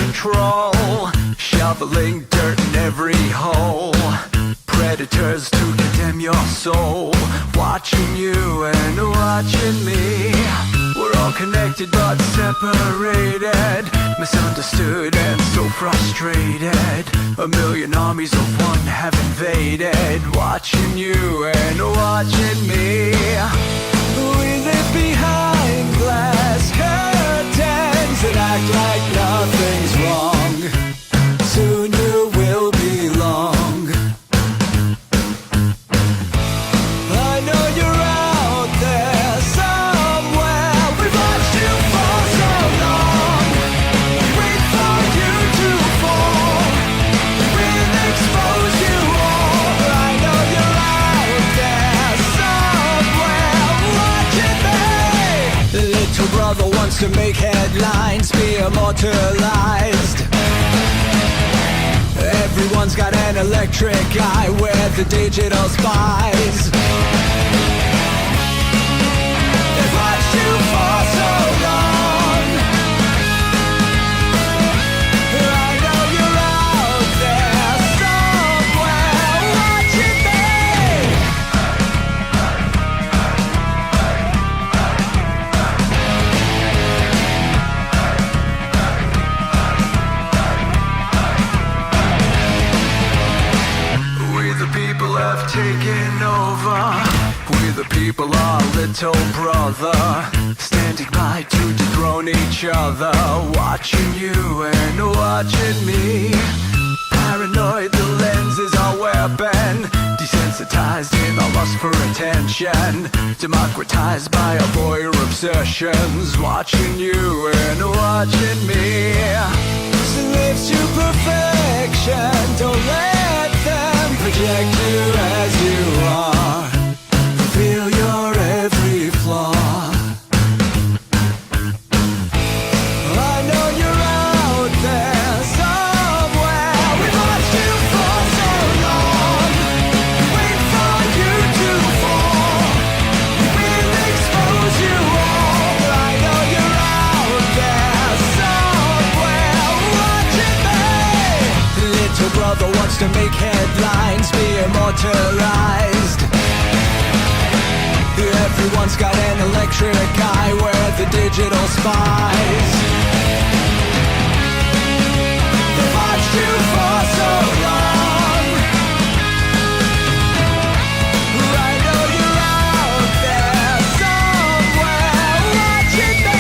control, shoveling dirt in every hole. Predators to condemn your soul, watching you and watching me. We're all connected but separated, misunderstood and so frustrated. A million armies of one have invaded, watching you and watching me. We live behind glass curtains and act like nothing's wrong. Soon you will belong. I know you're out there somewhere. We've watched you for so long. Wait for you to fall. We'll expose you all. I know you're out there somewhere watching me. The little brother wants to make headlines, be immortalized. Everyone's got an electric eye, we're the digital spies. They've watched you for so long. I know you're out there somewhere watching have taken over. We the people are little brother, standing by to dethrone each other, watching you and watching me. Paranoid, the lens is our weapon, desensitized in our lust for attention, democratized by our voyeur obsessions, watching you and watching me. Slaves to perfection, don't let them project you as you are. Feel your every flaw. I know you're out there somewhere. We've watched you for so long. Wait for you to fall. We'll expose you all. I know you're out there somewhere watching me. Little brother wants to make headlines, be immortalized. Everyone's got an electric eye, we're the digital spies. They've watched you for so long. I know you're out there somewhere watching me.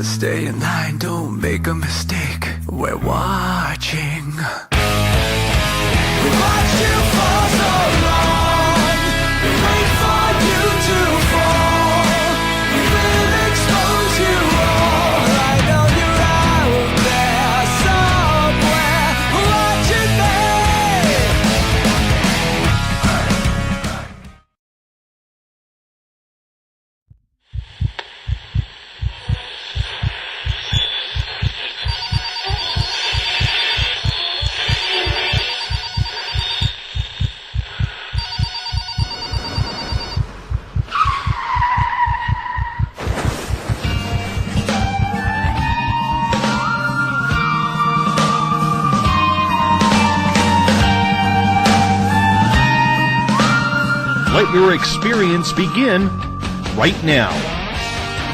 Stay in line, don't make a mistake. We're watching. We watched you for so long. We wait for you to fall. We will expose you all. I know you're out there somewhere watching Let your experience begin right now.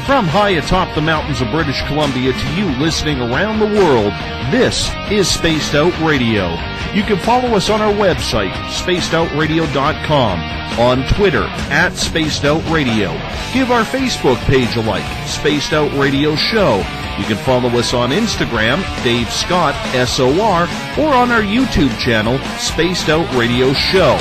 From high atop the mountains of British Columbia to you listening around the world, this is Spaced Out Radio. You can follow us on our website, spacedoutradio.com, on Twitter, @SpacedOutRadio. Give our Facebook page a like, Spaced Out Radio Show. You can follow us on Instagram, Dave Scott, SOR, or on our YouTube channel, Spaced Out Radio Show.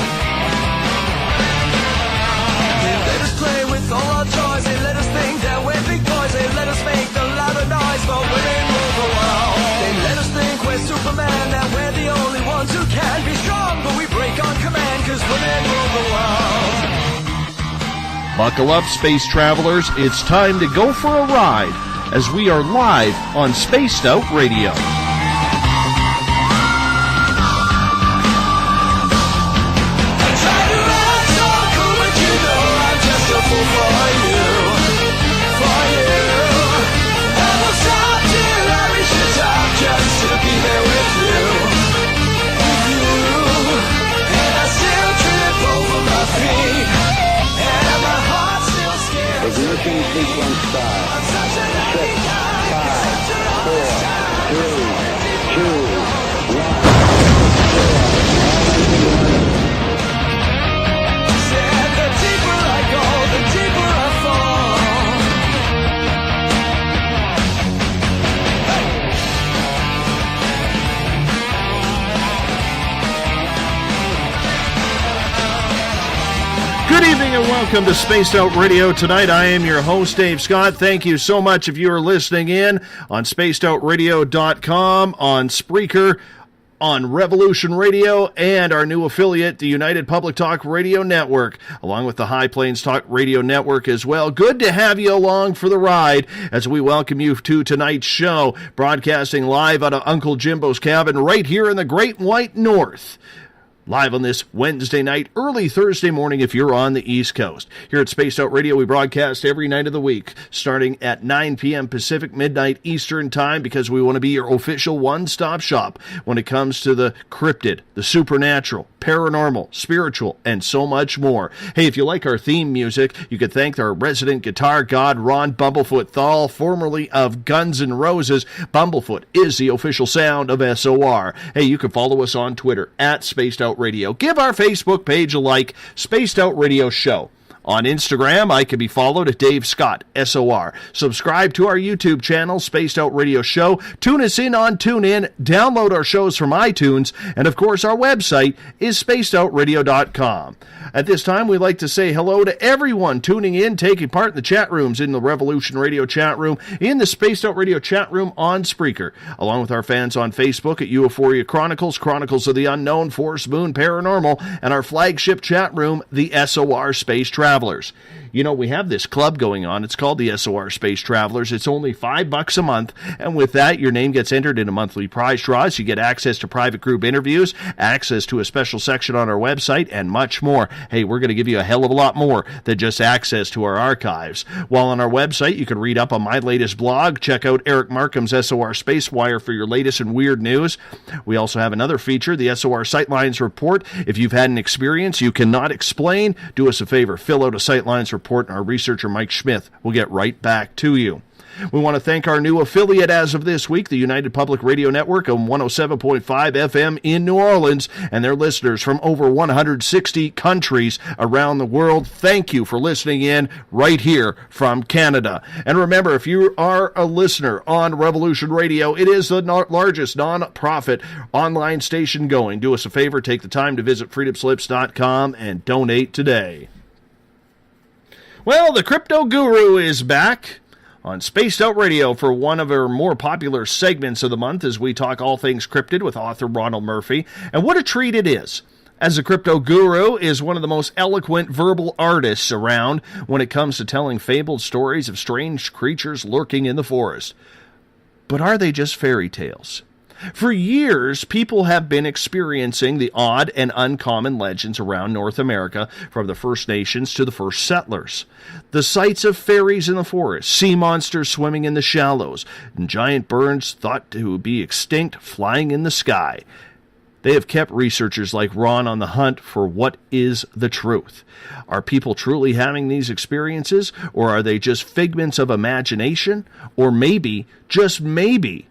Buckle up, space travelers. It's time to go for a ride as we are live on Spaced Out Radio. Ignition sequence start. 6, 5, 4, 3, 2, 1. Said the deeper I go, the deeper I fall. Good evening and welcome to Spaced Out Radio. Tonight I am your host, Dave Scott. Thank you so much if you are listening in on spacedoutradio.com, on Spreaker, on Revolution Radio, and our new affiliate, the United Public Talk Radio Network, along with the High Plains Talk Radio Network as well. Good to have you along for the ride as we welcome you to tonight's show, broadcasting live out of Uncle Jimbo's cabin right here in the Great White North. Live on this Wednesday night, early Thursday morning if you're on the East Coast. Here at Spaced Out Radio, we broadcast every night of the week, starting at 9 p.m. Pacific, midnight Eastern Time, because we want to be your official one-stop shop when it comes to the cryptid, the supernatural, paranormal, spiritual, and so much more. Hey, if you like our theme music, you could thank our resident guitar god, Ron Bumblefoot Thal, formerly of Guns N' Roses. Bumblefoot is the official sound of SOR. Hey, you can follow us on Twitter at Spaced Out Radio. Give our Facebook page a like, Spaced Out Radio Show. On Instagram, I can be followed at Dave Scott, SOR. Subscribe to our YouTube channel, Spaced Out Radio Show. Tune us in on TuneIn. Download our shows from iTunes. And, of course, our website is spacedoutradio.com. At this time, we'd like to say hello to everyone tuning in, taking part in the chat rooms, in the Revolution Radio chat room, in the Spaced Out Radio chat room on Spreaker, along with our fans on Facebook at Euphoria Chronicles, Chronicles of the Unknown, Force Moon Paranormal, and our flagship chat room, the SOR Space Travelers. You know, we have this club going on. It's called the SOR Space Travelers. It's only $5 a month, and with that, your name gets entered in a monthly prize draws. You get access to private group interviews, access to a special section on our website, and much more. Hey, we're going to give you a hell of a lot more than just access to our archives. While on our website, you can read up on my latest blog. Check out Eric Markham's SOR Space Wire for your latest and weird news. We also have another feature, the SOR Sightlines Report. If you've had an experience you cannot explain, do us a favor, fill out a Sightlines report, and our researcher Mike Smith will get right back to you. We want to thank our new affiliate as of this week, the United Public Radio Network on 107.5 FM in New Orleans, and their listeners from over 160 countries around the world. Thank you for listening in right here from Canada. And remember, if you are a listener on Revolution Radio, it is the largest non-profit online station going. Do us a favor, take the time to visit freedomslips.com and donate today. Well, the Crypto Guru is back on Spaced Out Radio for one of our more popular segments of the month as we talk all things cryptid with author Ronald Murphy. And what a treat it is, as the Crypto Guru is one of the most eloquent verbal artists around when it comes to telling fabled stories of strange creatures lurking in the forest. But are they just fairy tales? For years, people have been experiencing the odd and uncommon legends around North America, from the First Nations to the first settlers. The sights of fairies in the forest, sea monsters swimming in the shallows, and giant birds thought to be extinct flying in the sky. They have kept researchers like Ron on the hunt for what is the truth. Are people truly having these experiences, or are they just figments of imagination? Or maybe, just maybe,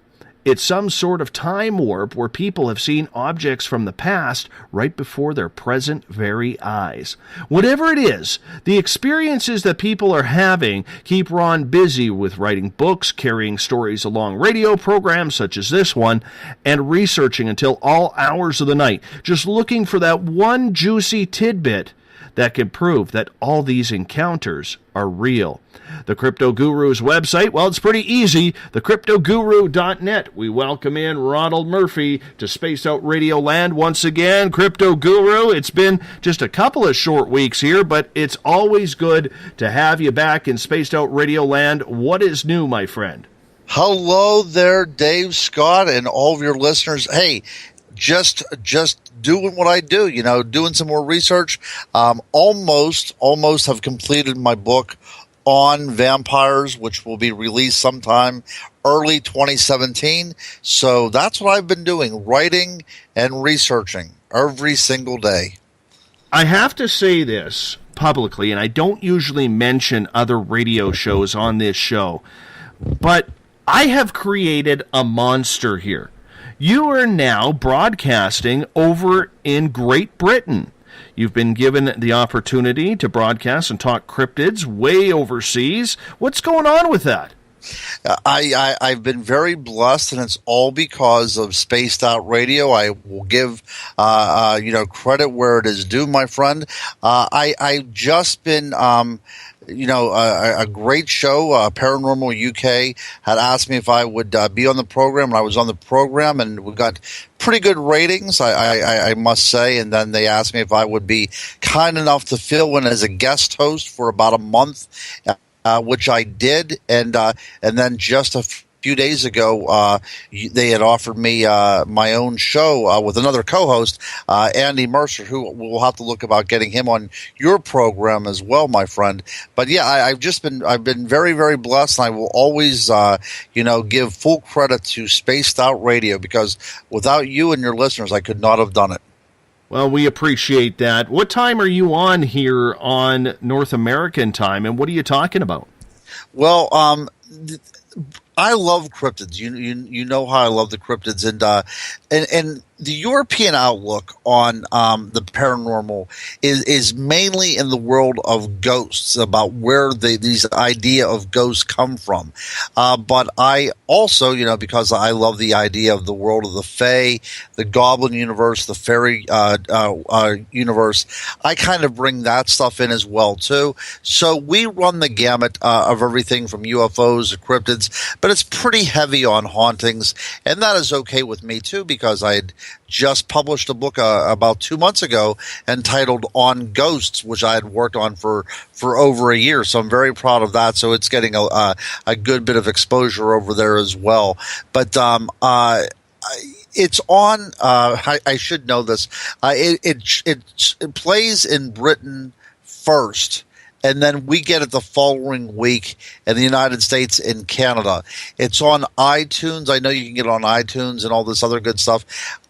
it's some sort of time warp where people have seen objects from the past right before their present very eyes. Whatever it is, the experiences that people are having keep Ron busy with writing books, carrying stories along radio programs such as this one, and researching until all hours of the night, just looking for that one juicy tidbit that can prove that all these encounters are real. The Crypto Guru's website, well, it's pretty easy, thecryptoguru.net. We welcome in Ronald Murphy to Spaced Out Radio Land once again. Crypto Guru, it's been just a couple of short weeks here, but it's always good to have you back in Spaced Out Radio Land. What is new, my friend? Hello there, Dave, Scott, and all of your listeners. Hey, just doing what I do, doing some more research. Almost have completed my book on vampires, which will be released sometime early 2017. So that's what I've been doing, writing and researching every single day. I have to say this publicly, and I don't usually mention other radio shows on this show, but I have created a monster here. You are now broadcasting over in Great Britain. You've been given the opportunity to broadcast and talk cryptids way overseas. What's going on with that? I've been very blessed, and it's all because of Spaced Out Radio. I will give credit where it is due, my friend. I've just been a great show. Paranormal UK had asked me if I would be on the program, and I was on the program, and we got pretty good ratings, I must say. And then they asked me if I would be kind enough to fill in as a guest host for about a month, which I did. And then just a few days ago, they had offered me my own show with another co-host, Andy Mercer, who we'll have to look about getting him on your program as well, my friend. But yeah, I've been very, very blessed, and I will always give full credit to Spaced Out Radio, because without you and your listeners, I could not have done it. Well, we appreciate that. What time are you on here on North American time, and what are you talking about? Well, I love cryptids. You know how I love the cryptids, and the European outlook on the paranormal is mainly in the world of ghosts, about where these idea of ghosts come from. But I also, because I love the idea of the world of the fae, the goblin universe, the fairy universe, I kind of bring that stuff in as well too. So we run the gamut of everything from UFOs to cryptids, but it's pretty heavy on hauntings, and that is okay with me too, because I had just published a book about 2 months ago entitled On Ghosts, which I had worked on for over a year. So I'm very proud of that. So it's getting a good bit of exposure over there as well. But it's on. I should know this. It plays in Britain first, and then we get it the following week in the United States and Canada. It's on iTunes. I know you can get it on iTunes and all this other good stuff.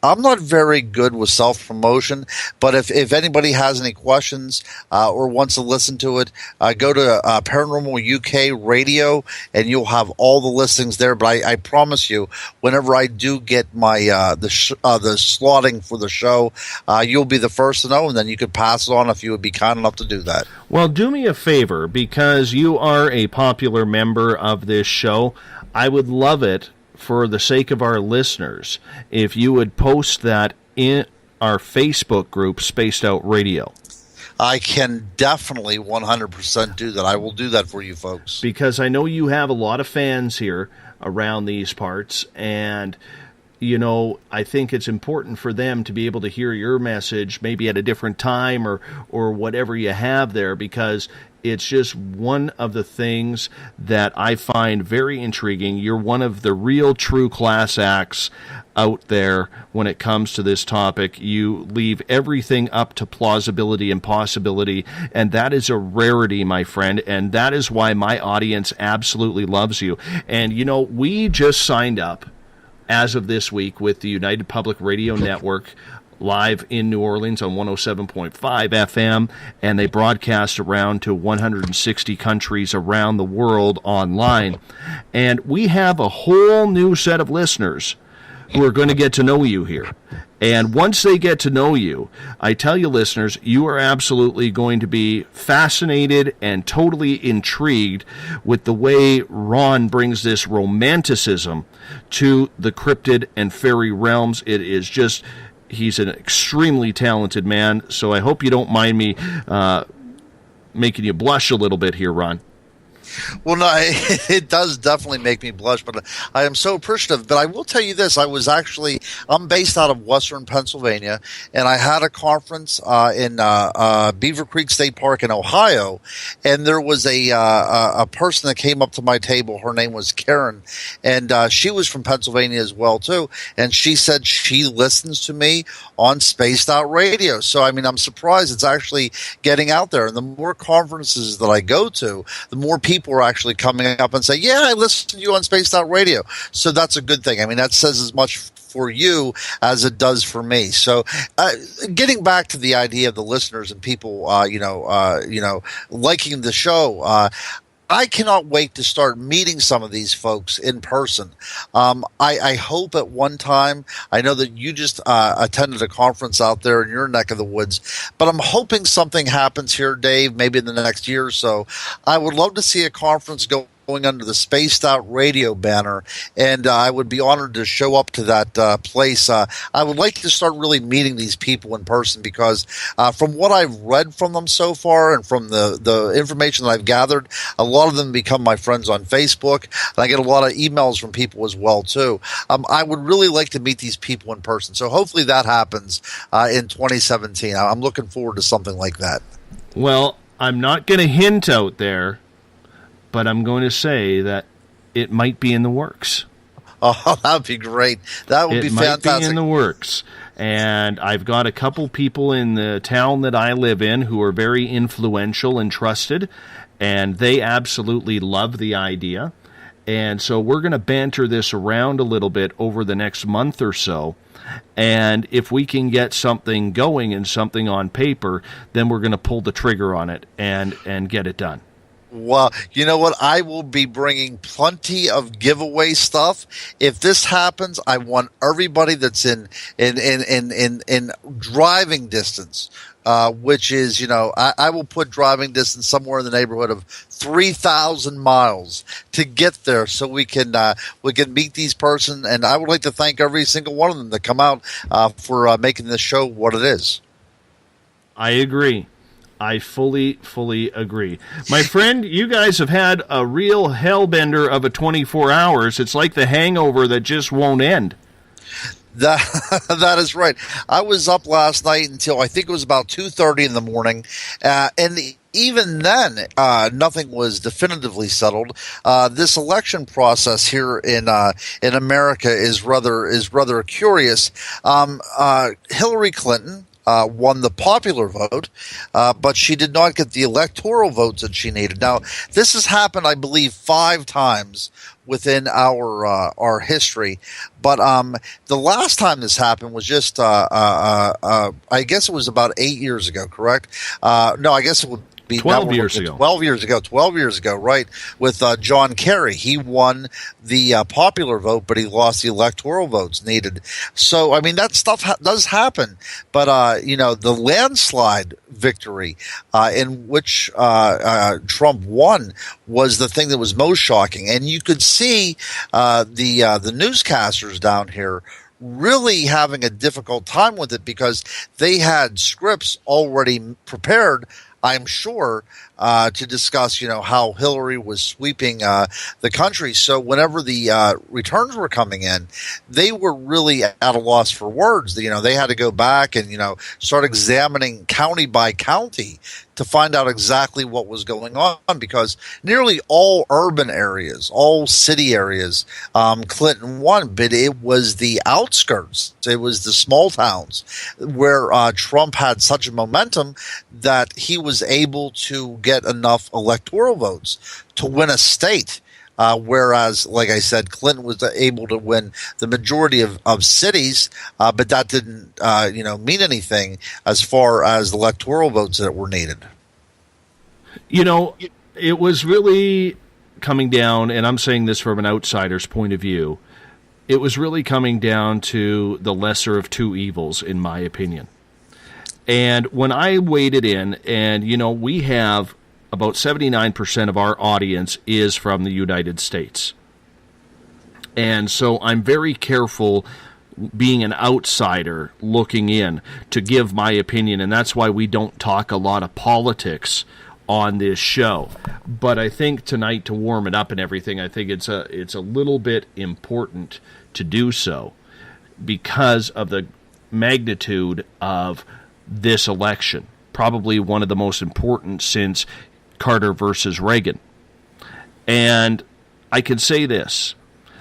I'm not very good with self-promotion, but if anybody has any questions or wants to listen to it, go to Paranormal UK Radio, and you'll have all the listings there. But I promise you, whenever I do get my the slotting for the show, you'll be the first to know, and then you could pass it on if you would be kind enough to do that. Well, do me a favor, because you are a popular member of this show. I would love it, for the sake of our listeners, if you would post that in our Facebook group, Spaced Out Radio. I can definitely 100% do that. I will do that for you folks. Because I know you have a lot of fans here around these parts, and I think it's important for them to be able to hear your message maybe at a different time or whatever you have there, because it's just one of the things that I find very intriguing. You're one of the real true class acts out there when it comes to this topic. You leave everything up to plausibility and possibility, and that is a rarity, my friend, and that is why my audience absolutely loves you. And, we just signed up as of this week with the United Public Radio Network, live in New Orleans on 107.5 FM, and they broadcast around to 160 countries around the world online. And we have a whole new set of listeners who are going to get to know you here. And once they get to know you, I tell you, listeners, you are absolutely going to be fascinated and totally intrigued with the way Ron brings this romanticism to the cryptid and fairy realms. It is just He's an extremely talented man, so I hope you don't mind me making you blush a little bit here, Ron. Well, no, it does definitely make me blush, but I am so appreciative. But I will tell you this: I'm based out of Western Pennsylvania, and I had a conference in Beaver Creek State Park in Ohio, and there was a person that came up to my table. Her name was Karen, and she was from Pennsylvania as well too. And she said she listens to me on Spaced Out Radio. So I mean, I'm surprised it's actually getting out there. And the more conferences that I go to, the more people are actually coming up and say, yeah, I listen to you on Spaced Out Radio. So that's a good thing. I mean, that says as much for you as it does for me. So getting back to the idea of the listeners and people, liking the show, I cannot wait to start meeting some of these folks in person. I hope at one time, I know that you just attended a conference out there in your neck of the woods, but I'm hoping something happens here, Dave, maybe in the next year or so. I would love to see a conference going under the Spaced Out Radio banner, and I would be honored to show up to that place. I would like to start really meeting these people in person because from what I've read from them so far and from the information that I've gathered, a lot of them become my friends on Facebook, and I get a lot of emails from people as well too. I would really like to meet these people in person, so hopefully that happens in 2017. I'm looking forward to something like that. Well, I'm not going to hint out there, but I'm going to say that it might be in the works. Oh, that would be great. That would be fantastic. It might be in the works. And I've got a couple people in the town that I live in who are very influential and trusted, and they absolutely love the idea. And so we're going to banter this around a little bit over the next month or so. And if we can get something going and something on paper, then we're going to pull the trigger on it and get it done. Well, you know what? I will be bringing plenty of giveaway stuff. If this happens, I want everybody that's in driving distance, which is, I will put driving distance somewhere in the neighborhood of 3,000 miles to get there, so we can meet these persons. And I would like to thank every single one of them that come out for making this show what it is. I agree. I fully agree. My friend, you guys have had a real hellbender of a 24 hours. It's like the hangover that just won't end. That is right. I was up last night until I think it was about 2:30 in the morning, and even then, nothing was definitively settled. This election process here in America is rather curious. Hillary Clinton won the popular vote, but she did not get the electoral votes that she needed. Now, this has happened, I believe, 5 times within our history. But the last time this happened was just, I guess it was about 8 years ago, correct? No, I guess it would be 12 years ago. 12 years ago, right, with John Kerry. He won the popular vote, but he lost the electoral votes needed. So, I mean, that stuff does happen. But, the landslide victory in which Trump won was the thing that was most shocking. And you could see the newscasters down here really having a difficult time with it because they had scripts already prepared, I'm sure, to discuss, how Hillary was sweeping the country. So whenever the returns were coming in, they were really at a loss for words. They had to go back and, start examining county by county to find out exactly what was going on, because nearly all urban areas, all city areas, Clinton won, but it was the outskirts, it was the small towns where Trump had such a momentum that he was able to get enough electoral votes to win a state. Whereas, like I said, Clinton was able to win the majority of cities, but that didn't, mean anything as far as the electoral votes that were needed. It was really coming down, and I'm saying this from an outsider's point of view, it was really coming down to the lesser of two evils, in my opinion. And when I waded in, and, we have about 79% of our audience is from the United States. And so I'm very careful being an outsider looking in to give my opinion, and that's why we don't talk a lot of politics on this show. But I think tonight, to warm it up and everything, I think it's a little bit important to do so because of the magnitude of this election. Probably one of the most important since Carter versus Reagan. And I can say this.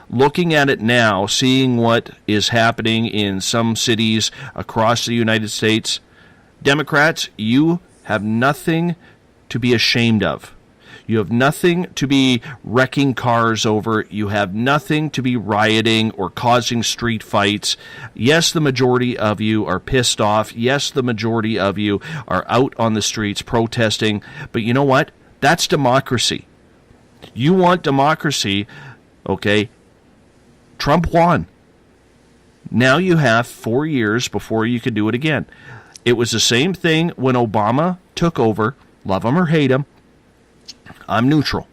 Looking at it now, seeing what is happening in some cities across the United States, Democrats, you have nothing to be ashamed of. You have nothing to be wrecking cars over. You have nothing to be rioting or causing street fights. Yes, the majority of you are pissed off. Yes, the majority of you are out on the streets protesting. But you know what? That's democracy. You want democracy, okay? Trump won. Now you have 4 years before you can do it again. It was the same thing when Obama took over. Love him or hate him, I'm neutral.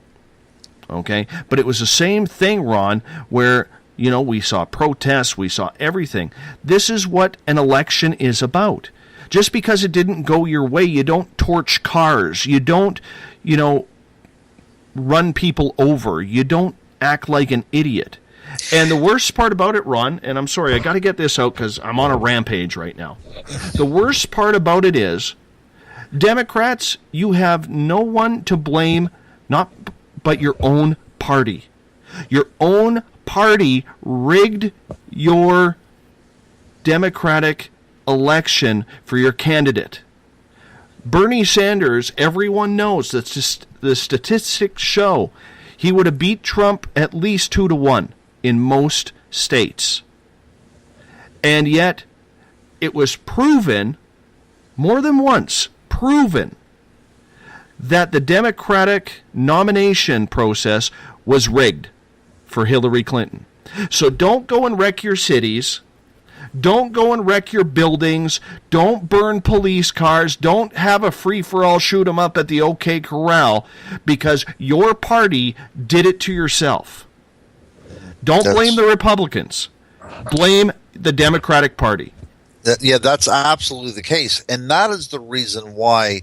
Okay? But it was the same thing, Ron, where, we saw protests, we saw everything. This is what an election is about. Just because it didn't go your way, you don't torch cars. You don't, run people over. You don't act like an idiot. And the worst part about it, Ron, and I'm sorry, I got to get this out because I'm on a rampage right now. The worst part about it is, Democrats, you have no one to blame, but your own party. Your own party rigged your Democratic election for your candidate. Bernie Sanders, everyone knows that the statistics show he would have beat Trump at least 2-1 in most states. And yet, it was proven, more than once, that the Democratic nomination process was rigged for Hillary Clinton. So don't go and wreck your cities. Don't go and wreck your buildings. Don't burn police cars. Don't have a free-for-all shoot 'em up at the OK Corral because your party did it to yourself. Don't blame the Republicans. Blame the Democratic Party. That's absolutely the case. And that is the reason why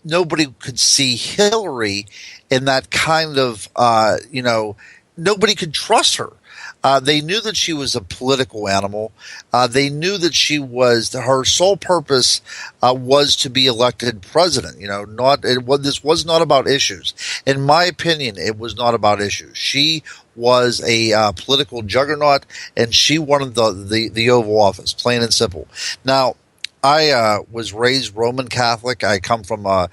nobody could see Hillary in that kind of, nobody could trust her. They knew that she was a political animal. They knew that her sole purpose was to be elected president. This was not about issues. In my opinion, it was not about issues. She was a political juggernaut, and she wanted the Oval Office, plain and simple. Now, I was raised Roman Catholic. I come from a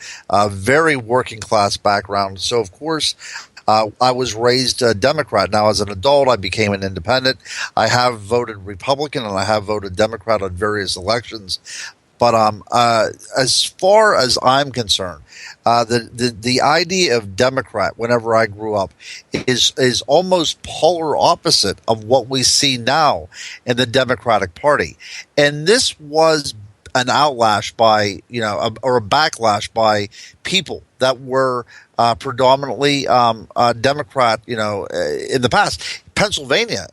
very working class background, so of course I was raised a Democrat. Now, as an adult, I became an independent. I have voted Republican and I have voted Democrat on various elections. But as far as I'm concerned, the idea of Democrat, whenever I grew up, is almost polar opposite of what we see now in the Democratic Party. And this was an outlash by, or a backlash by people that were predominantly Democrat, in the past. Pennsylvania,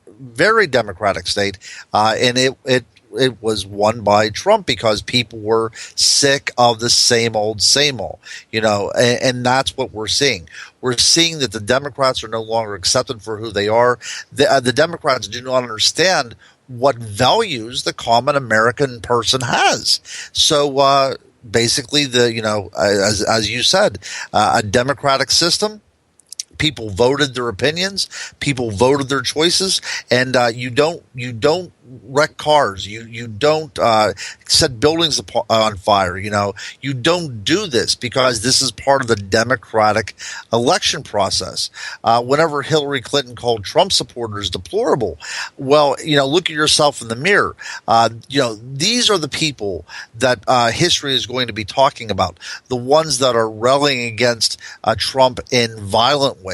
very Democratic state, and it was won by Trump because people were sick of the same old, and that's what we're seeing. We're seeing that the Democrats are no longer accepted for who they are. The Democrats do not understand what values the common American person has. So basically, as you said, a democratic system. People voted their opinions. People voted their choices, and you don't wreck cars. You don't set buildings on fire. You don't do this because this is part of the democratic election process. Whenever Hillary Clinton called Trump supporters deplorable, well, look at yourself in the mirror. These are the people that history is going to be talking about. The ones that are rallying against Trump in violent ways.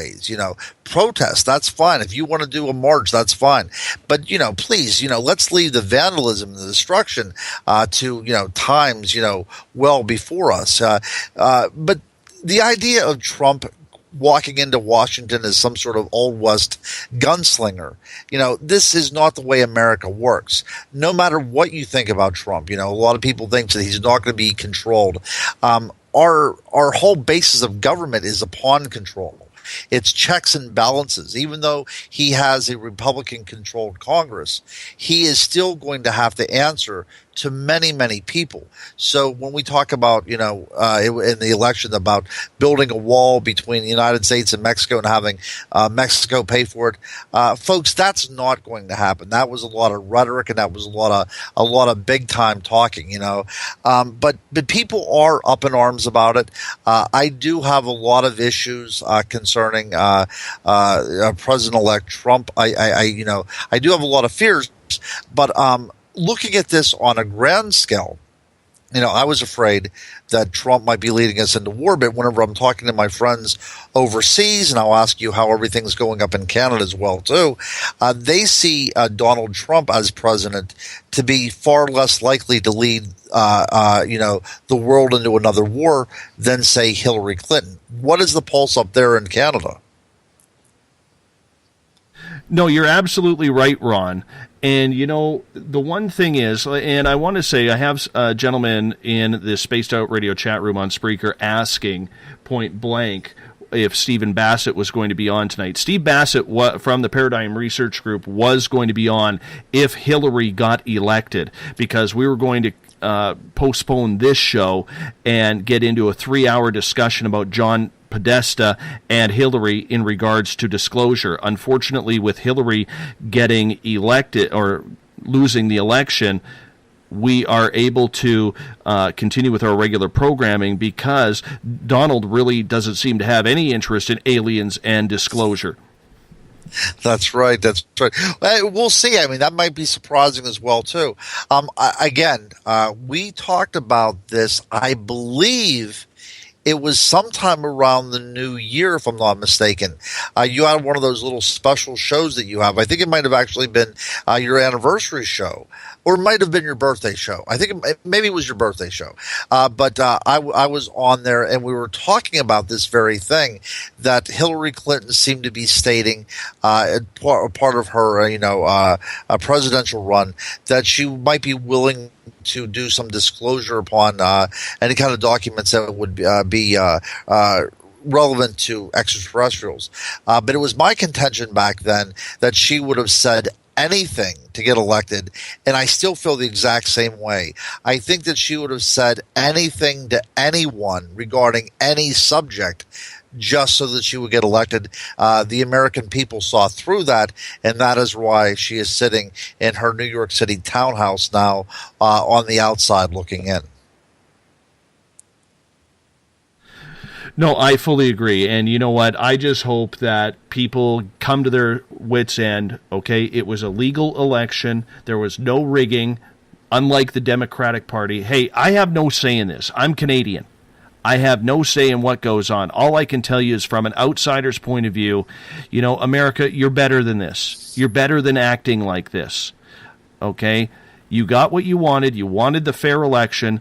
Protest, that's fine. If you want to do a march, that's fine. But, please, let's leave the vandalism and the destruction to, times, well before us. But the idea of Trump walking into Washington as some sort of Old West gunslinger. This is not the way America works. No matter what you think about Trump, a lot of people think that he's not going to be controlled. Our whole basis of government is upon control. It's checks and balances. Even though he has a Republican-controlled Congress, he is still going to have to answer to many, many people. So when we talk about, in the election about building a wall between the United States and Mexico and having Mexico pay for it, folks, that's not going to happen. That was a lot of rhetoric, and that was a lot of big time talking. But people are up in arms about it. I do have a lot of issues concerning President-elect Trump. I do have a lot of fears, but looking at this on a grand scale, I was afraid that Trump might be leading us into war, but whenever I'm talking to my friends overseas, and I'll ask you how everything's going up in Canada as well, too, they see Donald Trump as president to be far less likely to lead, the world into another war than, say, Hillary Clinton. What is the pulse up there in Canada? No, you're absolutely right, Ron. And, the one thing is, and I want to say I have a gentleman in the Spaced Out Radio chat room on Spreaker asking point blank if Stephen Bassett was going to be on tonight. Steve Bassett from the Paradigm Research Group was going to be on if Hillary got elected, because we were going to postpone this show and get into a 3-hour discussion about John Podesta and Hillary in regards to disclosure. Unfortunately, with Hillary getting elected or losing the election, we are able to continue with our regular programming because Donald really doesn't seem to have any interest in aliens and disclosure. That's right. We'll see. I mean, that might be surprising as well, too. We talked about this, I believe, it was sometime around the new year, if I'm not mistaken. You had one of those little special shows that you have. I think it might have actually been your anniversary show, or it might have been your birthday show. I think maybe it was your birthday show. But I was on there, and we were talking about this very thing, that Hillary Clinton seemed to be stating, part of her, a presidential run, that she might be willing to do some disclosure upon any kind of documents that would be relevant to extraterrestrials. But it was my contention back then that she would have said anything to get elected, and I still feel the exact same way. I think that she would have said anything to anyone regarding any subject just so that she would get elected. The American people saw through that, and that is why she is sitting in her New York City townhouse now on the outside looking in. No, I fully agree. And you know what? I just hope that people come to their wits' end. Okay, it was a legal election. There was no rigging, unlike the Democratic Party. Hey, I have no say in this. I'm Canadian. I have no say in what goes on. All I can tell you is from an outsider's point of view, America, you're better than this. You're better than acting like this. Okay? You got what you wanted. You wanted the fair election,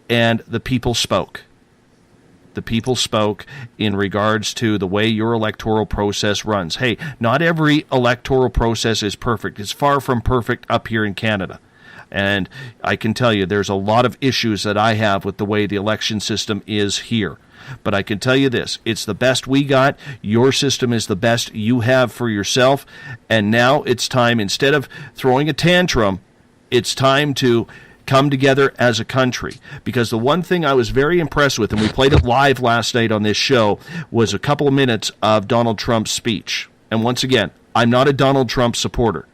and the people spoke. The people spoke in regards to the way your electoral process runs. Hey, not every electoral process is perfect. It's far from perfect up here in Canada. And I can tell you there's a lot of issues that I have with the way the election system is here. But I can tell you this, it's the best we got. Your system is the best you have for yourself. And now it's time, instead of throwing a tantrum, it's time to come together as a country. Because the one thing I was very impressed with, and we played it live last night on this show, was a couple of minutes of Donald Trump's speech. And once again, I'm not a Donald Trump supporter.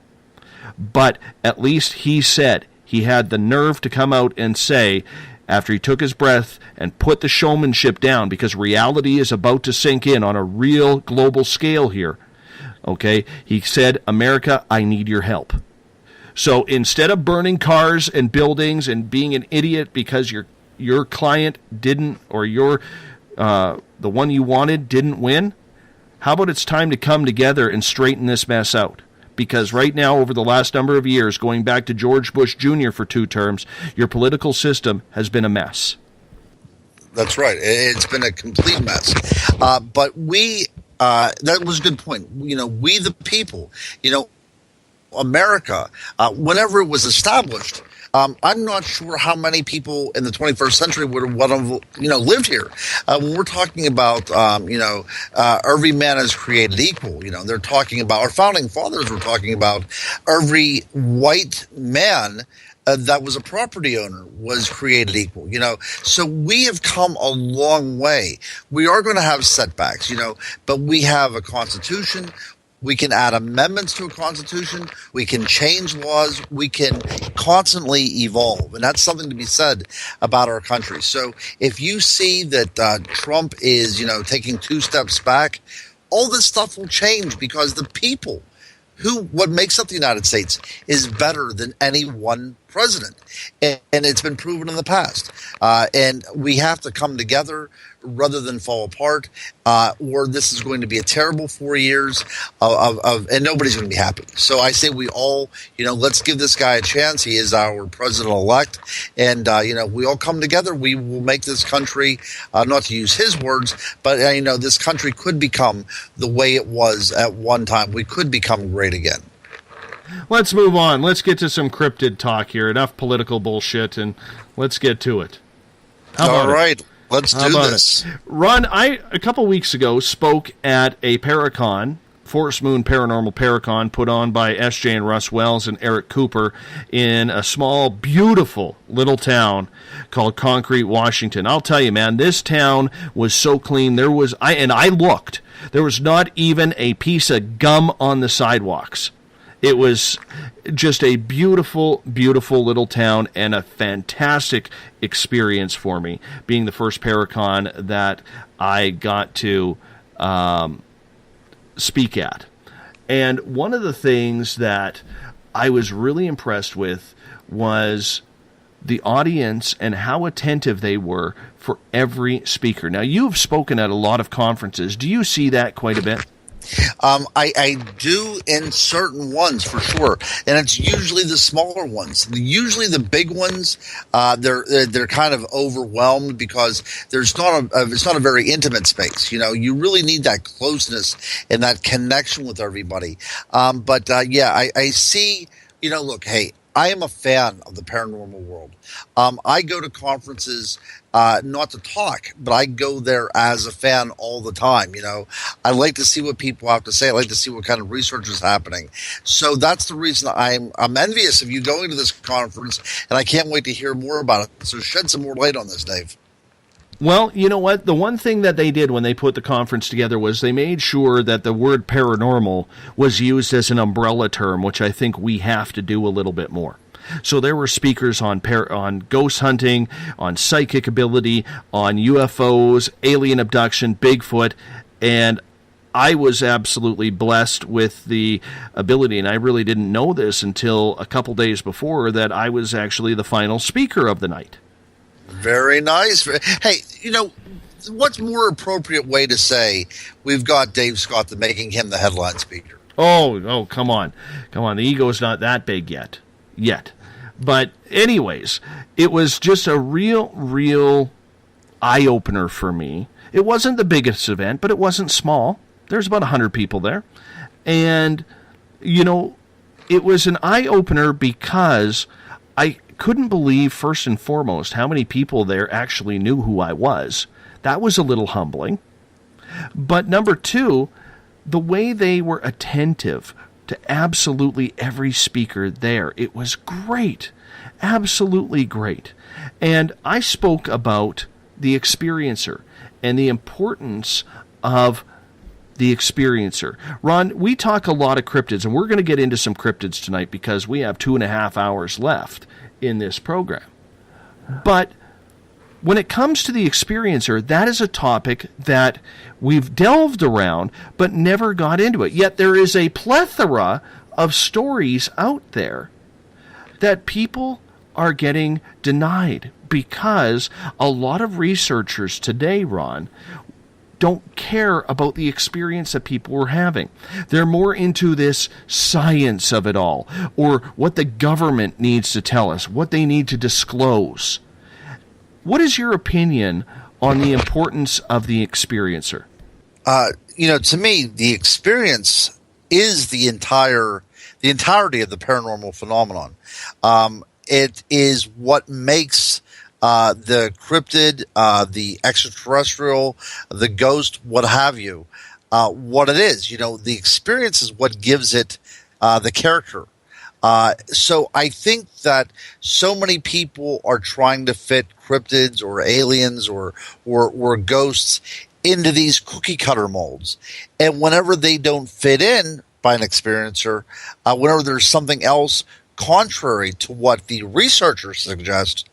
But at least he said, he had the nerve to come out and say, after he took his breath and put the showmanship down, because reality is about to sink in on a real global scale here. Okay? He said, America, I need your help. So instead of burning cars and buildings and being an idiot because your client didn't, or the one you wanted didn't win, how about it's time to come together and straighten this mess out? Because right now, over the last number of years, going back to George Bush Jr. for 2 terms, your political system has been a mess. That's right. It's been a complete mess. But that was a good point. We the people, America, whenever it was established, I'm not sure how many people in the 21st century would have lived here. When we're talking about, every man is created equal, they're talking about, our founding fathers were talking about every white man that was a property owner was created equal, So we have come a long way. We are going to have setbacks, but we have a constitution. We can add amendments to a constitution. We can change laws. We can constantly evolve. And that's something to be said about our country. So if you see that Trump is, taking 2 steps back, all this stuff will change because the people what makes up the United States is better than any one president. And it's been proven in the past. And we have to come together rather than fall apart, or this is going to be a terrible 4 years and nobody's going to be happy. So I say we all, let's give this guy a chance. He is our president-elect. And, we all come together. We will make this country, not to use his words, but, this country could become the way it was at one time. We could become great again. Let's move on. Let's get to some cryptid talk here. Enough political bullshit, and let's get to it. All right. Let's do this. Ron, I, a couple weeks ago, spoke at a Paracon, Forest Moon Paranormal Paracon, put on by S.J. and Russ Wells and Eric Cooper in a small, beautiful little town called Concrete, Washington. I'll tell you, man, this town was so clean. I looked. There was not even a piece of gum on the sidewalks. It was just a beautiful, beautiful little town and a fantastic experience for me, being the first Paracon that I got to speak at. And one of the things that I was really impressed with was the audience and how attentive they were for every speaker. Now, you've spoken at a lot of conferences. Do you see that quite a bit? I do in certain ones for sure, and it's usually the smaller ones. Usually the big ones, they're kind of overwhelmed because it's not a very intimate space. You really need that closeness and that connection with everybody. I see. Look, hey, I am a fan of the paranormal world. I go to conferences not to talk, but I go there as a fan all the time. I like to see what people have to say. I like to see what kind of research is happening. So that's the reason I'm envious of you going to this conference, and I can't wait to hear more about it. So shed some more light on this, Dave. Well, you know what? The one thing that they did when they put the conference together was they made sure that the word paranormal was used as an umbrella term, which I think we have to do a little bit more. So there were speakers on ghost hunting, on psychic ability, on UFOs, alien abduction, Bigfoot, and I was absolutely blessed with the ability, and I really didn't know this until a couple days before, that I was actually the final speaker of the night. Very nice. Hey, what's more appropriate way to say we've got Dave Scott than making him the headline speaker? Oh, come on. The ego's not that big yet. But anyways, it was just a real eye-opener for me. It wasn't the biggest event, but it wasn't small. There's about 100 people there. And, it was an eye-opener because I couldn't believe, first and foremost, how many people there actually knew who I was. That was a little humbling. But number two, the way they were attentive to absolutely every speaker there. It was great. Absolutely great. And I spoke about the experiencer and the importance of the experiencer. Ron, we talk a lot of cryptids, and we're going to get into some cryptids tonight because we have 2.5 hours left in this program. But when it comes to the experiencer, that is a topic that we've delved around but never got into it. Yet there is a plethora of stories out there that people are getting denied because a lot of researchers today, Ron, don't care about the experience that people were having. They're more into this science of it all, or what the government needs to tell us, what they need to disclose. What is your opinion on the importance of the experiencer? To me, the experience is the entirety of the paranormal phenomenon. It is what makes the cryptid, the extraterrestrial, the ghost, what have you, what it is. The experience is what gives it the character. So I think that so many people are trying to fit cryptids or aliens or ghosts into these cookie cutter molds. And whenever they don't fit in by an experiencer, whenever there's something else contrary to what the researchers suggest,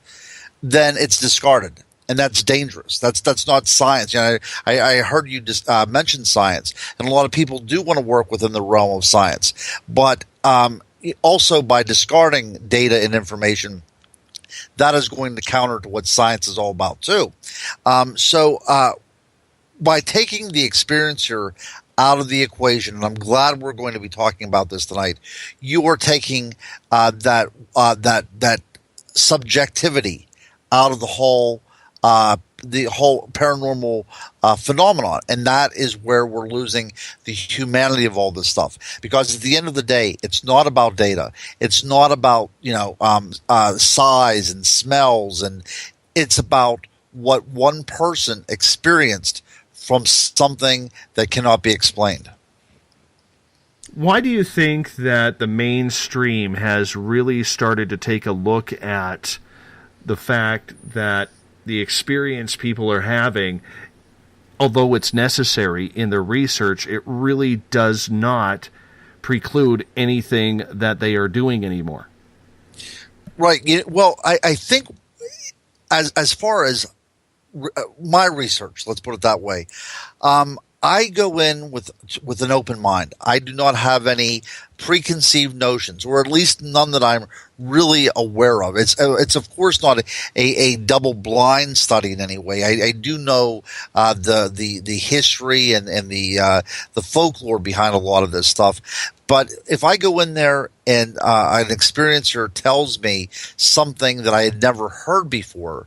then it's discarded. And that's dangerous. That's not science. I heard you just mention science, and a lot of people do want to work within the realm of science. But also by discarding data and information, that is going to counter to what science is all about too. So by taking the experiencer out of the equation, and I'm glad we're going to be talking about this tonight, you are taking that subjectivity out of the whole paranormal phenomenon, and that is where we're losing the humanity of all this stuff. Because at the end of the day, it's not about data. It's not about size and smells, and it's about what one person experienced from something that cannot be explained. Why do you think that the mainstream has really started to take a look at the fact that the experience people are having, although it's necessary in their research, it really does not preclude anything that they are doing anymore? Right. Well, I think as far as my research, let's put it that way, I go in with an open mind. I do not have any preconceived notions, or at least none that I'm really aware of. It's of course not a double blind study in any way. I do know the history and the folklore behind a lot of this stuff. But if I go in there and an experiencer tells me something that I had never heard before,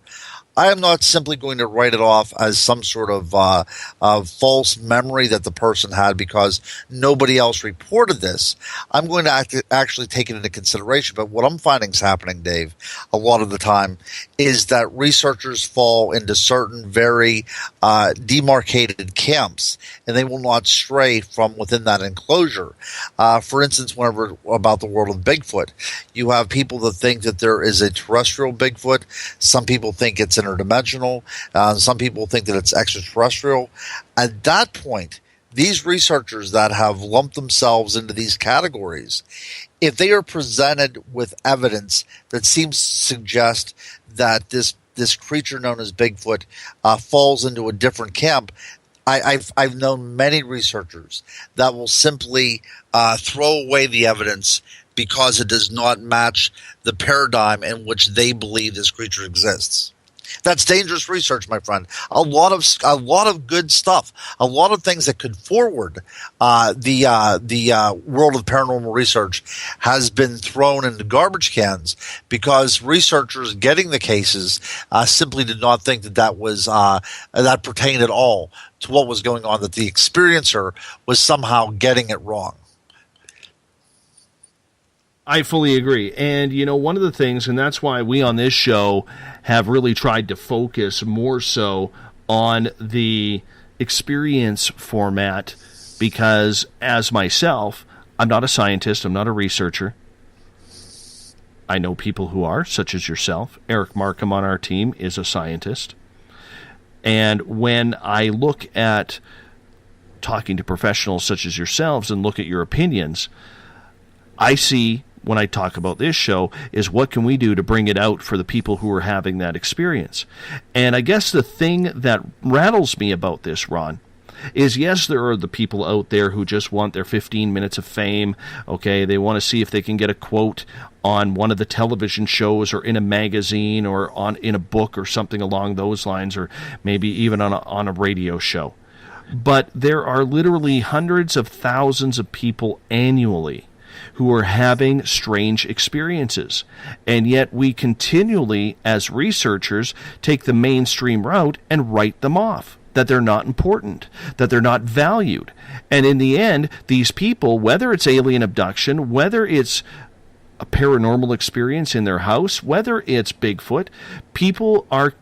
I am not simply going to write it off as some sort of false memory that the person had because nobody else reported this. I'm going to actually take it into consideration. But what I'm finding is happening, Dave, a lot of the time, is that researchers fall into certain very demarcated camps, and they will not stray from within that enclosure. For instance, whenever about the world of Bigfoot, you have people that think that there is a terrestrial Bigfoot. Some people think it's interdimensional. Some people think that it's extraterrestrial. At that point, these researchers that have lumped themselves into these categories, if they are presented with evidence that seems to suggest that this creature known as Bigfoot falls into a different camp, I've known many researchers that will simply throw away the evidence because it does not match the paradigm in which they believe this creature exists. That's dangerous research, my friend. A lot of good stuff, a lot of things that could forward the world of paranormal research has been thrown into garbage cans because researchers getting the cases simply did not think that was that pertained at all to what was going on. That the experiencer was somehow getting it wrong. I fully agree. And, one of the things, and that's why we on this show have really tried to focus more so on the experience format, because as myself, I'm not a scientist, I'm not a researcher. I know people who are, such as yourself. Eric Markham on our team is a scientist. And when I look at talking to professionals such as yourselves and look at your opinions, I see, when I talk about this show, is what can we do to bring it out for the people who are having that experience. And I guess the thing that rattles me about this, Ron, is yes, there are the people out there who just want their 15 minutes of fame. Okay, they want to see if they can get a quote on one of the television shows or in a magazine or in a book or something along those lines, or maybe even on a radio show. But there are literally hundreds of thousands of people annually who are having strange experiences. And yet we continually, as researchers, take the mainstream route and write them off, that they're not important, that they're not valued. And in the end, these people, whether it's alien abduction, whether it's a paranormal experience in their house, whether it's Bigfoot, people are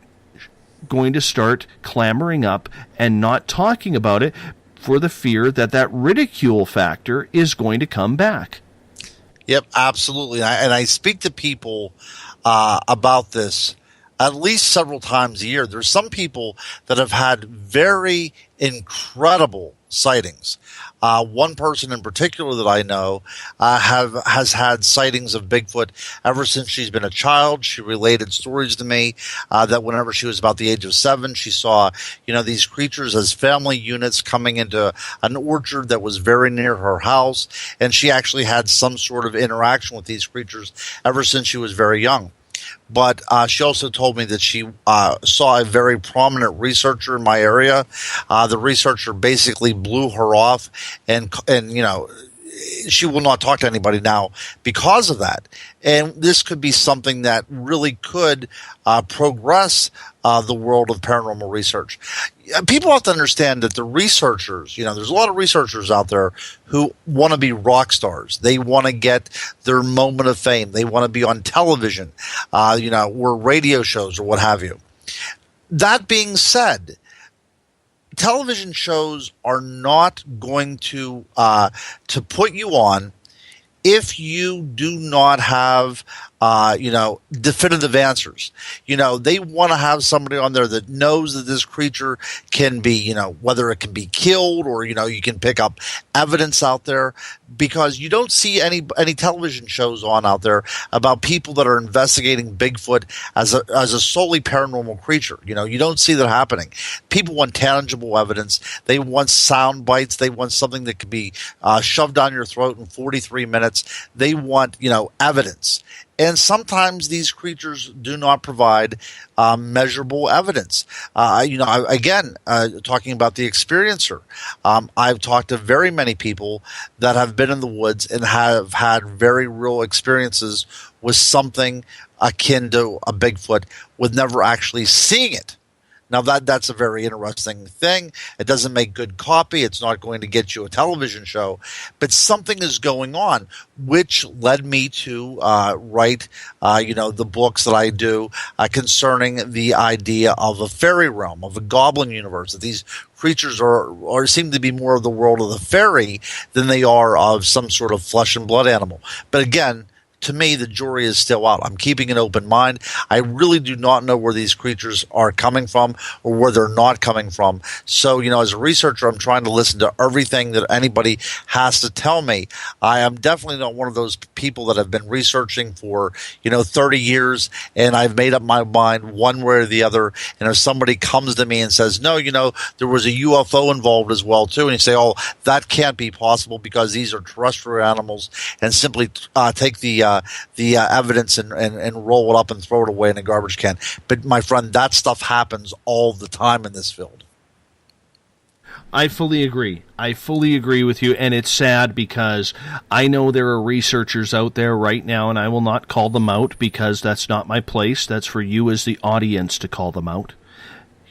going to start clamoring up and not talking about it for the fear that that ridicule factor is going to come back. Yep, absolutely. And I speak to people about this at least several times a year. There's some people that have had very incredible sightings. One person in particular that I know has had sightings of Bigfoot ever since she's been a child. She related stories to me that whenever she was about the age of 7, she saw, these creatures as family units coming into an orchard that was very near her house, and she actually had some sort of interaction with these creatures ever since she was very young. But she also told me that she saw a very prominent researcher in my area. The researcher basically blew her off, and she will not talk to anybody now because of that. And this could be something that really could progress the world of paranormal research. People have to understand that the researchers, there's a lot of researchers out there who want to be rock stars. They want to get their moment of fame. They want to be on television, or radio shows or what have you. That being said, television shows are not going to put you on if you do not have definitive answers. They want to have somebody on there that knows that this creature can be, whether it can be killed or, you can pick up evidence out there, because you don't see any television shows on out there about people that are investigating Bigfoot as a solely paranormal creature. You don't see that happening. People want tangible evidence. They want sound bites. They want something that could be shoved down your throat in 43 minutes. They want, evidence. And sometimes these creatures do not provide measurable evidence. Talking about the experiencer, I've talked to very many people that have been in the woods and have had very real experiences with something akin to a Bigfoot with never actually seeing it. Now, that's a very interesting thing. It doesn't make good copy. It's not going to get you a television show. But something is going on, which led me to write, the books that I do concerning the idea of a fairy realm, of a goblin universe, that these creatures are seem to be more of the world of the fairy than they are of some sort of flesh and blood animal. But again, to me, the jury is still out. I'm keeping an open mind. I really do not know where these creatures are coming from or where they're not coming from. So, as a researcher, I'm trying to listen to everything that anybody has to tell me. I am definitely not one of those people that have been researching for, 30 years, and I've made up my mind one way or the other. And if somebody comes to me and says, no, there was a UFO involved as well, too, and you say, oh, that can't be possible because these are terrestrial animals, and simply take the evidence and roll it up and throw it away in a garbage can. But my friend, that stuff happens all the time in this field. I fully agree. I fully agree with you, and it's sad because I know there are researchers out there right now, and I will not call them out because that's not my place. That's for you as the audience to call them out,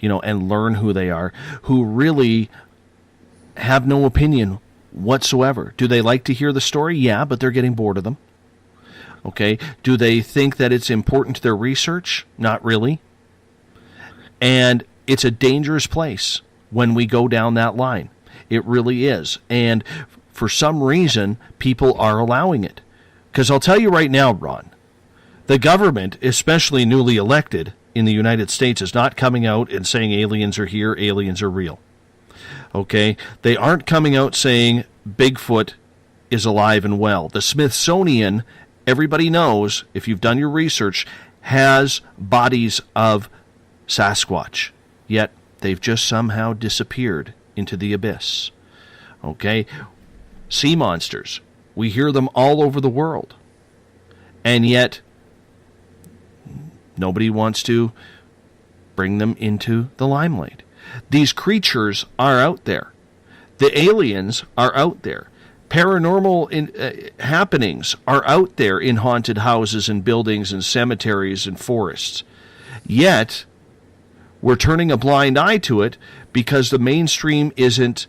and learn who they are, who really have no opinion whatsoever. Do they like to hear the story? Yeah, but they're getting bored of them. Okay, do they think that it's important to their research? Not really. And it's a dangerous place when we go down that line. It really is. And for some reason, people are allowing it. Because I'll tell you right now, Ron, the government, especially newly elected in the United States, is not coming out and saying aliens are here, aliens are real. Okay, they aren't coming out saying Bigfoot is alive and well. The Smithsonian, everybody knows, if you've done your research, has bodies of Sasquatch, yet they've just somehow disappeared into the abyss. Okay? Sea monsters, we hear them all over the world, and yet nobody wants to bring them into the limelight. These creatures are out there. The aliens are out there. Paranormal happenings are out there in haunted houses and buildings and cemeteries and forests. Yet, we're turning a blind eye to it because the mainstream isn't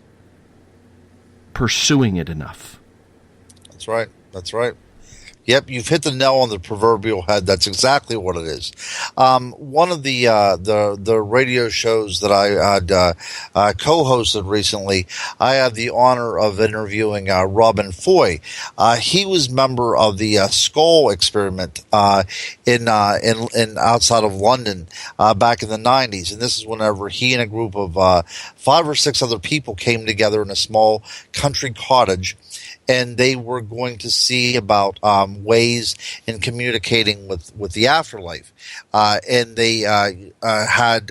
pursuing it enough. That's right. That's right. Yep, you've hit the nail on the proverbial head. That's exactly what it is. One of the radio shows that I had co-hosted recently, I had the honor of interviewing Robin Foy. He was member of the Skull experiment in outside of London back in the 90s, and this is whenever he and a group of 5 or 6 other people came together in a small country cottage. And they were going to see about ways in communicating with the afterlife. And they had,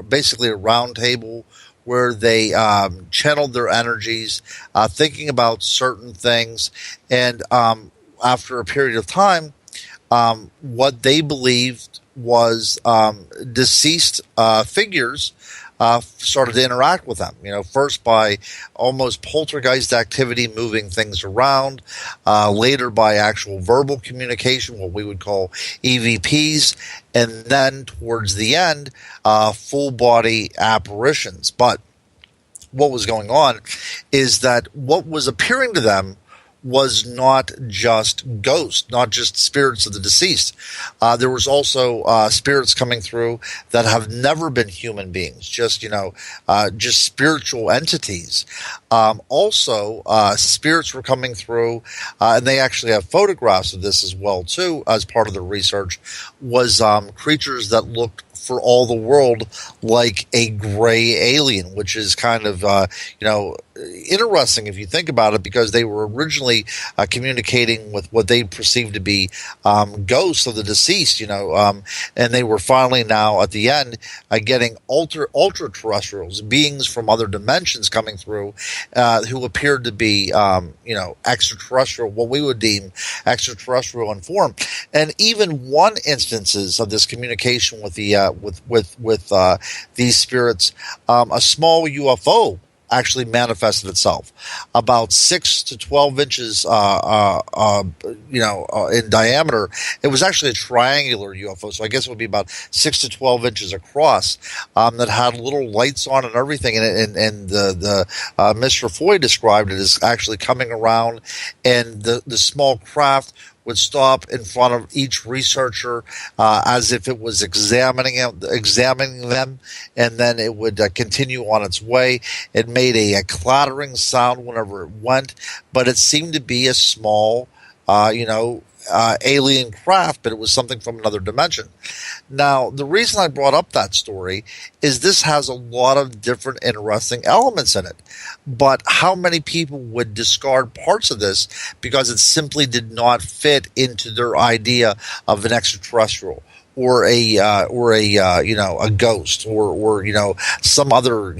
basically a round table where they channeled their energies, thinking about certain things. And after a period of time, what they believed was deceased figures started to interact with them, first by almost poltergeist activity, moving things around, later by actual verbal communication, what we would call EVPs, and then towards the end, full body apparitions. But what was going on is that what was appearing to them was not just ghosts, not just spirits of the deceased. There was also spirits coming through that have never been human beings, just spiritual entities. Also, spirits were coming through, and they actually have photographs of this as well, too, as part of the research, was creatures that looked for all the world like a gray alien, which is kind of, interesting if you think about it, because they were originally communicating with what they perceived to be ghosts of the deceased, and they were finally now at the end getting ultra terrestrials, beings from other dimensions coming through, who appeared to be, extraterrestrial, what we would deem extraterrestrial in form. And even one instances of this communication with the with these spirits, a small UFO actually manifested itself about 6 to 12 inches, in diameter. It was actually a triangular UFO, so I guess it would be about 6 to 12 inches across, that had little lights on and everything. And the Mr. Foy described it as actually coming around, and the small craft would stop in front of each researcher as if it was examining them, and then it would continue on its way. It made a clattering sound whenever it went, but it seemed to be a small, alien craft, but it was something from another dimension. Now, the reason I brought up that story is this has a lot of different interesting elements in it. But how many people would discard parts of this because it simply did not fit into their idea of an extraterrestrial, or a ghost, or some other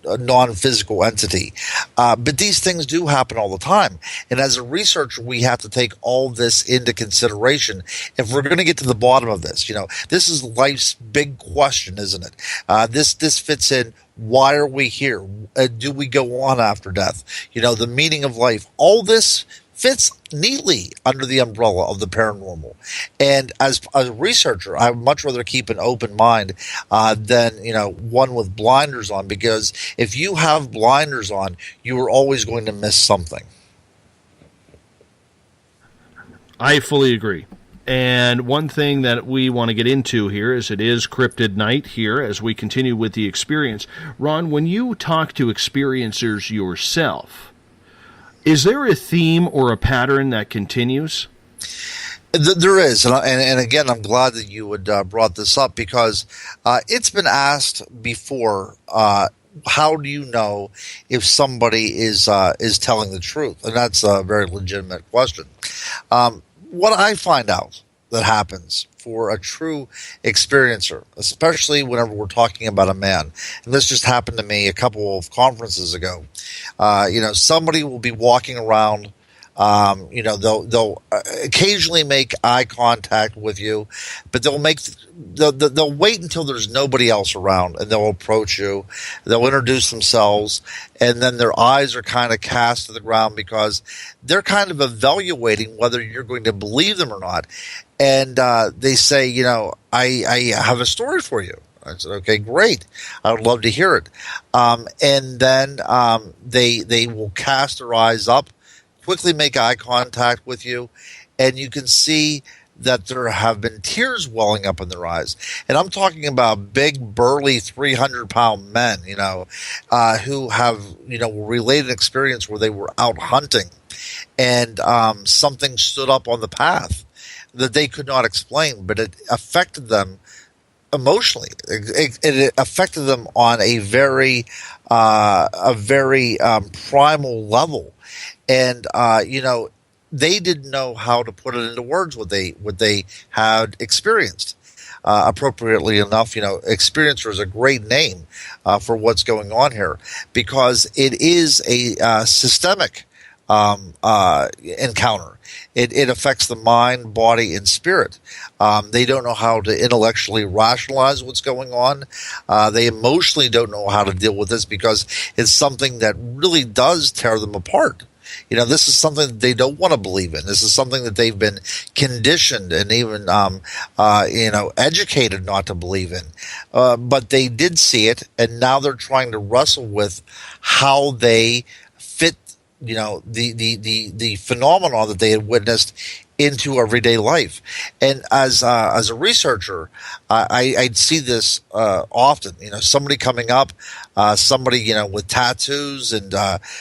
non-physical entity. But these things do happen all the time, and as a researcher, we have to take all this into consideration if we're going to get to the bottom of this. This is life's big question, isn't it? This fits in. Why are we here? Do we go on after death? The meaning of life. All this fits neatly under the umbrella of the paranormal. And as a researcher, I would much rather keep an open mind than one with blinders on, because if you have blinders on, you are always going to miss something. I fully agree. And one thing that we want to get into here is it is Cryptid Night here as we continue with the experience. Ron, when you talk to experiencers yourself, is there a theme or a pattern that continues? There is, and again, I'm glad that you would brought this up, because it's been asked before. How do you know if somebody is telling the truth? And that's a very legitimate question. What I find out that happens for a true experiencer, especially whenever we're talking about a man, and this just happened to me a couple of conferences ago. Somebody will be walking around They'll occasionally make eye contact with you, but they'll wait until there's nobody else around, and they'll approach you. They'll introduce themselves, and then their eyes are kind of cast to the ground because they're kind of evaluating whether you're going to believe them or not. And they say, I have a story for you. I said, okay, great. I would love to hear it. And then they will cast their eyes up, quickly make eye contact with you, and you can see that there have been tears welling up in their eyes. And I'm talking about big, burly, 300-pound men, who have, related an experience where they were out hunting and something stood up on the path that they could not explain, but it affected them emotionally. It affected them on a very primal level, and they didn't know how to put it into words what they had experienced. Appropriately enough, experiencer is a great name for what's going on here because it is a systemic encounter. It affects the mind, body, and spirit. They don't know how to intellectually rationalize what's going on. They emotionally don't know how to deal with this because it's something that really does tear them apart. This is something that they don't want to believe in. This is something that they've been conditioned and even, educated not to believe in. But they did see it, and now they're trying to wrestle with how they fit the phenomenon that they had witnessed into everyday life. And as a researcher, I'd see this often. Somebody coming up, somebody with tattoos and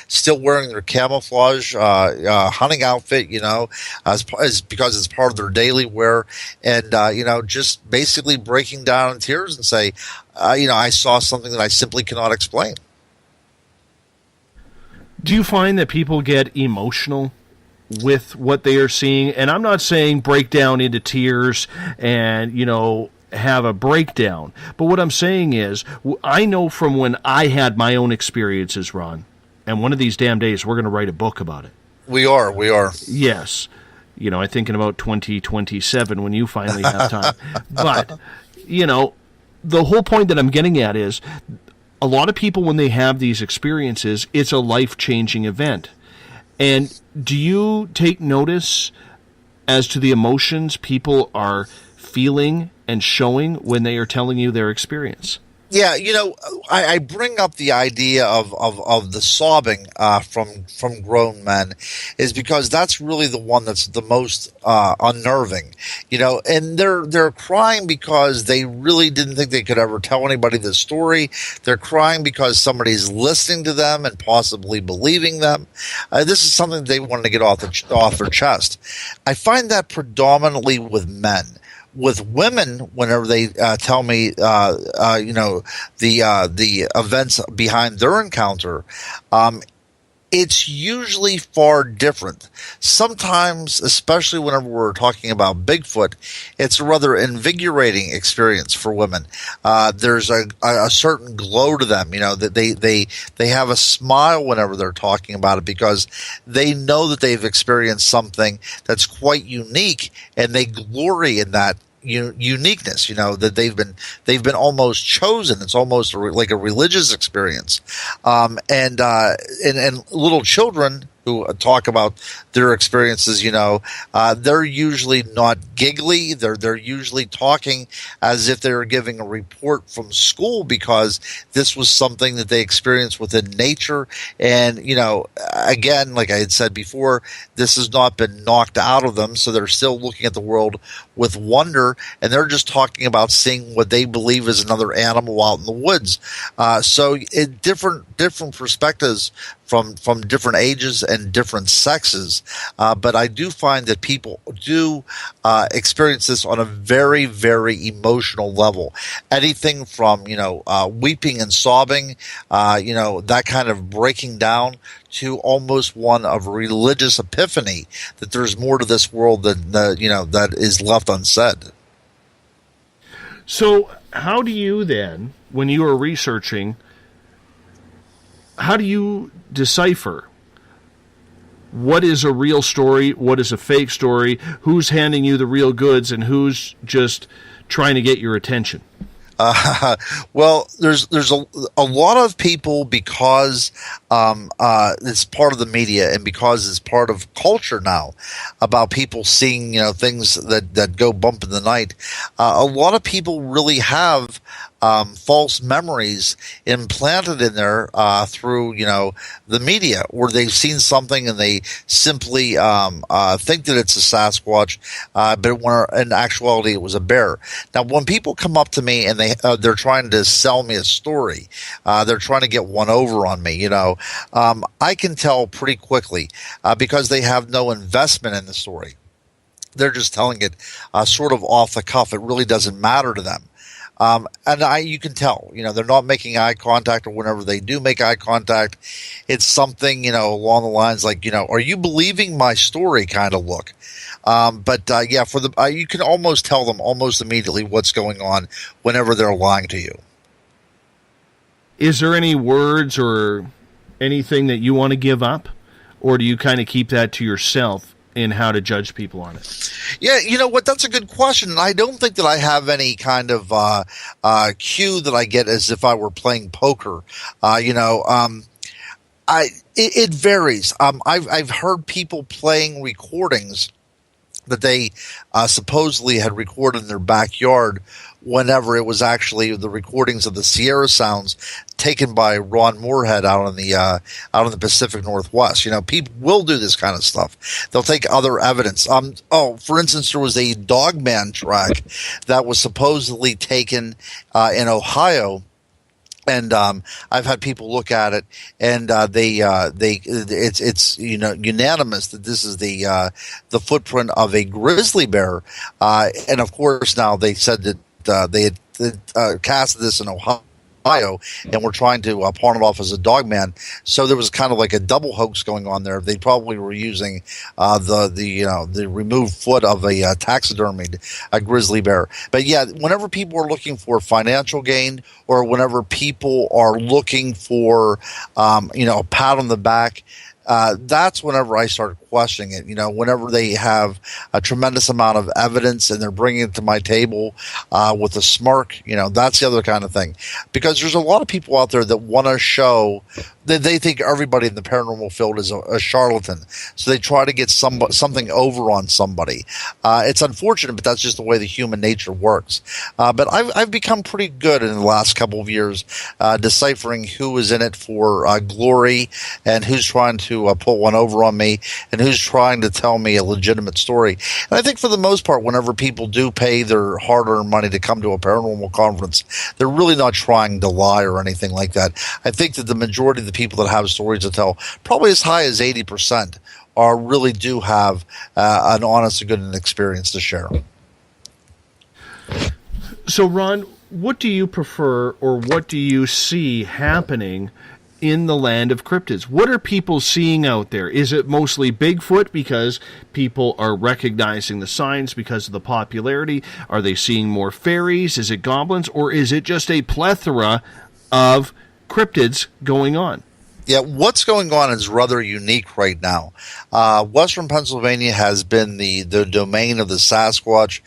still wearing their camouflage hunting outfit, because it's part of their daily wear, and just basically breaking down in tears and say, I saw something that I simply cannot explain. Do you find that people get emotional with what they are seeing? And I'm not saying break down into tears and, have a breakdown. But what I'm saying is, I know from when I had my own experiences, Ron, and one of these damn days we're going to write a book about it. We are. Yes. I'm thinking about 2027 when you finally have time. But, the whole point that I'm getting at is, a lot of people, when they have these experiences, it's a life-changing event. And do you take notice as to the emotions people are feeling and showing when they are telling you their experience? Yeah, I bring up the idea of the sobbing from grown men is because that's really the one that's the most unnerving, and they're crying because they really didn't think they could ever tell anybody the story. They're crying because somebody's listening to them and possibly believing them. This is something they wanted to get off their chest. I find that predominantly with men. With women, whenever they tell me, the events behind their encounter, it's usually far different. Sometimes, especially whenever we're talking about Bigfoot, it's a rather invigorating experience for women. There's a certain glow to them, that they have a smile whenever they're talking about it because they know that they've experienced something that's quite unique, and they glory in that uniqueness, that they've been almost chosen. It's almost like a religious experience. And little children who talk about their experiences, they're usually not giggly. They're usually talking as if they were giving a report from school because this was something that they experienced within nature. And, again, like I had said before, this has not been knocked out of them. So they're still looking at the world with wonder, and they're just talking about seeing what they believe is another animal out in the woods. So different perspectives from different ages and different sexes. But I do find that people do experience this on a very, very emotional level. Anything from, weeping and sobbing, that kind of breaking down, to almost one of religious epiphany that there's more to this world than that is left unsaid. So how do you then, when you are researching, how do you decipher what is a real story, what is a fake story, who's handing you the real goods, and who's just trying to get your attention? Well, there's a lot of people, because it's part of the media and because it's part of culture now, about people seeing things that go bump in the night. A lot of people really have false memories implanted in there through the media, where they've seen something and they simply think that it's a Sasquatch, but when in actuality it was a bear. Now, when people come up to me and they're trying to sell me a story, they're trying to get one over on me. I can tell pretty quickly because they have no investment in the story. They're just telling it sort of off the cuff. It really doesn't matter to them. And you can tell, they're not making eye contact, or whenever they do make eye contact, it's something, along the lines like, are you believing my story kind of look. You can almost tell them almost immediately what's going on whenever they're lying to you. Is there any words or anything that you want to give up, or do you kind of keep that to yourself in how to judge people on it? Yeah, you know what? That's a good question. I don't think that I have any kind of cue that I get as if I were playing poker. It varies. I've heard people playing recordings that they supposedly had recorded in their backyard, whenever it was actually the recordings of the Sierra sounds taken by Ron Moorhead out in the Pacific Northwest. People will do this kind of stuff. They'll take other evidence. For instance, there was a Dogman track that was supposedly taken in Ohio. And I've had people look at it, and it's unanimous that this is the footprint of a grizzly bear. And of course, now they said that they had casted this in Ohio, and were trying to pawn it off as a Dogman. So there was kind of like a double hoax going on there. They probably were using the removed foot of a taxidermied grizzly bear. But yeah, whenever people are looking for financial gain, or whenever people are looking for a pat on the back, that's whenever I start questioning it. Whenever they have a tremendous amount of evidence and they're bringing it to my table with a smirk, that's the other kind of thing. Because there's a lot of people out there that want to show that they think everybody in the paranormal field is a charlatan. So they try to get something over on somebody. It's unfortunate, but that's just the way the human nature works. But I've become pretty good in the last couple of years deciphering who is in it for glory and who's trying to pull one over on me and who's trying to tell me a legitimate story. And I think for the most part, whenever people do pay their hard-earned money to come to a paranormal conference, they're really not trying to lie or anything like that. I think that the majority of the people that have stories to tell, probably as high as 80%, really do have an honest and good experience to share. So, Ron, what do you prefer, or what do you see happening in the land of cryptids? What are people seeing out there? Is it mostly Bigfoot because people are recognizing the signs because of the popularity? Are they seeing more faeries? Is it goblins? Or is it just a plethora of cryptids going on? Yeah, what's going on is rather unique right now. Western Pennsylvania has been the domain of the Sasquatch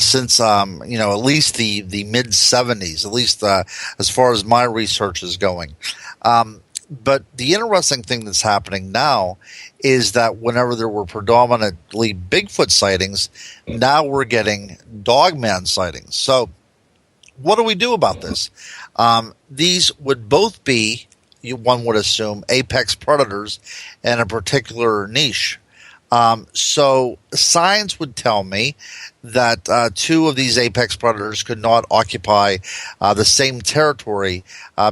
since at least the mid 70s, at least as far as my research is going. But the interesting thing that's happening now is that whenever there were predominantly Bigfoot sightings, now we're getting Dogman sightings. So what do we do about this? These would both be, one would assume, apex predators in a particular niche. So science would tell me that two of these apex predators could not occupy the same territory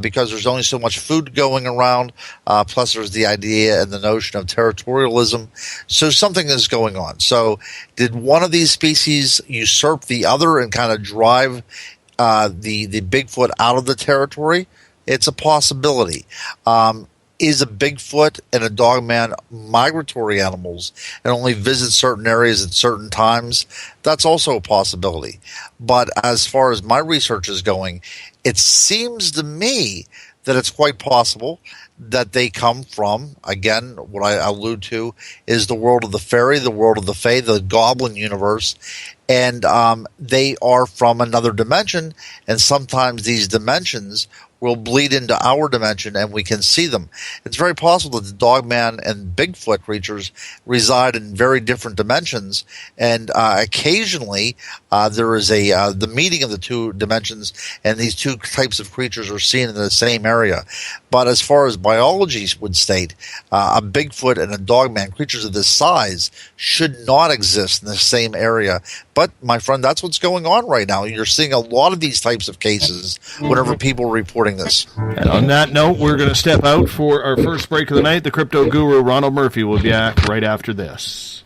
because there's only so much food going around. Plus, there's the idea and the notion of territorialism. So something is going on. So did one of these species usurp the other and kind of drive the Bigfoot out of the territory? It's a possibility. Is a Bigfoot and a Dogman migratory animals and only visit certain areas at certain times? That's also a possibility. But as far as my research is going, it seems to me that it's quite possible that they come from, again, what I allude to is the world of the fairy, the world of the fae, the goblin universe, and they are from another dimension, and sometimes these dimensions will bleed into our dimension and we can see them. It's very possible that the Dogman and Bigfoot creatures reside in very different dimensions, and occasionally there is the meeting of the two dimensions, and these two types of creatures are seen in the same area. But as far as biology would state, a Bigfoot and a Dogman, creatures of this size, should not exist in the same area. But, my friend, that's what's going on right now. You're seeing a lot of these types of cases whenever people are reporting this. And on that note, we're going to step out for our first break of the night. The crypto guru, Ronald Murphy, will be back right after this.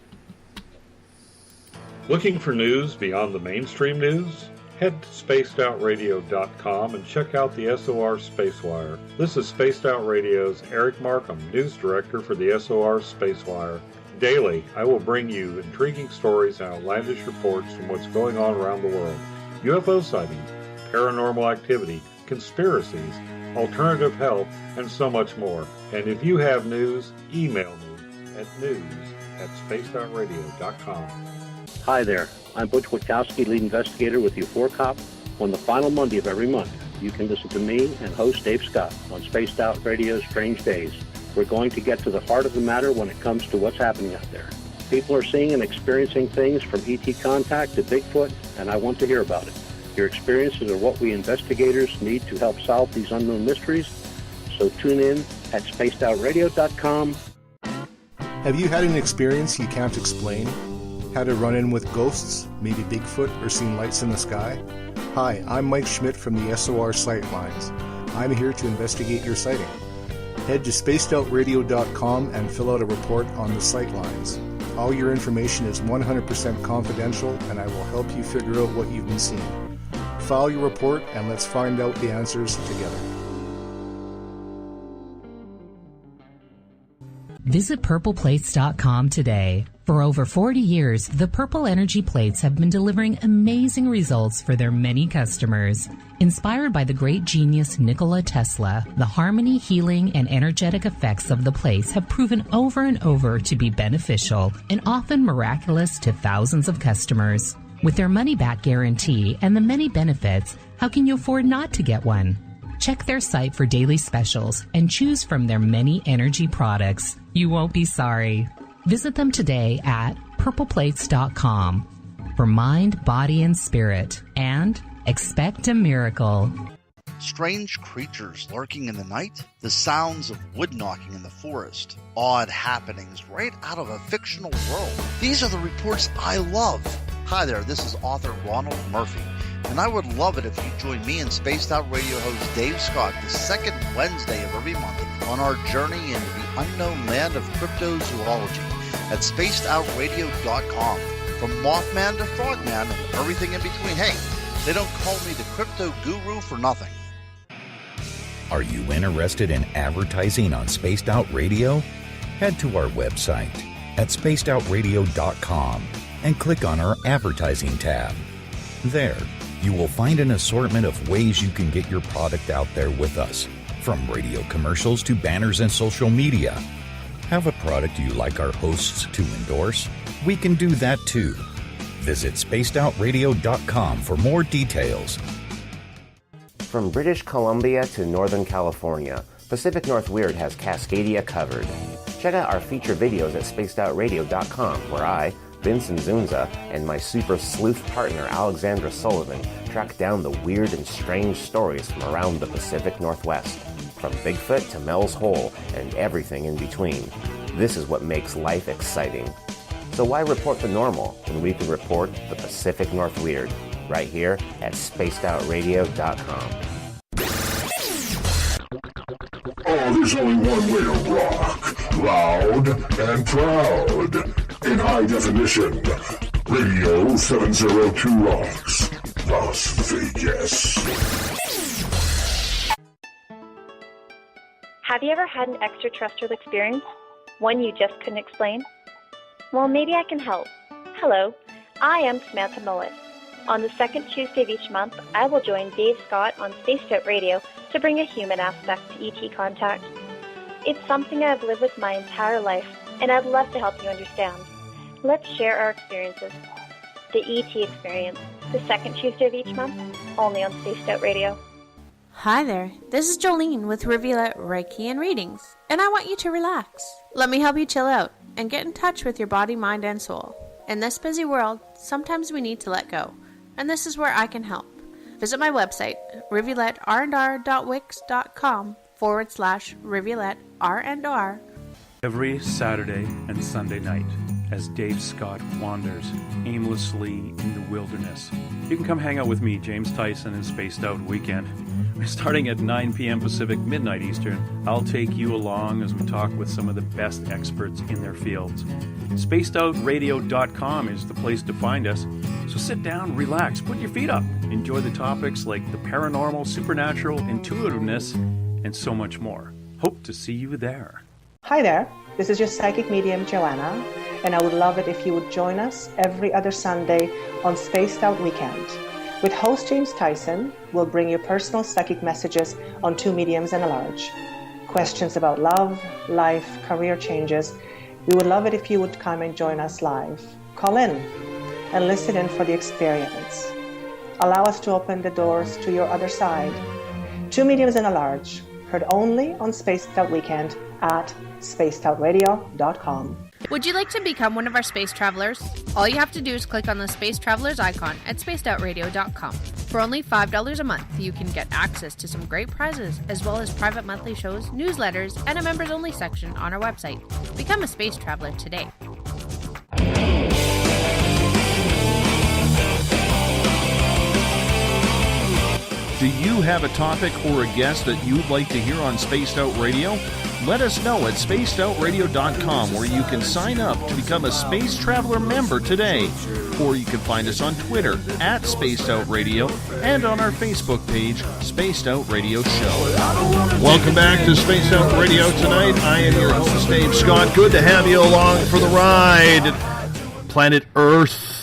Looking for news beyond the mainstream news? Head to spacedoutradio.com and check out the SOR Spacewire. This is Spaced Out Radio's Eric Markham, news director for the SOR Spacewire. Daily, I will bring you intriguing stories and outlandish reports from what's going on around the world. UFO sightings, paranormal activity, conspiracies, alternative health, and so much more. And if you have news, email me at news@spacedoutradio.com. Hi there, I'm Butch Witkowski, lead investigator with U4Cop. On the final Monday of every month, you can listen to me and host Dave Scott on Spaced Out Radio's Strange Days. We're going to get to the heart of the matter when it comes to what's happening out there. People are seeing and experiencing things from ET contact to Bigfoot, and I want to hear about it. Your experiences are what we investigators need to help solve these unknown mysteries. So tune in at spacedoutradio.com. Have you had an experience you can't explain? Had a run-in with ghosts, maybe Bigfoot, or seen lights in the sky? Hi, I'm Mike Schmidt from the SOR Sightlines. I'm here to investigate your sighting. Head to spacedoutradio.com and fill out a report on the Sightlines. All your information is 100% confidential, and I will help you figure out what you've been seeing. File your report, and let's find out the answers together. Visit purpleplates.com today. For over 40 years, the Purple Energy Plates have been delivering amazing results for their many customers. Inspired by the great genius Nikola Tesla, the harmony, healing, and energetic effects of the plates have proven over and over to be beneficial and often miraculous to thousands of customers. With their money-back guarantee and the many benefits, how can you afford not to get one? Check their site for daily specials and choose from their many energy products. You won't be sorry. Visit them today at purpleplates.com for mind, body, and spirit, and expect a miracle. Strange creatures lurking in the night, the sounds of wood knocking in the forest, odd happenings right out of a fictional world. These are the reports I love. Hi there, this is author Ronald Murphy, and I would love it if you join me and Spaced Out Radio host Dave Scott the second Wednesday of every month on our journey into the unknown land of cryptozoology at spacedoutradio.com. From Mothman to Frogman and everything in between. Hey, they don't call me the crypto guru for nothing. Are you interested in advertising on Spaced Out Radio? Head to our website at spacedoutradio.com and click on our advertising tab. There, you will find an assortment of ways you can get your product out there with us, from radio commercials to banners and social media. Have a product you like our hosts to endorse? We can do that too. Visit spacedoutradio.com for more details. From British Columbia to Northern California, Pacific North Weird has Cascadia covered. Check out our feature videos at spacedoutradio.com, where I, Vincent Zunza, and my super sleuth partner Alexandra Sullivan track down the weird and strange stories from around the Pacific Northwest, from Bigfoot to Mel's Hole and everything in between. This is what makes life exciting. So why report the normal when we can report the Pacific North Weird right here at spacedoutradio.com. Oh, there's only one way to rock. Loud and proud. In high definition. Radio 702 rocks. Las Vegas. Have you ever had an extraterrestrial experience? One you just couldn't explain? Well, maybe I can help. Hello, I am Samantha Mullet. On the second Tuesday of each month, I will join Dave Scott on Spaced Out Radio to bring a human aspect to ET contact. It's something I've lived with my entire life, and I'd love to help you understand. Let's share our experiences. The ET Experience, the second Tuesday of each month, only on Spaced Out Radio. Hi there, this is Jolene with Rivulet Reiki and Readings, and I want you to relax. Let me help you chill out and get in touch with your body, mind, and soul. In this busy world, sometimes we need to let go, and this is where I can help. Visit my website, rivuletrndr.wix.com/rivuletrndr. Every Saturday and Sunday night, as Dave Scott wanders aimlessly in the wilderness, you can come hang out with me, James Tyson, in Spaced Out Weekend. Starting at 9 p.m. Pacific, midnight Eastern, I'll take you along as we talk with some of the best experts in their fields. SpacedOutRadio.com is the place to find us. So sit down, relax, put your feet up. Enjoy the topics like the paranormal, supernatural, intuitiveness, and so much more. Hope to see you there. Hi there, this is your psychic medium, Joanna, and I would love it if you would join us every other Sunday on Spaced Out Weekend. With host James Tyson, we'll bring you personal psychic messages on two mediums and a large. Questions about love, life, career changes. We would love it if you would come and join us live. Call in and listen in for the experience. Allow us to open the doors to your other side. Two mediums and a large, heard only on Spaced Out Weekend at spacedoutradio.com. Would you like to become one of our space travelers? All you have to do is click on the Space Travelers icon at spacedoutradio.com. For only $5 a month, you can get access to some great prizes, as well as private monthly shows, newsletters, and a members-only section on our website. Become a space traveler today. Do you have a topic or a guest that you'd like to hear on Spaced Out Radio? Let us know at spacedoutradio.com, where you can sign up to become a Space Traveler member today. Or you can find us on Twitter at Spaced Out Radio and on our Facebook page, Spaced Out Radio Show. Welcome back to Spaced Out Radio tonight. I am your host, Dave Scott. Good to have you along for the ride. Planet Earth.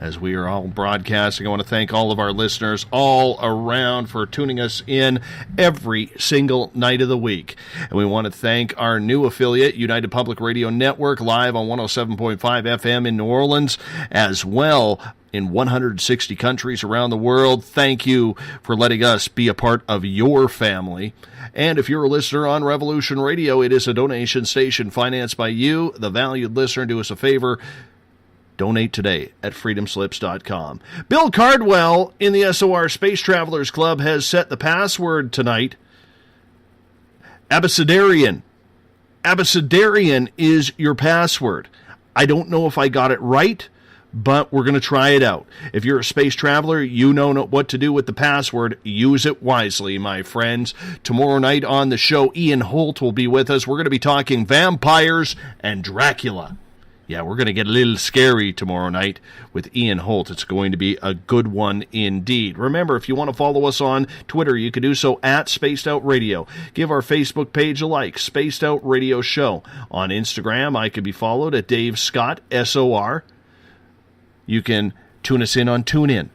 As we are all broadcasting, I want to thank all of our listeners all around for tuning us in every single night of the week. And we want to thank our new affiliate, United Public Radio Network, live on 107.5 FM in New Orleans, as well in 160 countries around the world. Thank you for letting us be a part of your family. And if you're a listener on Revolution Radio, it is a donation station financed by you, the valued listener. Do us a favor. Donate today at freedomslips.com. Bill Cardwell in the SOR Space Travelers Club has set the password tonight. Abecedarian. Abecedarian is your password. I don't know if I got it right, but we're going to try it out. If you're a space traveler, you know what to do with the password. Use it wisely, my friends. Tomorrow night on the show, Ian Holt will be with us. We're going to be talking vampires and Dracula. Yeah, we're going to get a little scary tomorrow night with Ian Holt. It's going to be a good one indeed. Remember, if you want to follow us on Twitter, you can do so at Spaced Out Radio. Give our Facebook page a like, Spaced Out Radio Show. On Instagram, I can be followed at Dave Scott, SOR. You can tune us in on TuneIn.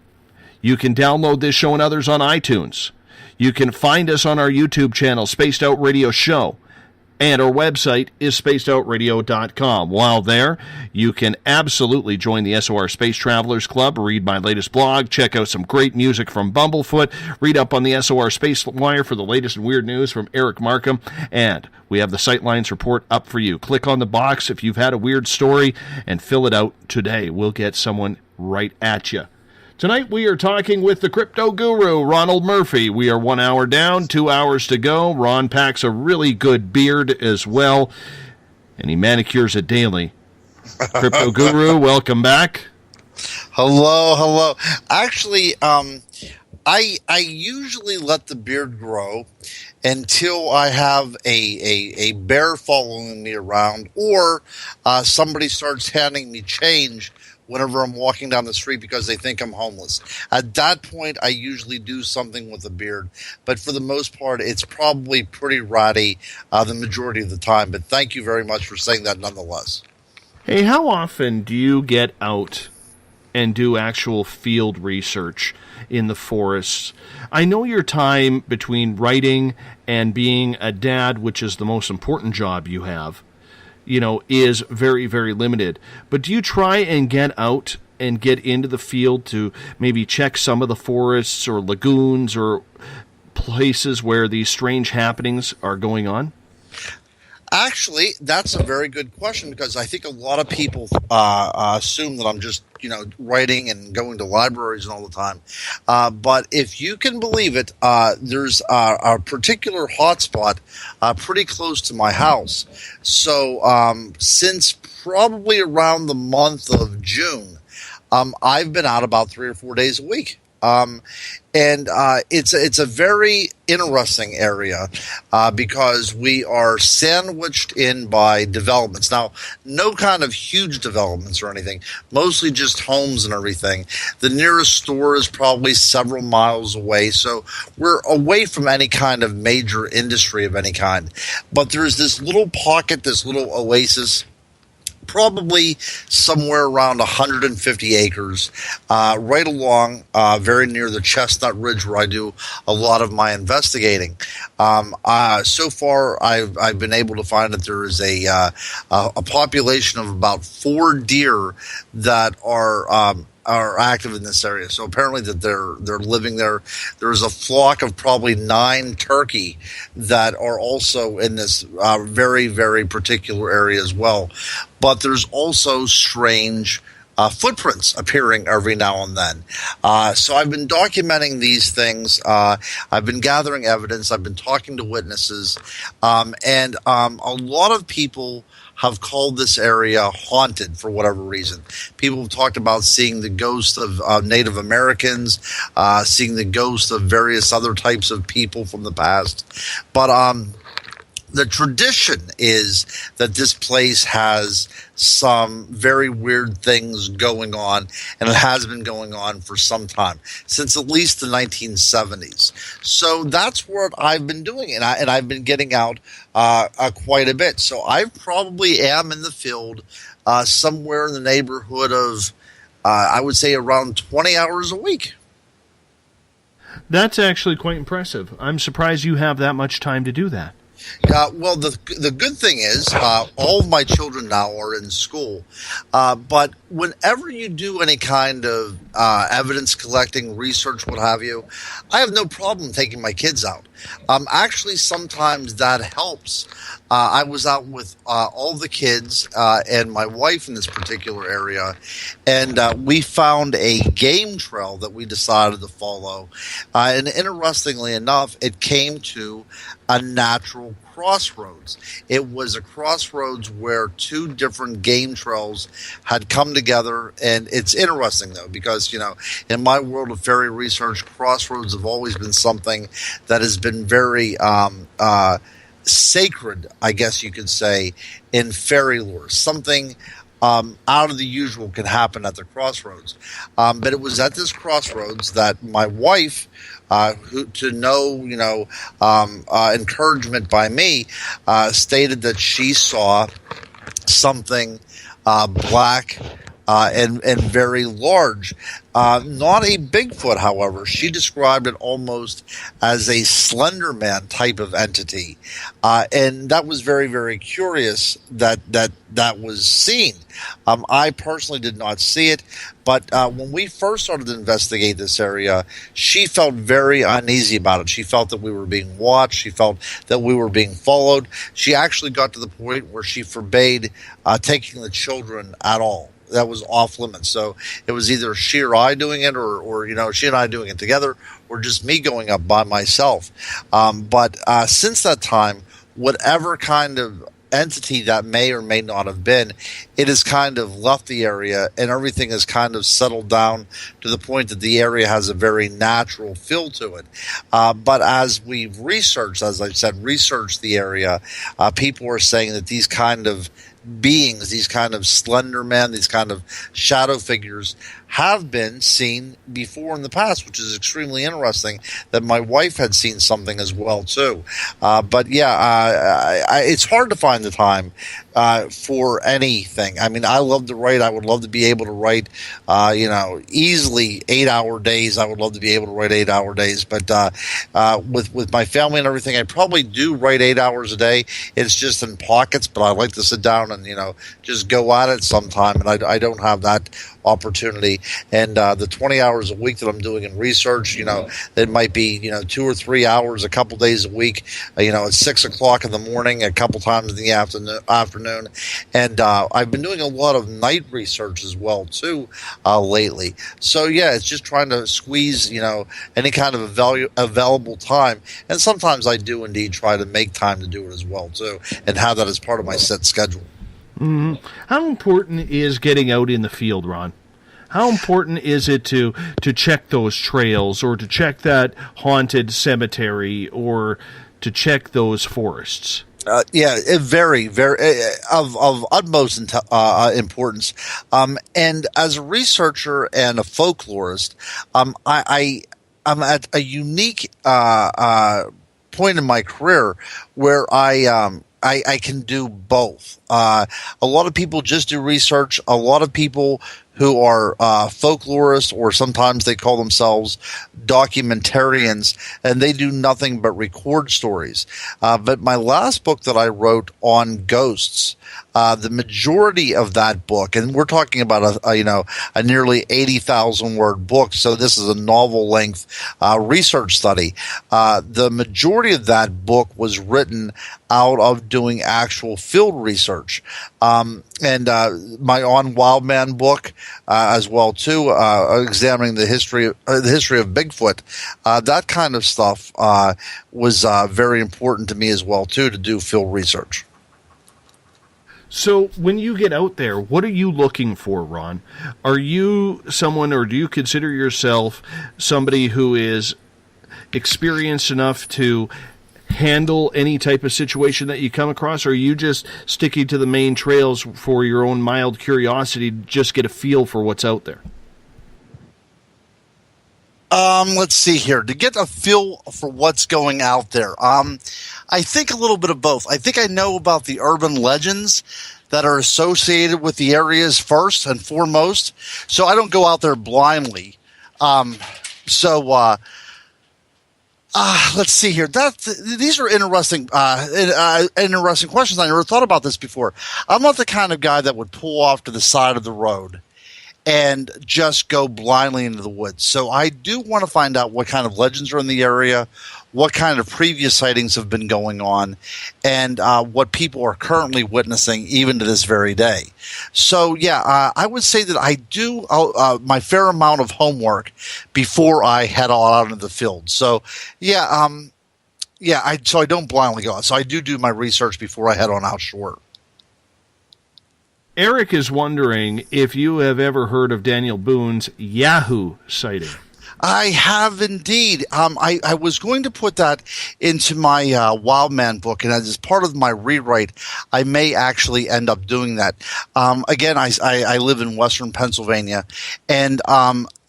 You can download this show and others on iTunes. You can find us on our YouTube channel, Spaced Out Radio Show. And our website is spacedoutradio.com. While there, you can absolutely join the SOR Space Travelers Club, read my latest blog, check out some great music from Bumblefoot, read up on the SOR Space Wire for the latest and weird news from Eric Markham, and we have the Sightlines report up for you. Click on the box if you've had a weird story and fill it out today. We'll get someone right at you. Tonight we are talking with the crypto guru, Ronald Murphy. We are 1 hour down, 2 hours to go. Ron packs a really good beard as well, and he manicures it daily. Crypto guru, welcome back. Hello. Actually, I usually let the beard grow until I have a bear following me around, or somebody starts handing me change whenever I'm walking down the street because they think I'm homeless. At that point, I usually do something with the beard. But for the most part, it's probably pretty ratty the majority of the time. But thank you very much for saying that nonetheless. Hey, how often do you get out and do actual field research in the forests. I know your time between writing and being a dad, which is the most important job you have, is very, very limited. But do you try and get out and get into the field to maybe check some of the forests or lagoons or places where these strange happenings are going on? Actually, that's a very good question, because I think a lot of people assume that I'm just, writing and going to libraries and all the time. But if you can believe it, there's a particular hotspot pretty close to my house. So since probably around the month of June, I've been out about 3 or 4 days a week. And it's a very interesting area because we are sandwiched in by developments. Now, no kind of huge developments or anything, mostly just homes and everything. The nearest store is probably several miles away, so we're away from any kind of major industry of any kind. But there's this little pocket, this little oasis, probably somewhere around 150 acres, right along very near the Chestnut Ridge, where I do a lot of my investigating. So far, I've been able to find that there is a population of about 4 deer that are active in this area. So apparently that they're living there. There's a flock of probably 9 turkey that are also in this very, very particular area as well. But there's also strange footprints appearing every now and then. So I've been documenting these things. I've been gathering evidence. I've been talking to witnesses. And a lot of people have called this area haunted for whatever reason. People have talked about seeing the ghosts of Native Americans, seeing the ghosts of various other types of people from the past. But the tradition is that this place has some very weird things going on, and it has been going on for some time, since at least the 1970s. So that's what I've been doing, and I've been getting out quite a bit. So I probably am in the field somewhere in the neighborhood of, I would say, around 20 hours a week. That's actually quite impressive. I'm surprised you have that much time to do that. Well, the good thing is all of my children now are in school. But whenever you do any kind of evidence collecting, research, what have you, I have no problem taking my kids out. Actually, sometimes that helps. I was out with all the kids and my wife in this particular area, and we found a game trail that we decided to follow. And interestingly enough, it came to a natural crossroads. It was a crossroads where 2 different game trails had come together, and it's interesting though, because in my world of fairy research, crossroads have always been something that has been very sacred, I guess you could say, in fairy lore. Something out of the usual can happen at the crossroads. But it was at this crossroads that my wife, to no encouragement by me, stated that she saw something black and very large. Not a Bigfoot, however. She described it almost as a Slender Man type of entity. And that was very, very curious that was seen. I personally did not see it, but when we first started to investigate this area, she felt very uneasy about it. She felt that we were being watched. She felt that we were being followed. She actually got to the point where she forbade taking the children at all. That was off limits. So it was either she or I doing it, or she and I doing it together, or just me going up by myself. But since that time, whatever kind of entity that may or may not have been, it has kind of left the area, and everything has kind of settled down to the point that the area has a very natural feel to it. But as we've researched, as I said, researched the area, people are saying that these kind of beings, these kind of slender men, these kind of shadow figures have been seen before in the past, which is extremely interesting. That my wife had seen something as well too. But yeah, it's hard to find the time for anything. I mean, I love to write. I would love to be able to write, easily 8-hour days. I would love to be able to write 8-hour days. But with my family and everything, I probably do write 8 hours a day. It's just in pockets, but I like to sit down and just go at it sometime. And I don't have that opportunity. And the 20 hours a week that I'm doing in research, it might be 2 or 3 hours a couple days a week. At 6 o'clock in the morning, a couple times in the afternoon. And I've been doing a lot of night research as well too lately. So yeah, it's just trying to squeeze any kind of available time. And sometimes I do indeed try to make time to do it as well too, and have that as part of my set schedule. Mm-hmm. How important is getting out in the field, Ron? How important is it to check those trails, or to check that haunted cemetery, or to check those forests? Very, very of utmost importance. And as a researcher and a folklorist, I'm at a unique point in my career where I can do both. A lot of people just do research. A lot of people who are folklorists, or sometimes they call themselves documentarians, and they do nothing but record stories. But my last book that I wrote on ghosts, the majority of that book, and we're talking about a nearly 80,000 word book, so this is a novel length research study. The majority of that book was written out of doing actual field research. And my On Wild Man book as well too, examining the history of Bigfoot. That kind of stuff was very important to me as well too, to do field research. So when you get out there, what are you looking for, Ron? Are you someone, or do you consider yourself somebody who is experienced enough to handle any type of situation that you come across, or are you just sticking to the main trails for your own mild curiosity to just get a feel for what's out there? Let's see here. To get a feel for what's going out there, I think a little bit of both. I think I know about the urban legends that are associated with the areas first and foremost, so I don't go out there blindly. Let's see here. These are interesting questions. I never thought about this before. I'm not the kind of guy that would pull off to the side of the road and just go blindly into the woods. So I do want to find out what kind of legends are in the area, what kind of previous sightings have been going on, and what people are currently witnessing even to this very day. So, yeah, I would say that I do my fair amount of homework before I head all out into the field. So, I don't blindly go out. So I do my research before I head on out shore. Eric is wondering if you have ever heard of Daniel Boone's Yahoo sighting. I have indeed. I was going to put that into my Wild Man book, and as part of my rewrite, I may actually end up doing that. Again, I live in Western Pennsylvania, and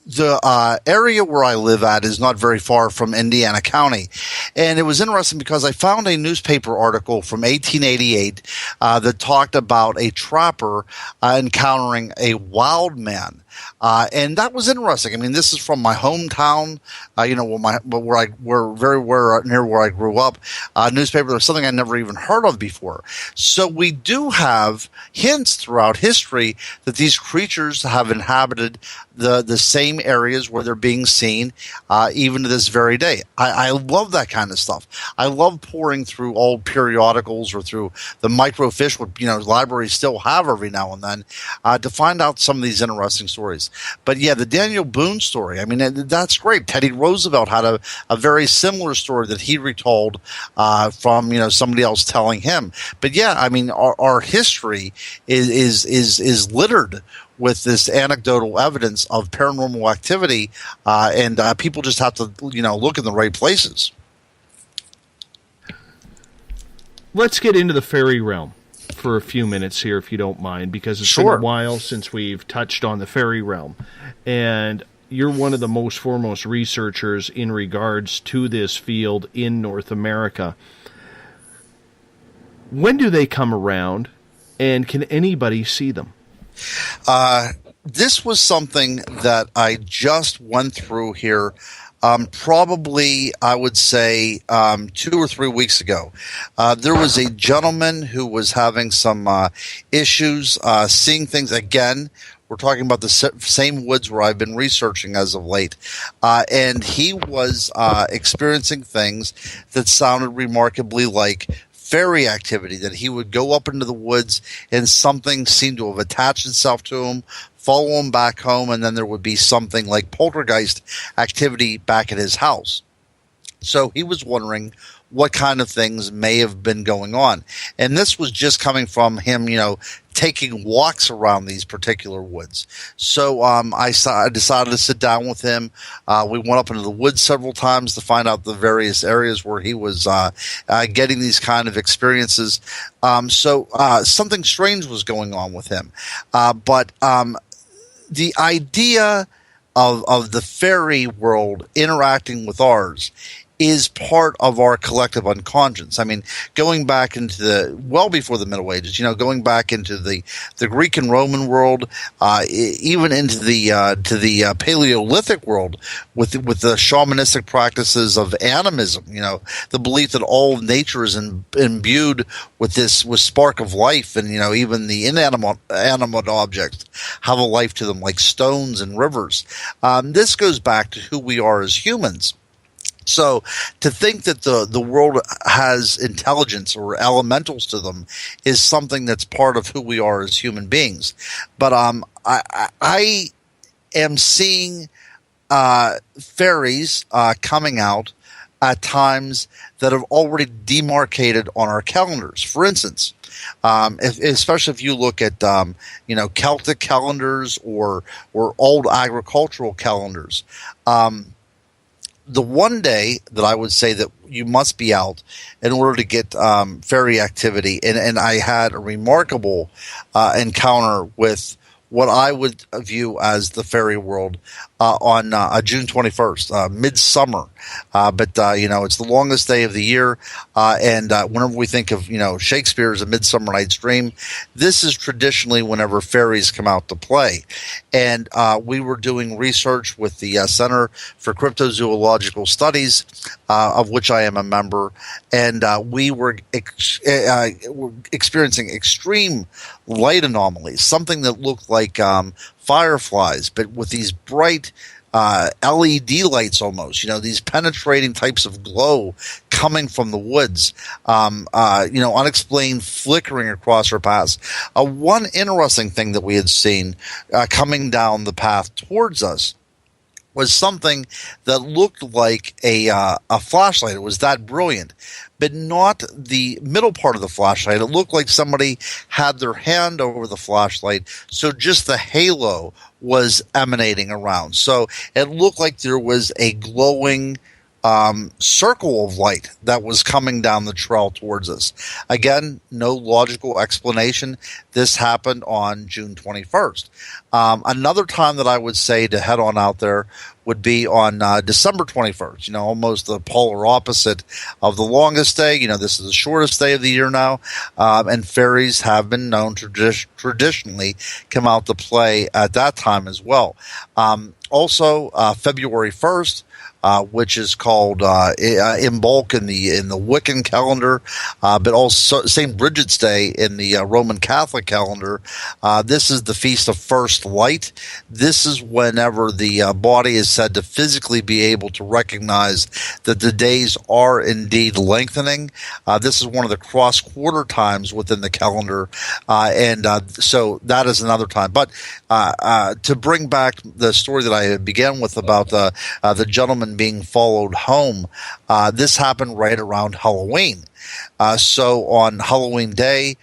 the area where I live at is not very far from Indiana County. And it was interesting because I found a newspaper article from 1888 that talked about a trapper encountering a wild man. And that was interesting. I mean, this is from my hometown, near where I grew up. Newspaper was something I never even heard of before. So we do have hints throughout history that these creatures have inhabited the same areas where they're being seen, even to this very day. I love that kind of stuff. I love pouring through old periodicals or through the microfiche, what libraries still have every now and then, to find out some of these interesting stories. But yeah, the Daniel Boone story, I mean, that's great. Teddy Roosevelt had a very similar story that he retold from somebody else telling him. But yeah, I mean, our history is littered with this anecdotal evidence of paranormal activity, and people just have to look in the right places. Let's get into the fairy realm. for a few minutes here, if you don't mind, because it's Sure. been a while since we've touched on the fairy realm. And you're one of the most foremost researchers in regards to this field in North America. When do they come around, and can anybody see them? This was something that I just went through here probably, I would say, 2 or 3 weeks ago. There was a gentleman who was having some issues seeing things again. We're talking about the same woods where I've been researching as of late. And he was experiencing things that sounded remarkably like fairy activity, that he would go up into the woods and something seemed to have attached itself to him, follow him back home, and then there would be something like poltergeist activity back at his house. So he was wondering what kind of things may have been going on. And this was just coming from him, taking walks around these particular woods. So I decided to sit down with him. We went up into the woods several times to find out the various areas where he was getting these kind of experiences. So something strange was going on with him. But the idea of the fairy world interacting with ours is part of our collective unconscious. I mean, going back into well before the Middle Ages, going back into the Greek and Roman world, even into to the Paleolithic world with the shamanistic practices of animism, the belief that all of nature is imbued with spark of life, and even the inanimate objects have a life to them, like stones and rivers. This goes back to who we are as humans. So to think that the world has intelligence or elementals to them is something that's part of who we are as human beings. But I am seeing fairies coming out at times that have already demarcated on our calendars. For instance, especially if you look at Celtic calendars or old agricultural calendars. The one day that I would say that you must be out in order to get fairy activity, and I had a remarkable encounter with what I would view as the fairy world on June 21st, midsummer. But it's the longest day of the year. And whenever we think of, Shakespeare as A Midsummer Night's Dream, this is traditionally whenever fairies come out to play. And we were doing research with the Center for Cryptozoological Studies, of which I am a member. And we were experiencing extreme light anomalies, something that looked like fireflies, but with these bright LED lights almost, these penetrating types of glow coming from the woods, unexplained flickering across our paths. One interesting thing that we had seen coming down the path towards us was something that looked like a flashlight. It was that brilliant, but not the middle part of the flashlight. It looked like somebody had their hand over the flashlight, so just the halo was emanating around. So it looked like there was a glowing circle of light that was coming down the trail towards us. Again, no logical explanation. This happened on June 21st. Another time that I would say to head on out there would be on December 21st, almost the polar opposite of the longest day. This is the shortest day of the year now, and fairies have been known to traditionally come out to play at that time as well. Also, February 1st, which is called in bulk in the Wiccan calendar, but also St. Bridget's Day in the Roman Catholic calendar. This is the Feast of First Light. This is whenever the body is said to physically be able to recognize that the days are indeed lengthening. This is one of the cross-quarter times within the calendar, so that is another time. But to bring back the story that I began with about the gentleman being followed home, this happened right around Halloween. So on Halloween Day,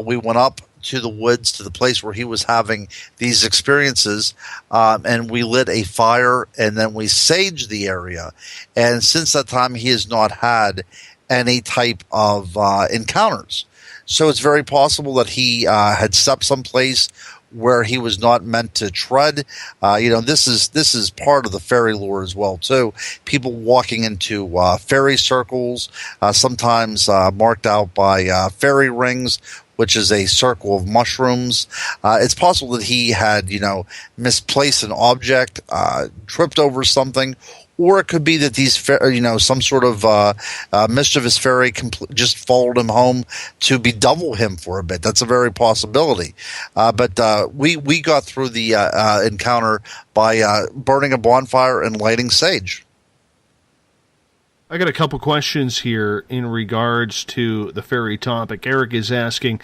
we went up to the woods, to the place where he was having these experiences, and we lit a fire, and then we saged the area. And since that time, he has not had any type of encounters. So it's very possible that he had stepped someplace where he was not meant to tread. This is part of the fairy lore as well too. People walking into fairy circles, sometimes marked out by fairy rings, which is a circle of mushrooms. It's possible that he had, misplaced an object, tripped over something, or it could be that these, some sort of mischievous fairy just followed him home to bedevil him for a bit. That's a very possibility. But we got through the encounter by burning a bonfire and lighting sage. I got a couple questions here in regards to the fairy topic. Eric is asking,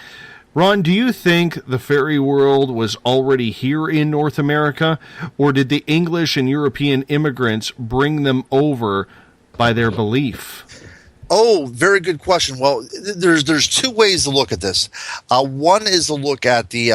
Ron, do you think the fairy world was already here in North America, or did the English and European immigrants bring them over by their belief? Oh, very good question. Well, there's two ways to look at this. One is to look at the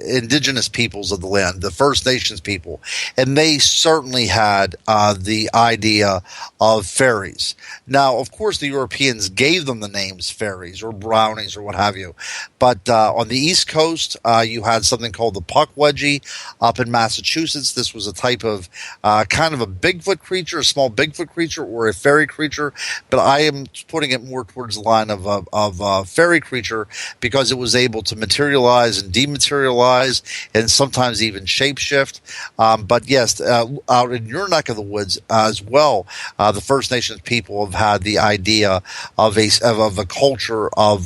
indigenous peoples of the land, the First Nations people, and they certainly had the idea of fairies. Now, of course, the Europeans gave them the names fairies or brownies or what have you, but on the East Coast, you had something called the Pukwudgie up in Massachusetts. This was a type of kind of a Bigfoot creature, a small Bigfoot creature, or a fairy creature, but I am putting it more towards the line of a fairy creature because it was able to materialize and dematerialize and sometimes even shapeshift. But yes, out in your neck of the woods as well, the First Nations people have had the idea of a culture of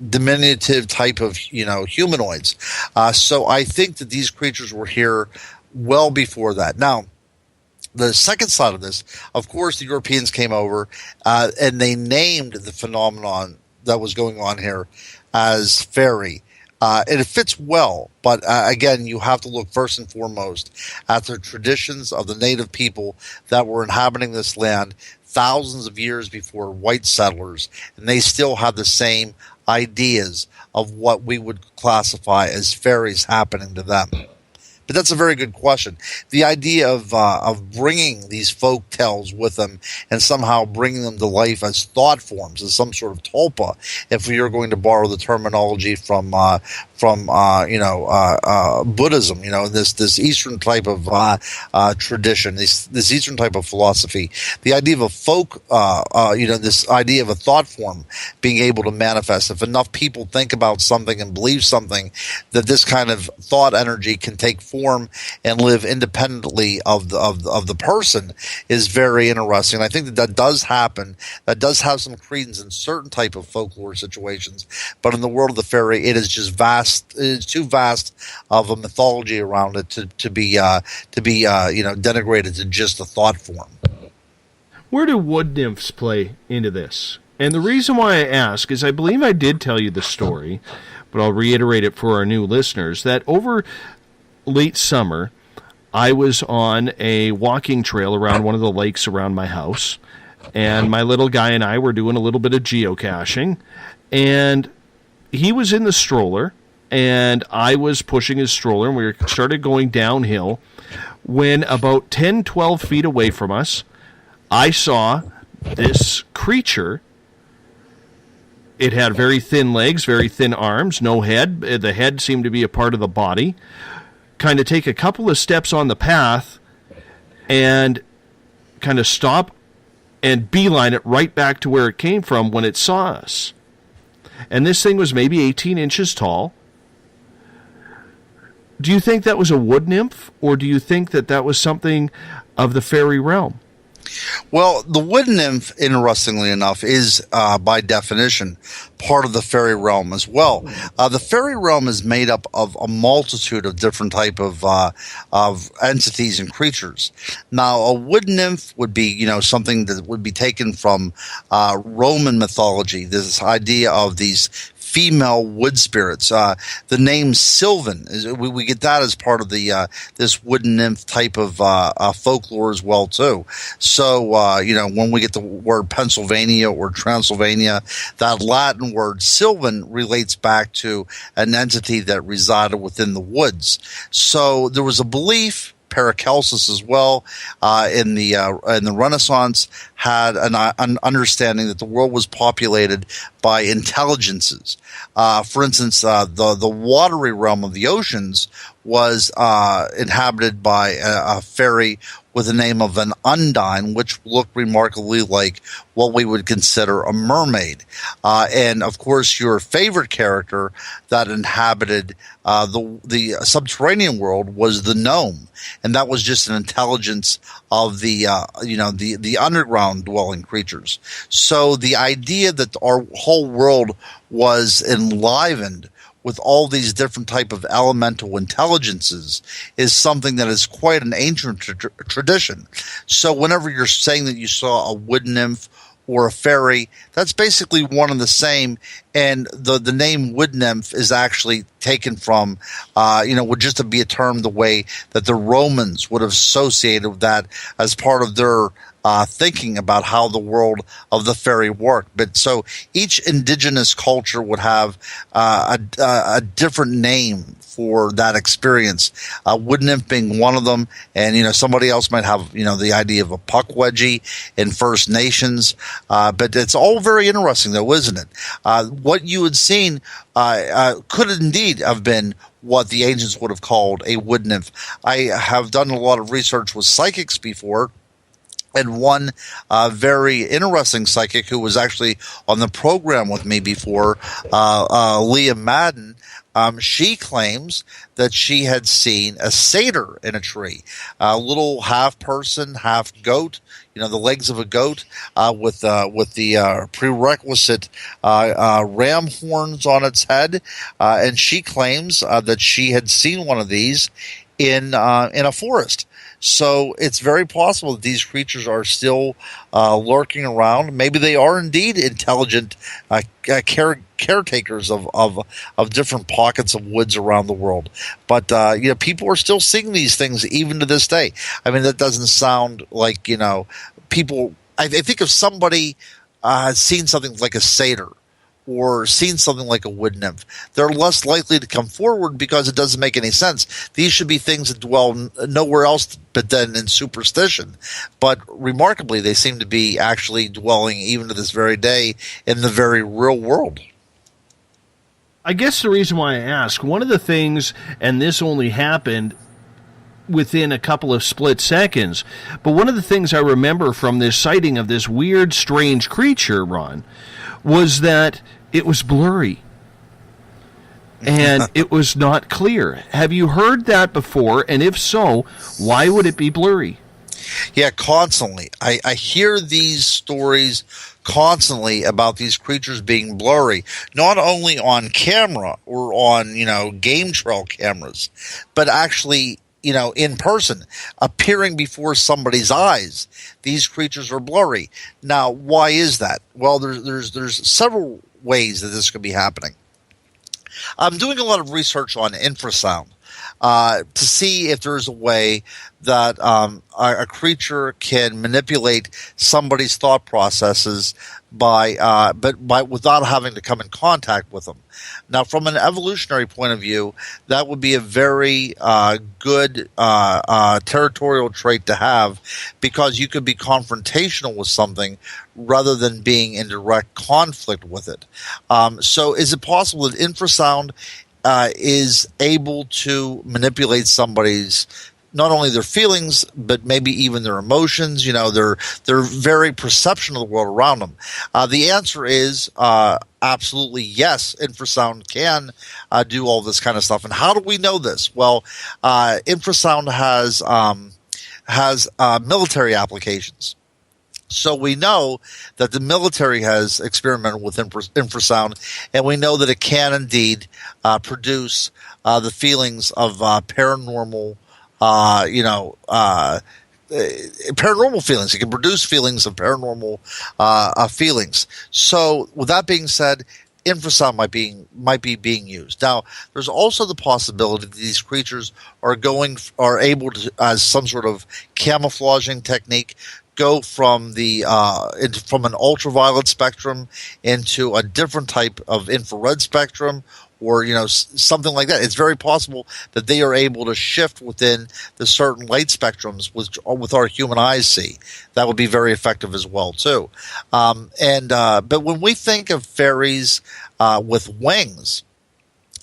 diminutive type of humanoids. So I think that these creatures were here well before that. Now, the second side of this, of course, the Europeans came over and they named the phenomenon that was going on here as fairy. And it fits well, but again, you have to look first and foremost at the traditions of the native people that were inhabiting this land thousands of years before white settlers, and they still have the same ideas of what we would classify as fairies happening to them. But that's a very good question. The idea of bringing these folk tales with them and somehow bringing them to life as thought forms, as some sort of tulpa, if we are going to borrow the terminology from Buddhism, this Eastern type of tradition, this Eastern type of philosophy. The idea of a folk, this idea of a thought form being able to manifest. If enough people think about something and believe something, that this kind of thought energy can take form and live independently of the person is very interesting. I think that does happen. That does have some credence in certain type of folklore situations, but in the world of the fairy, it is just vast. It is too vast of a mythology around it to be denigrated to just a thought form. Where do wood nymphs play into this? And the reason why I ask is I believe I did tell you the story, but I'll reiterate it for our new listeners, that over late summer, I was on a walking trail around one of the lakes around my house, and my little guy and I were doing a little bit of geocaching, and he was in the stroller, and I was pushing his stroller, and we started going downhill, when about 10, 12 feet away from us, I saw this creature. It had very thin legs, very thin arms, no head. The head seemed to be a part of the body. Kind of take a couple of steps on the path and kind of stop and beeline it right back to where it came from when it saw us. And this thing was maybe 18 inches tall. Do you think that was a wood nymph, or do you think that was something of the fairy realm? Well, the wood nymph, interestingly enough, is by definition part of the fairy realm as well. The fairy realm is made up of a multitude of different type of entities and creatures. Now, a wood nymph would be, something that would be taken from Roman mythology. This idea of these female wood spirits. The name Sylvan we get that as part of the this wooden nymph type of folklore as well too. So when we get the word Pennsylvania or Transylvania, that Latin word Sylvan relates back to an entity that resided within the woods. So there was a belief Paracelsus as well, in the Renaissance, had an understanding that the world was populated by intelligences. For instance, the watery realm of the oceans was inhabited by a fairy with the name of an undine, which looked remarkably like what we would consider a mermaid. And of course, your favorite character that inhabited the subterranean world was the gnome, and that was just an intelligence of the underground dwelling creatures. So the idea that our whole world was enlivened with all these different type of elemental intelligences is something that is quite an ancient tradition. So whenever you're saying that you saw a wood nymph or a fairy, that's basically one and the same. And the name wood nymph is actually taken from, would just to be a term the way that the Romans would have associated that as part of their thinking about how the world of the fairy worked. But so each indigenous culture would have a different name for that experience. Wood nymph being one of them, and somebody else might have the idea of a puckwedgie in First Nations. But it's all very interesting, though, isn't it? What you had seen could indeed have been what the ancients would have called a wood nymph. I have done a lot of research with psychics before. And one very interesting psychic who was actually on the program with me before, Leah Madden, she claims that she had seen a satyr in a tree, a little half person, half goat, the legs of a goat, with the prerequisite ram horns on its head, and she claims that she had seen one of these in a forest. So it's very possible that these creatures are still lurking around. Maybe they are indeed intelligent caretakers of different pockets of woods around the world. But people are still seeing these things even to this day. I mean, that doesn't sound like people. I think if somebody has seen something like a satyr or seen something like a wood nymph, they're less likely to come forward because it doesn't make any sense. These should be things that dwell nowhere else but then in superstition. But remarkably, they seem to be actually dwelling even to this very day in the very real world. I guess the reason why I ask, one of the things, and this only happened within a couple of split seconds, but one of the things I remember from this sighting of this weird, strange creature, Ron, was that it was blurry and it was not clear. Have you heard that before? And if so, why would it be blurry? Yeah, constantly. I hear these stories constantly about these creatures being blurry, not only on camera or on, game trail cameras, but actually, in person, appearing before somebody's eyes. These creatures are blurry. Now, why is that? Well, there's several ways that this could be happening. I'm doing a lot of research on infrasound to see if there's a way that a creature can manipulate somebody's thought processes by without having to come in contact with them. Now, from an evolutionary point of view, that would be a very good territorial trait to have, because you could be confrontational with something rather than being in direct conflict with it. So is it possible that infrasound is able to manipulate somebody's, not only their feelings, but maybe even their emotions, their very perception of the world around them? The answer is absolutely yes. Infrasound can do all this kind of stuff. And how do we know this? Well, infrasound has military applications. So we know that the military has experimented with infrasound, and we know that it can indeed produce the feelings of paranormal, paranormal feelings. It can produce feelings of paranormal feelings. So with that being said, infrasound might be being used. Now, there's also the possibility that these creatures are able to, as some sort of camouflaging technique, go from from an ultraviolet spectrum into a different type of infrared spectrum, or something like that. It's very possible that they are able to shift within the certain light spectrums with our human eyes see. That would be very effective as well too. But when we think of fairies with wings,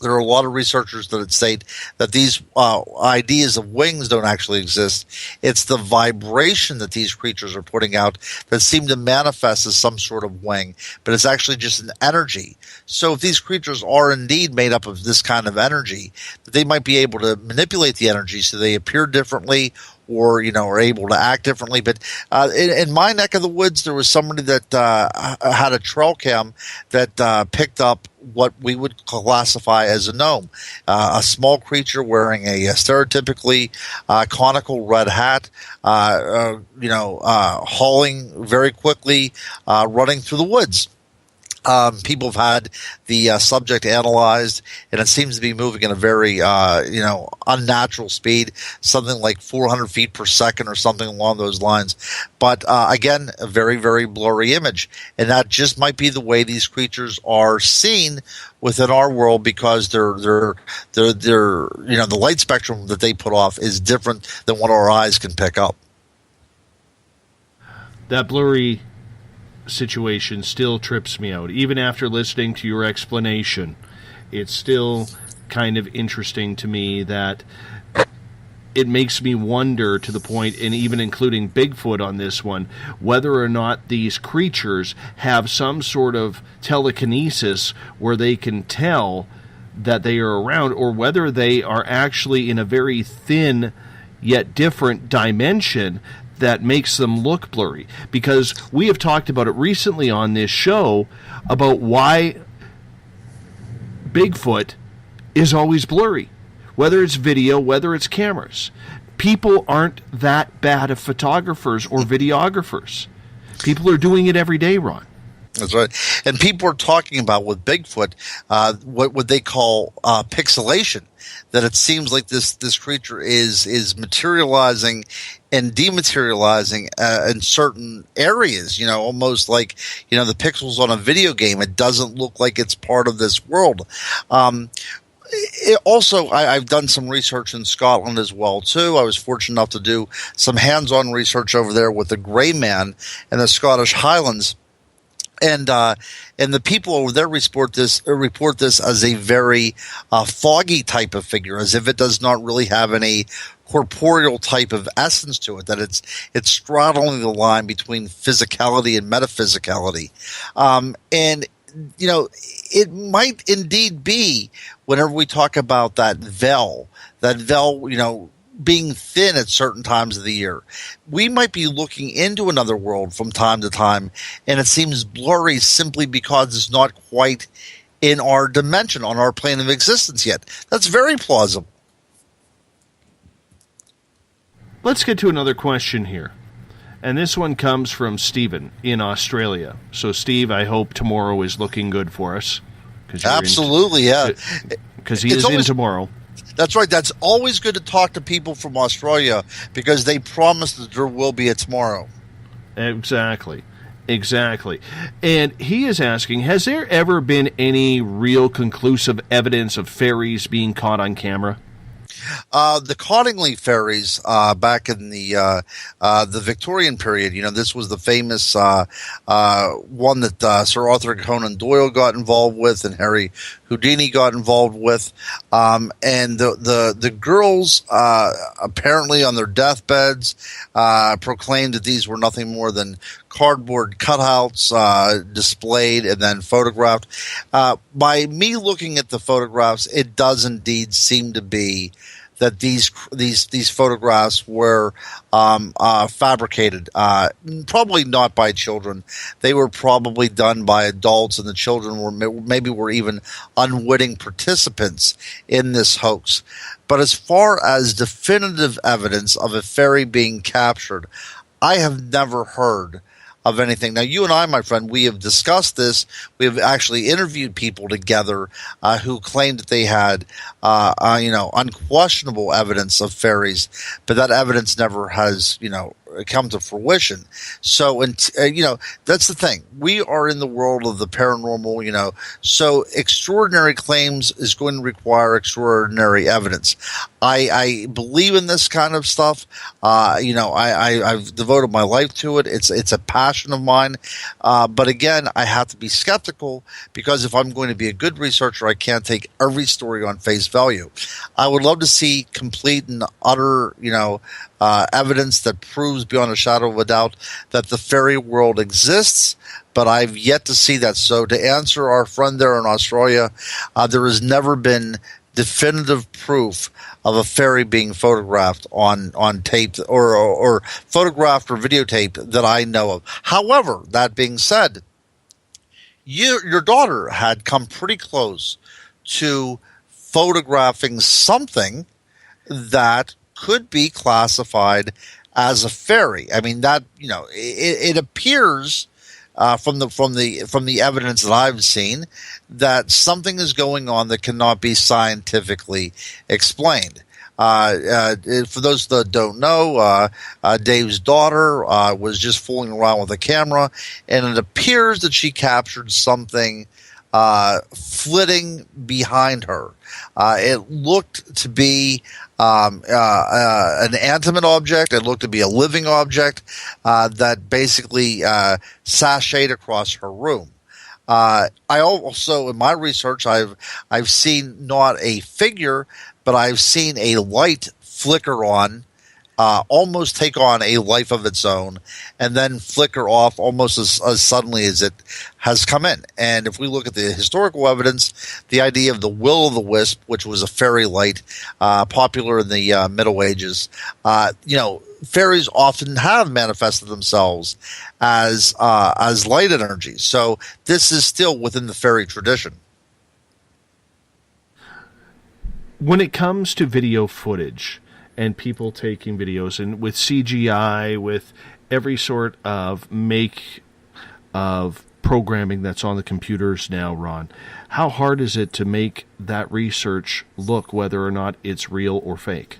there are a lot of researchers that state that these ideas of wings don't actually exist. It's the vibration that these creatures are putting out that seem to manifest as some sort of wing, but it's actually just an energy. So if these creatures are indeed made up of this kind of energy, they might be able to manipulate the energy so they appear differently, or are able to act differently. But in my neck of the woods, there was somebody that had a trail cam that picked up what we would classify as a gnome, a small creature wearing a stereotypically conical red hat, hauling very quickly, running through the woods. People have had the subject analyzed, and it seems to be moving at a very, unnatural speed, something like 400 feet per second or something along those lines. But again, a very, very blurry image, and that just might be the way these creatures are seen within our world, because the light spectrum that they put off is different than what our eyes can pick up. That blurry situation still trips me out. Even after listening to your explanation, it's still kind of interesting to me that it makes me wonder, to the point, and even including Bigfoot on this one, whether or not these creatures have some sort of telekinesis where they can tell that they are around, or whether they are actually in a very thin yet different dimension that makes them look blurry. Because we have talked about it recently on this show about why Bigfoot is always blurry, whether it's video, whether it's cameras. People aren't that bad of photographers or videographers. People are doing it every day, Ron. That's right. And people are talking about with Bigfoot what they call pixelation, that it seems like this creature is materializing and dematerializing in certain areas, almost like, the pixels on a video game. It doesn't look like it's part of this world. I've done some research in Scotland as well too. I was fortunate enough to do some hands-on research over there with the Grey Man in the Scottish Highlands. And the people over there report this as a very foggy type of figure, as if it does not really have any corporeal type of essence to it, that it's straddling the line between physicality and metaphysicality. It might indeed be, whenever we talk about that veil, being thin at certain times of the year, we might be looking into another world from time to time, and it seems blurry simply because it's not quite in our dimension, on our plane of existence yet. That's very plausible. Let's get to another question here. And this one comes from Stephen in Australia. So, Steve, I hope tomorrow is looking good for us. Absolutely, yeah. Because he is in tomorrow. That's right. That's always good to talk to people from Australia, because they promise that there will be a tomorrow. Exactly. And he is asking, has there ever been any real conclusive evidence of fairies being caught on camera? The Cottingley fairies back in the Victorian period, this was the famous one that Sir Arthur Conan Doyle got involved with, and Harry Houdini got involved with, and the girls apparently on their deathbeds proclaimed that these were nothing more than cardboard cutouts displayed and then photographed. By me looking at the photographs, it does indeed seem to be that these photographs were fabricated, probably not by children. They were probably done by adults, and the children were even unwitting participants in this hoax. But as far as definitive evidence of a fairy being captured, I have never heard of anything. Now, you and I, my friend, we have discussed this. We have actually interviewed people together who claimed that they had, unquestionable evidence of fairies, but that evidence never has, come to fruition. So, that's the thing. We are in the world of the paranormal, so extraordinary claims is going to require extraordinary evidence. I believe in this kind of stuff. I've devoted my life to it. It's a passion of mine. But again, I have to be skeptical, because if I'm going to be a good researcher, I can't take every story on face value. I would love to see complete and utter, evidence that proves beyond a shadow of a doubt that the fairy world exists, but I've yet to see that. So to answer our friend there in Australia, there has never been definitive proof of a fairy being photographed on tape or photographed or videotaped that I know of. However, that being said, your daughter had come pretty close to photographing something that could be classified as a fairy. I mean, that it appears from the evidence that I've seen that something is going on that cannot be scientifically explained. For those that don't know, Dave's daughter was just fooling around with a camera, and it appears that she captured something flitting behind her. It looked to be an animate object. It looked to be a living object that basically sashayed across her room. I also, in my research, I've seen not a figure, but I've seen a light flicker on, almost take on a life of its own, and then flicker off almost as suddenly as it has come in. And if we look at the historical evidence, the idea of the will-o'-the-wisp, which was a fairy light, popular in the Middle Ages, fairies often have manifested themselves as light energy. So this is still within the fairy tradition. When it comes to video footage and people taking videos, and with CGI, with every sort of make of programming that's on the computers now, Ron, how hard is it to make that research look whether or not it's real or fake?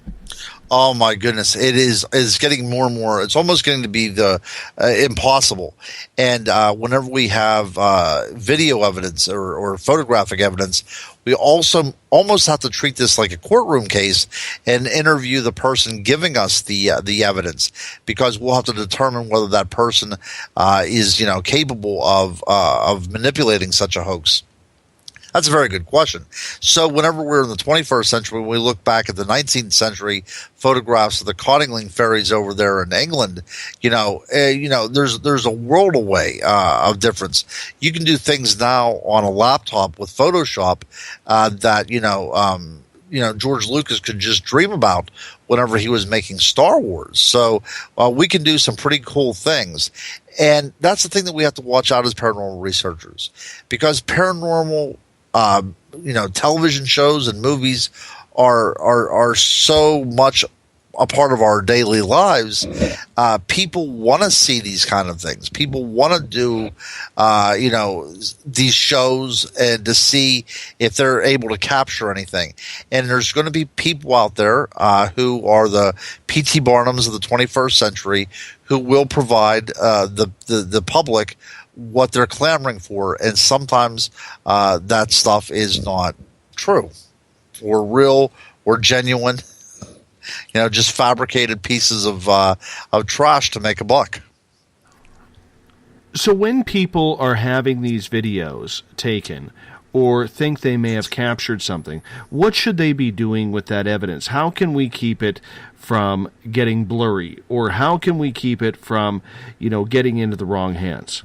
Oh my goodness, it is getting more and more. It's almost getting to be the impossible. And whenever we have video evidence or photographic evidence, we also almost have to treat this like a courtroom case and interview the person giving us the evidence, because we'll have to determine whether that person is capable of manipulating such a hoax. That's a very good question. So whenever we're in the 21st century, when we look back at the 19th century photographs of the Cottingling fairies over there in England, there's a world away of difference. You can do things now on a laptop with Photoshop that George Lucas could just dream about whenever he was making Star Wars. So we can do some pretty cool things. And that's the thing that we have to watch out as paranormal researchers, because paranormal television shows and movies are so much a part of our daily lives. People want to see these kind of things. People want to do, these shows and to see if they're able to capture anything. And there's going to be people out there who are the P.T. Barnums of the 21st century who will provide the public what they're clamoring for, and sometimes that stuff is not true or real or genuine. Just fabricated pieces of trash to make a buck. So when people are having these videos taken or think they may have captured something, what should they be doing with that evidence? How can we keep it from getting blurry, or how can we keep it from, getting into the wrong hands?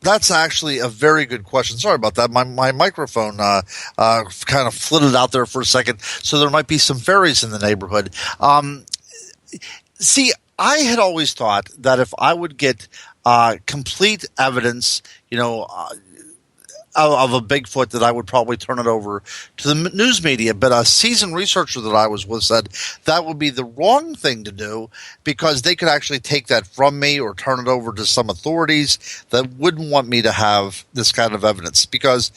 That's actually a very good question. Sorry about that. My microphone kind of flitted out there for a second, so there might be some fairies in the neighborhood. See, I had always thought that if I would get complete evidence, of a Bigfoot, that I would probably turn it over to the news media. But a seasoned researcher that I was with said that would be the wrong thing to do, because they could actually take that from me or turn it over to some authorities that wouldn't want me to have this kind of evidence. Because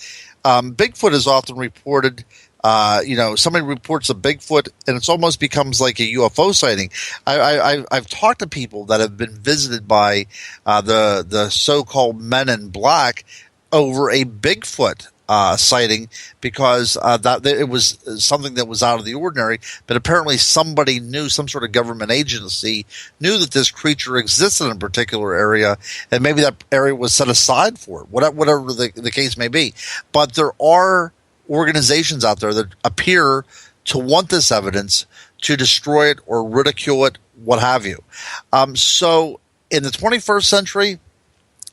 Bigfoot is often reported somebody reports a Bigfoot, and it's almost becomes like a UFO sighting. I've talked to people that have been visited by the so-called Men in Black over a Bigfoot sighting because that it was something that was out of the ordinary. But apparently, somebody knew, some sort of government agency knew that this creature existed in a particular area, and maybe that area was set aside for it. Whatever the case may be, but there are organizations out there that appear to want this evidence to destroy it or ridicule it, what have you. So in the 21st century,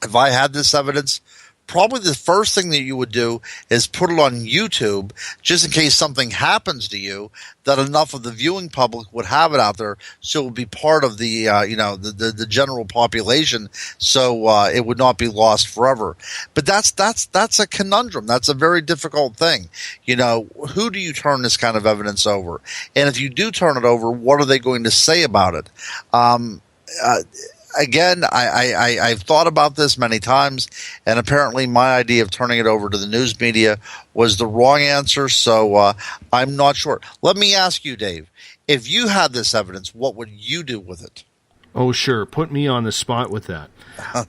if I had this evidence, probably the first thing that you would do is put it on YouTube, just in case something happens to you, that enough of the viewing public would have it out there, so it would be part of the the general population, so it would not be lost forever. But that's a conundrum. That's a very difficult thing. Who do you turn this kind of evidence over? And if you do turn it over, what are they going to say about it? Again, I've thought about this many times, and apparently my idea of turning it over to the news media was the wrong answer, so I'm not sure. Let me ask you, Dave, if you had this evidence, what would you do with it? Oh, sure. Put me on the spot with that.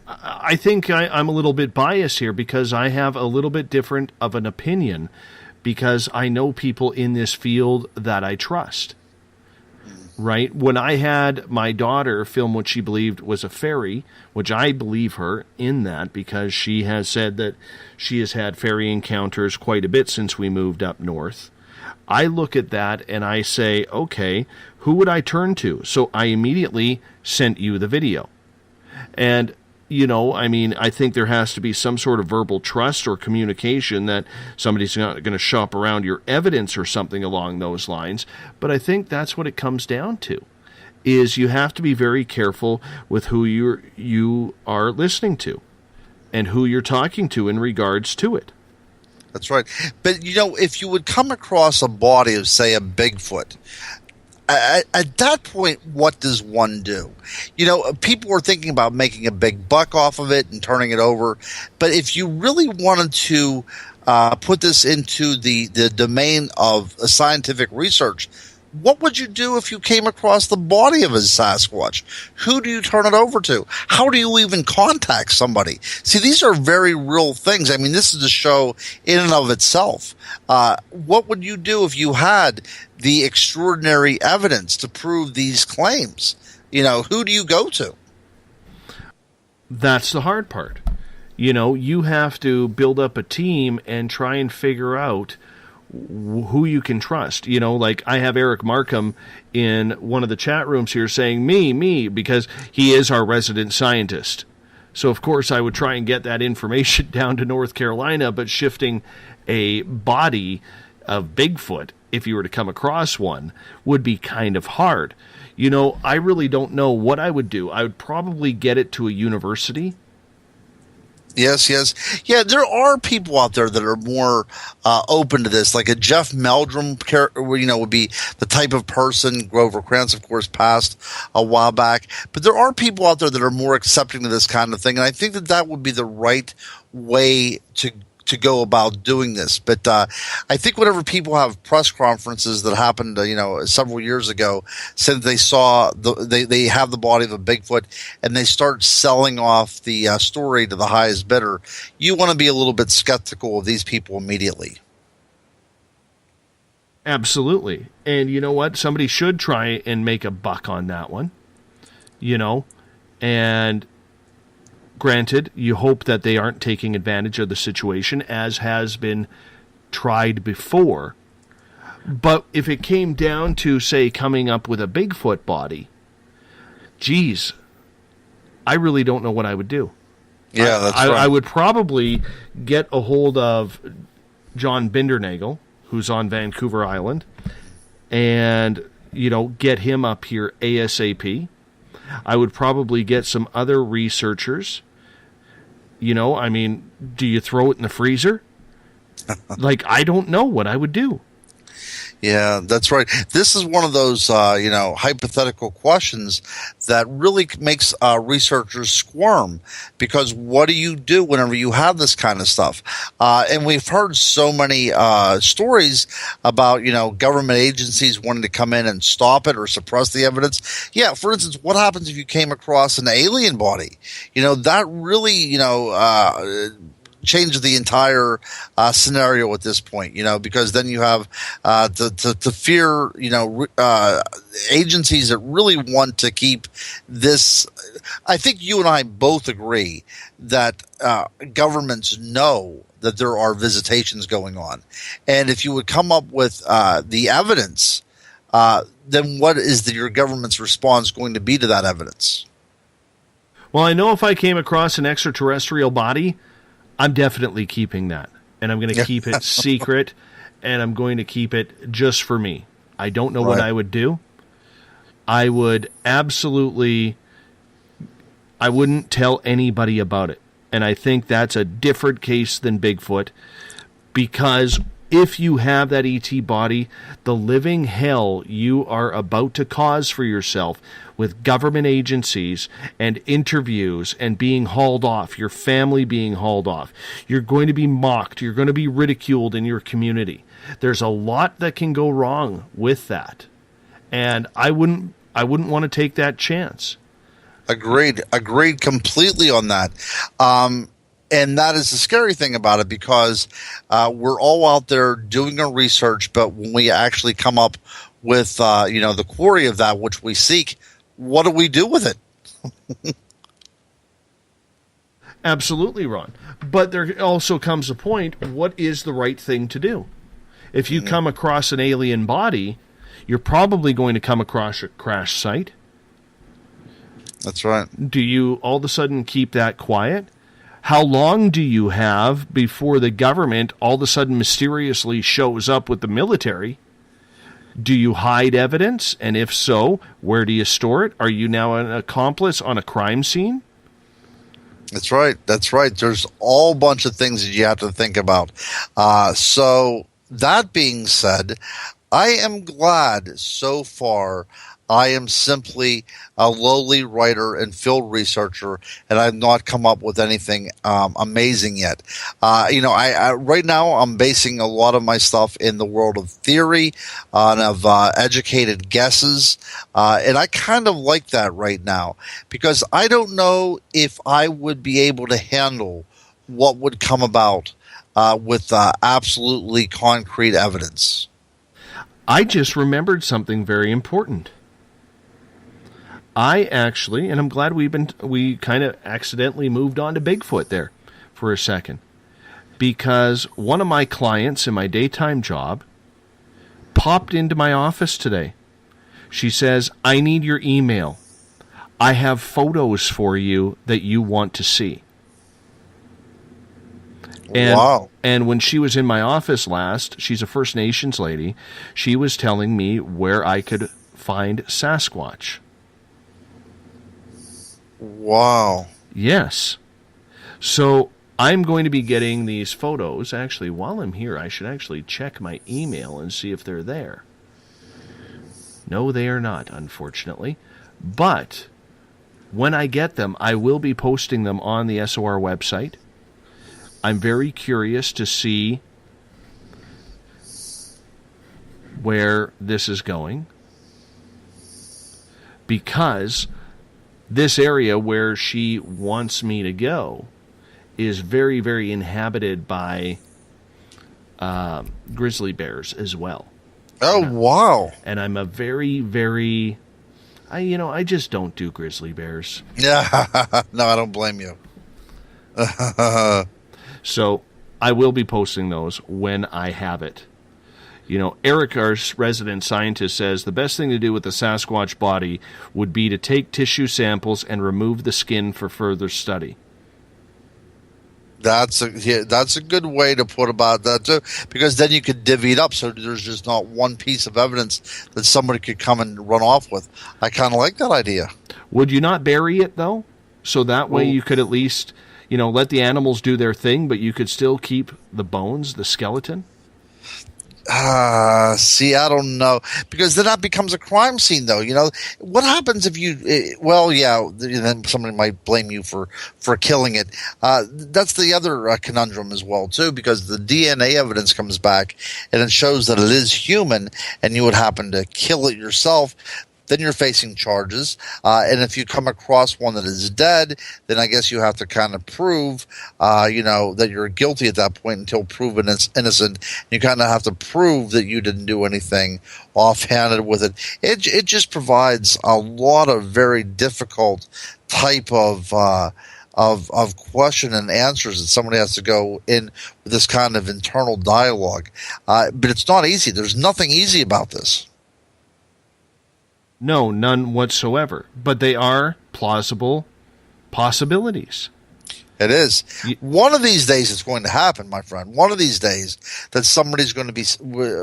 I think I'm a little bit biased here because I have a little bit different of an opinion because I know people in this field that I trust. Right? When I had my daughter film what she believed was a fairy, which I believe her in that because she has said that she has had fairy encounters quite a bit since we moved up north, I look at that and I say, okay, who would I turn to? So I immediately sent you the video. And I think there has to be some sort of verbal trust or communication that somebody's not going to shop around your evidence or something along those lines. But I think that's what it comes down to, is you have to be very careful with who you are listening to and who you're talking to in regards to it. That's right. But, if you would come across a body of, say, a Bigfoot, at that point, what does one do? People were thinking about making a big buck off of it and turning it over. But if you really wanted to put this into the domain of scientific research, what would you do if you came across the body of a Sasquatch? Who do you turn it over to? How do you even contact somebody? See, these are very real things. I mean, this is a show in and of itself. What would you do if you had the extraordinary evidence to prove these claims? Who do you go to? That's the hard part. You have to build up a team and try and figure out who you can trust. Like I have Eric Markham in one of the chat rooms here saying me, because he is our resident scientist. So of course I would try and get that information down to North Carolina, but shifting a body of Bigfoot, if you were to come across one, would be kind of hard. I really don't know what I would do. I would probably get it to a university. Yes. Yeah, there are people out there that are more open to this, like a Jeff Meldrum, would be the type of person. Grover Krantz, of course, passed a while back. But there are people out there that are more accepting of this kind of thing, and I think that would be the right way to go about doing this. But I think whenever people have press conferences that happened, several years ago, said they saw they have the body of a Bigfoot, and they start selling off the story to the highest bidder, you want to be a little bit skeptical of these people immediately. Absolutely. And you know what? Somebody should try and make a buck on that one. And granted, you hope that they aren't taking advantage of the situation, as has been tried before. But if it came down to, say, coming up with a Bigfoot body, geez, I really don't know what I would do. Yeah, that's right. I would probably get a hold of John Bindernagel, who's on Vancouver Island, and, get him up here ASAP. I would probably get some other researchers. Do you throw it in the freezer? I don't know what I would do. Yeah, that's right. This is one of those, hypothetical questions that really makes researchers squirm, because what do you do whenever you have this kind of stuff? And we've heard so many stories about, government agencies wanting to come in and stop it or suppress the evidence. Yeah, for instance, what happens if you came across an alien body? That really, change the entire scenario at this point, because then you have to fear, agencies that really want to keep this. I think you and I both agree that governments know that there are visitations going on. And if you would come up with the evidence, then what is your government's response going to be to that evidence? Well, I know if I came across an extraterrestrial body, I'm definitely keeping that, and I'm going to keep it secret, and I'm going to keep it just for me. I don't know what I would do. I would absolutely, I wouldn't tell anybody about it, and I think that's a different case than Bigfoot, because if you have that ET body, the living hell you are about to cause for yourself with government agencies and interviews and being hauled off, your family being hauled off. You're going to be mocked. You're going to be ridiculed in your community. There's a lot that can go wrong with that. And I wouldn't want to take that chance. Agreed completely on that. And that is the scary thing about it, because we're all out there doing our research, but when we actually come up with, the quarry of that which we seek, what do we do with it? Absolutely, Ron. But there also comes a point, what is the right thing to do? If you come across an alien body, you're probably going to come across a crash site. That's right. Do you all of a sudden keep that quiet? How long do you have before the government all of a sudden mysteriously shows up with the military? Do you hide evidence? And if so, where do you store it? Are you now an accomplice on a crime scene? That's right. There's all bunch of things that you have to think about. So that being said, I am glad so far I am simply a lowly writer and field researcher, and I've not come up with anything amazing yet. I right now I'm basing a lot of my stuff in the world of theory and of educated guesses, and I kind of like that right now, because I don't know if I would be able to handle what would come about with absolutely concrete evidence. I just remembered something very important. I actually, and I'm glad we kind of accidentally moved on to Bigfoot there for a second, because one of my clients in my daytime job popped into my office today. She says, I need your email. I have photos for you that you want to see. And, wow. And when she was in my office last, she's a First Nations lady, she was telling me where I could find Sasquatch. Wow. Yes. So I'm going to be getting these photos. Actually, while I'm here, I should actually check my email and see if they're there. No, they are not, unfortunately. But when I get them, I will be posting them on the SOR website. I'm very curious to see where this is going, because this area where she wants me to go is very, very inhabited by grizzly bears as well. Oh, wow. And I'm a very, very... I just don't do grizzly bears. Yeah, no, I don't blame you. So I will be posting those when I have it. Eric, our resident scientist, says the best thing to do with the Sasquatch body would be to take tissue samples and remove the skin for further study. That's a good way to put about that too, because then you could divvy it up so there's just not one piece of evidence that somebody could come and run off with. I kind of like that idea. Would you not bury it though? So that way you could at least, let the animals do their thing, but you could still keep the bones, the skeleton? See, I don't know, because then that becomes a crime scene, though. What happens if then somebody might blame you for killing it. That's the other conundrum as well, too, because the DNA evidence comes back and it shows that it is human, and you would happen to kill it yourself. Then you're facing charges. And if you come across one that is dead, then I guess you have to kind of prove, that you're guilty at that point until proven innocent. You kind of have to prove that you didn't do anything offhanded with it. It just provides a lot of very difficult type of question and answers that somebody has to go in with this kind of internal dialogue. But it's not easy. There's nothing easy about this. No, none whatsoever. But they are plausible possibilities. It is. One of these days it's going to happen, my friend. One of these days that somebody's going to be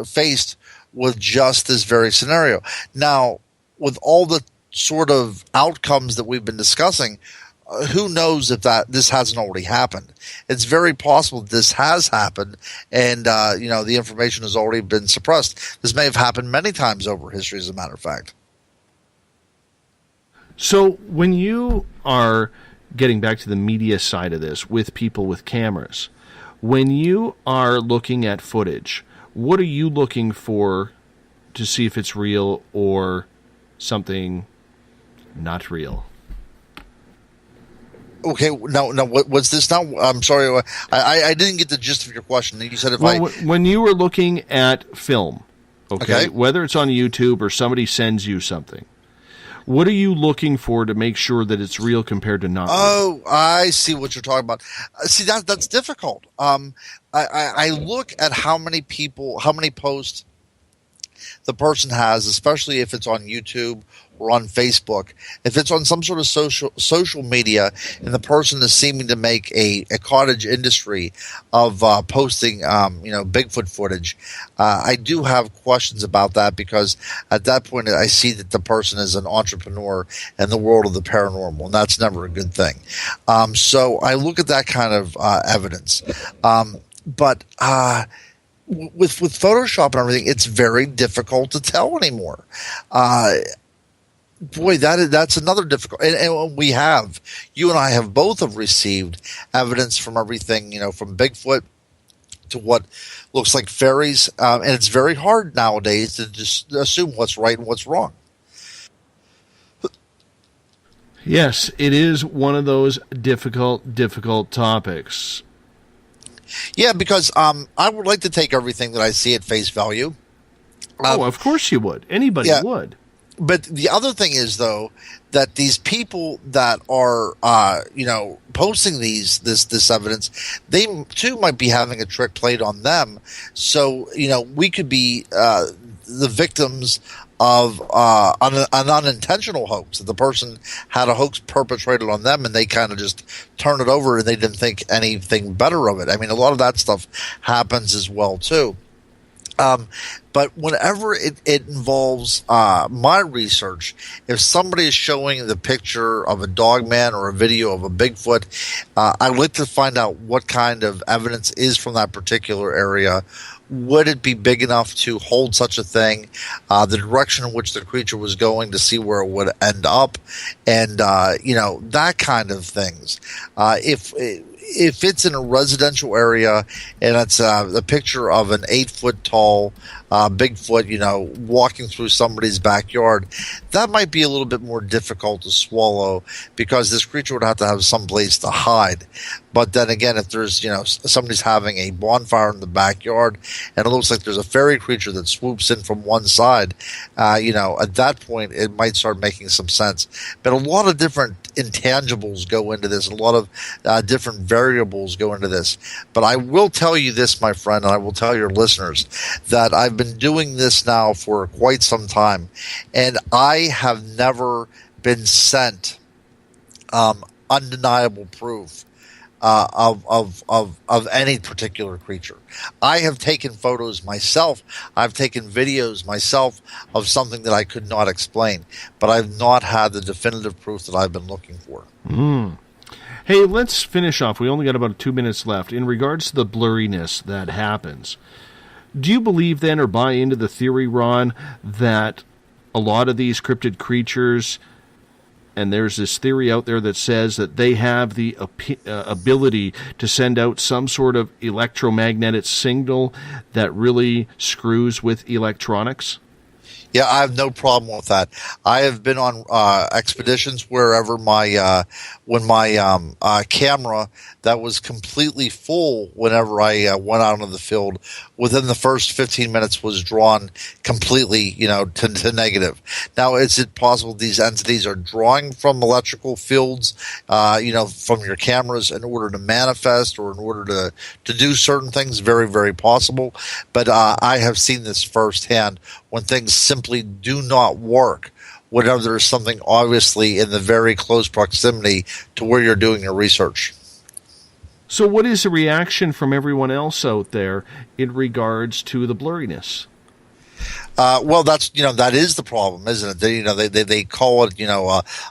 faced with just this very scenario. Now, with all the sort of outcomes that we've been discussing, who knows if this hasn't already happened? It's very possible this has happened, and the information has already been suppressed. This may have happened many times over history, as a matter of fact. So when you are getting back to the media side of this with people with cameras, when you are looking at footage, what are you looking for to see if it's real or something not real? Okay, now, what's this now? I'm sorry, I didn't get the gist of your question. You said when you were looking at film, okay, whether it's on YouTube or somebody sends you something, what are you looking for to make sure that it's real compared to not real? Oh, I see what you're talking about. See, that's difficult. I look at how many posts the person has, especially if it's on YouTube or on Facebook. If it's on some sort of social media and the person is seeming to make a cottage industry of posting Bigfoot footage, I do have questions about that, because at that point I see that the person is an entrepreneur in the world of the paranormal, and that's never a good thing. So I look at that kind of evidence. But with Photoshop and everything, it's very difficult to tell anymore. Boy, that's another difficult. And you and I have both have received evidence from everything, from Bigfoot to what looks like fairies, and it's very hard nowadays to just assume what's right and what's wrong. Yes, it is one of those difficult topics. Yeah, because I would like to take everything that I see at face value. Of course you would. Anybody would. But the other thing is, though, that these people that are, posting this evidence, they too might be having a trick played on them. So, we could be the victims of an unintentional hoax. The person had a hoax perpetrated on them, and they kind of just turned it over, and they didn't think anything better of it. I mean, a lot of that stuff happens as well, too. But whenever it involves my research, if somebody is showing the picture of a dogman or a video of a Bigfoot, I like to find out what kind of evidence is from that particular area. Would it be big enough to hold such a thing? The direction in which the creature was going, to see where it would end up, and that kind of things. If it's in a residential area and it's a picture of an 8-foot tall Bigfoot, walking through somebody's backyard, that might be a little bit more difficult to swallow, because this creature would have to have some place to hide. But then again, if there's, somebody's having a bonfire in the backyard and it looks like there's a fairy creature that swoops in from one side, at that point it might start making some sense. But a lot of different intangibles go into this, a lot of different variables go into this. But I will tell you this, my friend, and I will tell your listeners, that I've been doing this now for quite some time, and I have never been sent undeniable proof of any particular creature. I have taken photos myself. I've taken videos myself of something that I could not explain, but I've not had the definitive proof that I've been looking for. Hey, let's finish off. We only got about 2 minutes left. In regards to the blurriness that happens, Do you believe then, or buy into the theory, Ron, that a lot of these cryptid creatures, and there's this theory out there that says that they have the ability to send out some sort of electromagnetic signal that really screws with electronics? Yeah, I have no problem with that. I have been on expeditions wherever when my camera that was completely full whenever I went out into the field, within the first 15 minutes was drawn completely, to negative. Now, is it possible these entities are drawing from electrical fields, from your cameras in order to manifest or in order to do certain things? Very, very possible. But I have seen this firsthand when things simply do not work, whenever there's something obviously in the very close proximity to where you're doing your research. So what is the reaction from everyone else out there in regards to the blurriness? Well, that is the problem, isn't it? They call it,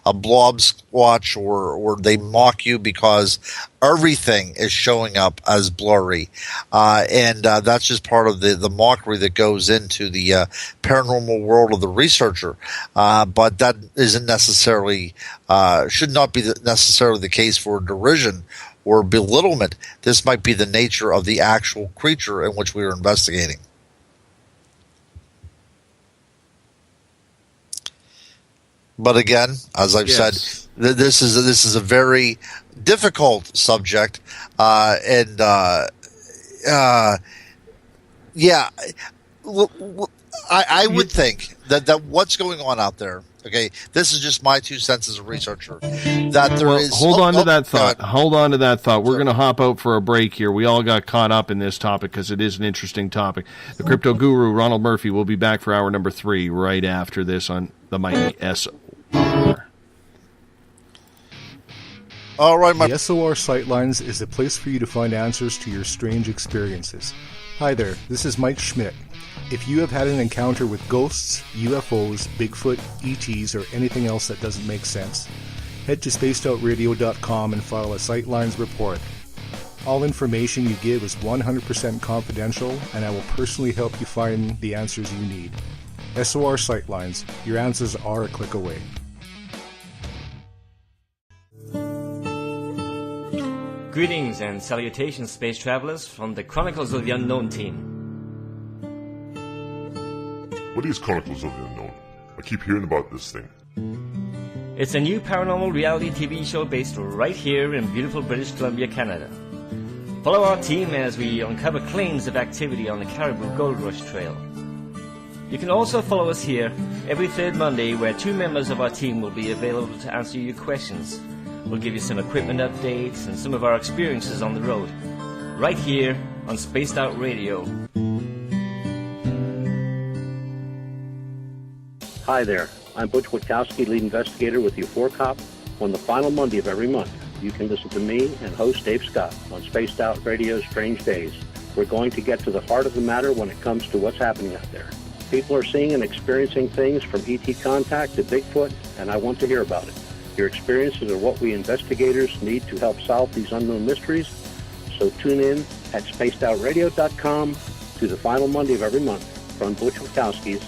a blob squatch, or they mock you because everything is showing up as blurry. And that's just part of the mockery that goes into the paranormal world of the researcher. But that isn't necessarily, should not be necessarily the case for derision or belittlement. This might be the nature of the actual creature in which we are investigating. But again, as I've said, this is a very difficult subject, I would think that what's going on out there. Okay, this is just my 2 cents as a researcher. That there is. Hold on to that thought. Hold on to that thought. We're going to hop out for a break here. We all got caught up in this topic because it is an interesting topic. The crypto guru Ronald Murphy will be back for hour number 3 right after this on the mighty SOR. All right, the SOR Sightlines is a place for you to find answers to your strange experiences. Hi there, this is Mike Schmidt. If you have had an encounter with ghosts, UFOs, Bigfoot, ETs, or anything else that doesn't make sense, head to spacedoutradio.com and file a Sightlines report. All information you give is 100% confidential, and I will personally help you find the answers you need. SOR Sightlines, your answers are a click away. Greetings and salutations, space travelers, from the Chronicles of the Unknown team. What is Chronicles of the Unknown? I keep hearing about this thing. It's a new paranormal reality TV show based right here in beautiful British Columbia, Canada. Follow our team as we uncover claims of activity on the Caribou Gold Rush Trail. You can also follow us here every third Monday, where 2 members of our team will be available to answer your questions. We'll give you some equipment updates and some of our experiences on the road, right here on Spaced Out Radio. Hi there, I'm Butch Witkowski, lead investigator with the UFOR On the final Monday of every month, you can listen to me and host Dave Scott on Spaced Out Radio's Strange Days. We're going to get to the heart of the matter when it comes to what's happening out there. People are seeing and experiencing things from ET contact to Bigfoot, and I want to hear about it. Your experiences are what we investigators need to help solve these unknown mysteries. So tune in at spacedoutradio.com to the final Monday of every month from Butch Witkowski's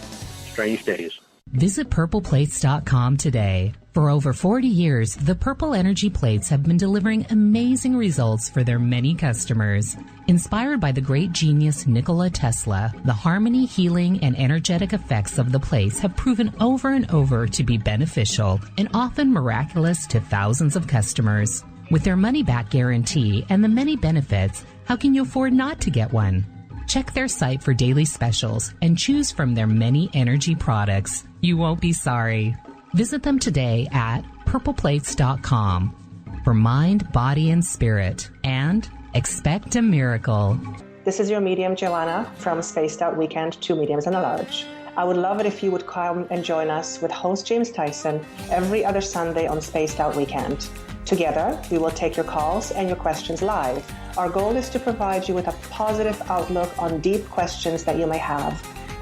Strange Days. Visit purpleplates.com today. For over 40 years, the Purple Energy Plates have been delivering amazing results for their many customers. Inspired by the great genius Nikola Tesla, the harmony, healing, and energetic effects of the plates have proven over and over to be beneficial and often miraculous to thousands of customers. With their money-back guarantee and the many benefits, how can you afford not to get one? Check their site for daily specials and choose from their many energy products. You won't be sorry. Visit them today at purpleplates.com for mind, body, and spirit, and expect a miracle. This is your medium, Joanna, from Spaced Out Weekend, 2 mediums and a large. I would love it if you would come and join us with host James Tyson every other Sunday on Spaced Out Weekend. Together, we will take your calls and your questions live. Our goal is to provide you with a positive outlook on deep questions that you may have.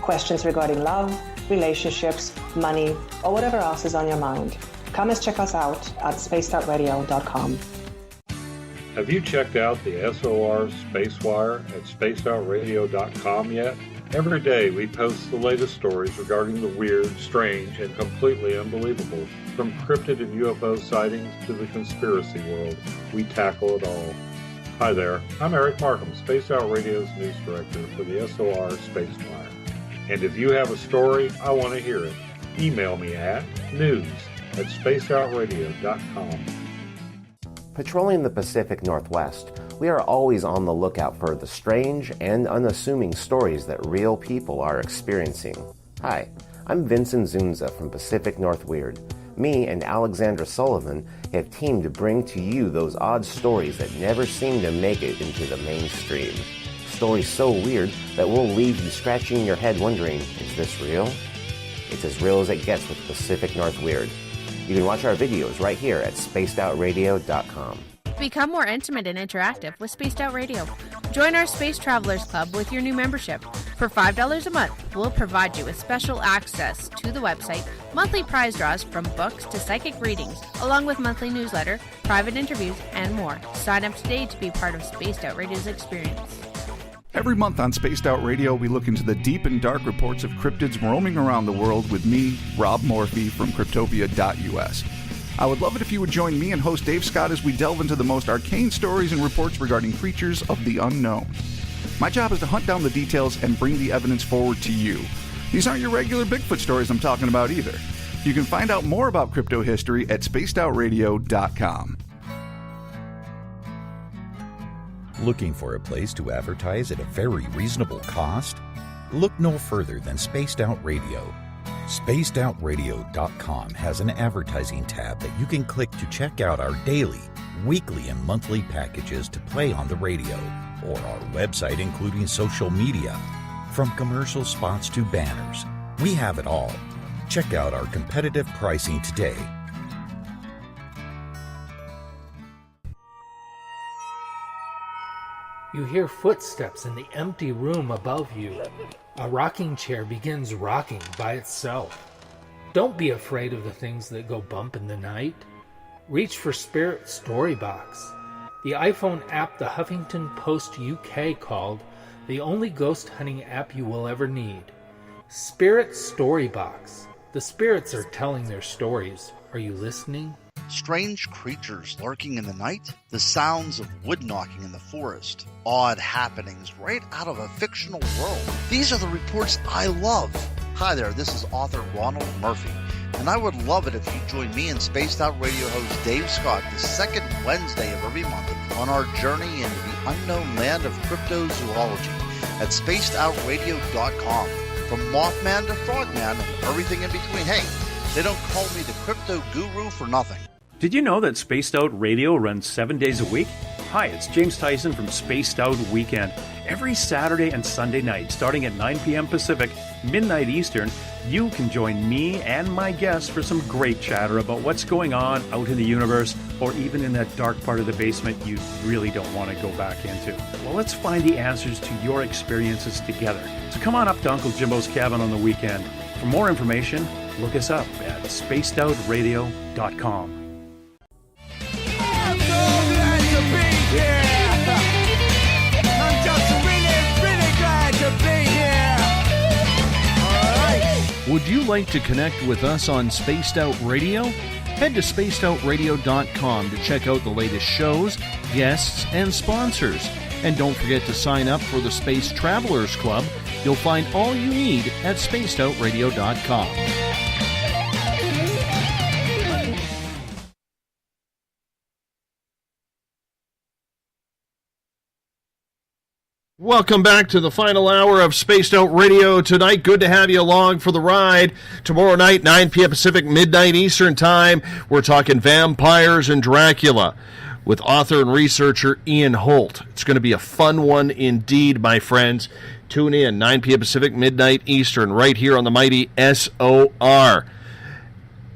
Questions regarding love, relationships, money, or whatever else is on your mind. Come and check us out at spacedoutradio.com. Have you checked out the SOR Spacewire at spacedoutradio.com yet? Every day we post the latest stories regarding the weird, strange, and completely unbelievable. From cryptid and UFO sightings to the conspiracy world, we tackle it all. Hi there, I'm Eric Markham, Spaced Out Radio's news director for the SOR Spacewire. And if you have a story, I want to hear it. Email me at news@spacedoutradio.com. Patrolling the Pacific Northwest, we are always on the lookout for the strange and unassuming stories that real people are experiencing. Hi, I'm Vincent Zunza from Pacific North Weird. Me and Alexandra Sullivan have teamed to bring to you those odd stories that never seem to make it into the mainstream. Stories so weird that will leave you scratching your head wondering, is this real? It's as real as it gets with Pacific North Weird. You can watch our videos right here at spacedoutradio.com. Become more intimate and interactive with Spaced Out Radio. Join our Space Travelers Club with your new membership. For $5 a month, we'll provide you with special access to the website, monthly prize draws from books to psychic readings, along with monthly newsletter, private interviews, and more. Sign up today to be part of Spaced Out Radio's experience. Every month on Spaced Out Radio, we look into the deep and dark reports of cryptids roaming around the world with me, Rob Morphy, from Cryptopia.us. I would love it if you would join me and host Dave Scott as we delve into the most arcane stories and reports regarding creatures of the unknown. My job is to hunt down the details and bring the evidence forward to you. These aren't your regular Bigfoot stories I'm talking about either. You can find out more about crypto history at spacedoutradio.com. Looking for a place to advertise at a very reasonable cost? Look no further than Spaced Out Radio. SpacedOutRadio.com has an advertising tab that you can click to check out our daily, weekly, and monthly packages to play on the radio, or our website including social media. From commercial spots to banners, we have it all. Check out our competitive pricing today. You hear footsteps in the empty room above you. A rocking chair begins rocking by itself. Don't be afraid of the things that go bump in the night. Reach for Spirit Storybox, the iPhone app the Huffington Post UK called the only ghost hunting app you will ever need. Spirit Storybox. The spirits are telling their stories. Are you listening? Strange creatures lurking in the night, the sounds of wood knocking in the forest, odd happenings right out of a fictional world. These are the reports I love. Hi there, this is author Ronald Murphy, and I would love it if you join me and Spaced Out Radio host Dave Scott the second Wednesday of every month on our journey into the unknown land of cryptozoology at spacedoutradio.com. From Mothman to Frogman and everything in between. Hey, they don't call me the crypto guru for nothing. Did you know that Spaced Out Radio runs 7 days a week? Hi, it's James Tyson from Spaced Out Weekend. Every Saturday and Sunday night, starting at 9 p.m. Pacific, midnight Eastern, you can join me and my guests for some great chatter about what's going on out in the universe, or even in that dark part of the basement you really don't want to go back into. Well, let's find the answers to your experiences together. So come on up to Uncle Jimbo's cabin on the weekend. For more information, look us up at spacedoutradio.com. Would you like to connect with us on Spaced Out Radio? Head to spacedoutradio.com to check out the latest shows, guests, and sponsors. And don't forget to sign up for the Space Travelers Club. You'll find all you need at spacedoutradio.com. Welcome back to the final hour of Spaced Out Radio tonight. Good to have you along for the ride. Tomorrow night, 9 p.m. Pacific, midnight Eastern Time, we're talking vampires and Dracula with author and researcher Ian Holt. It's going to be a fun one indeed, my friends. Tune in, 9 p.m. Pacific, midnight Eastern, right here on the mighty SOR.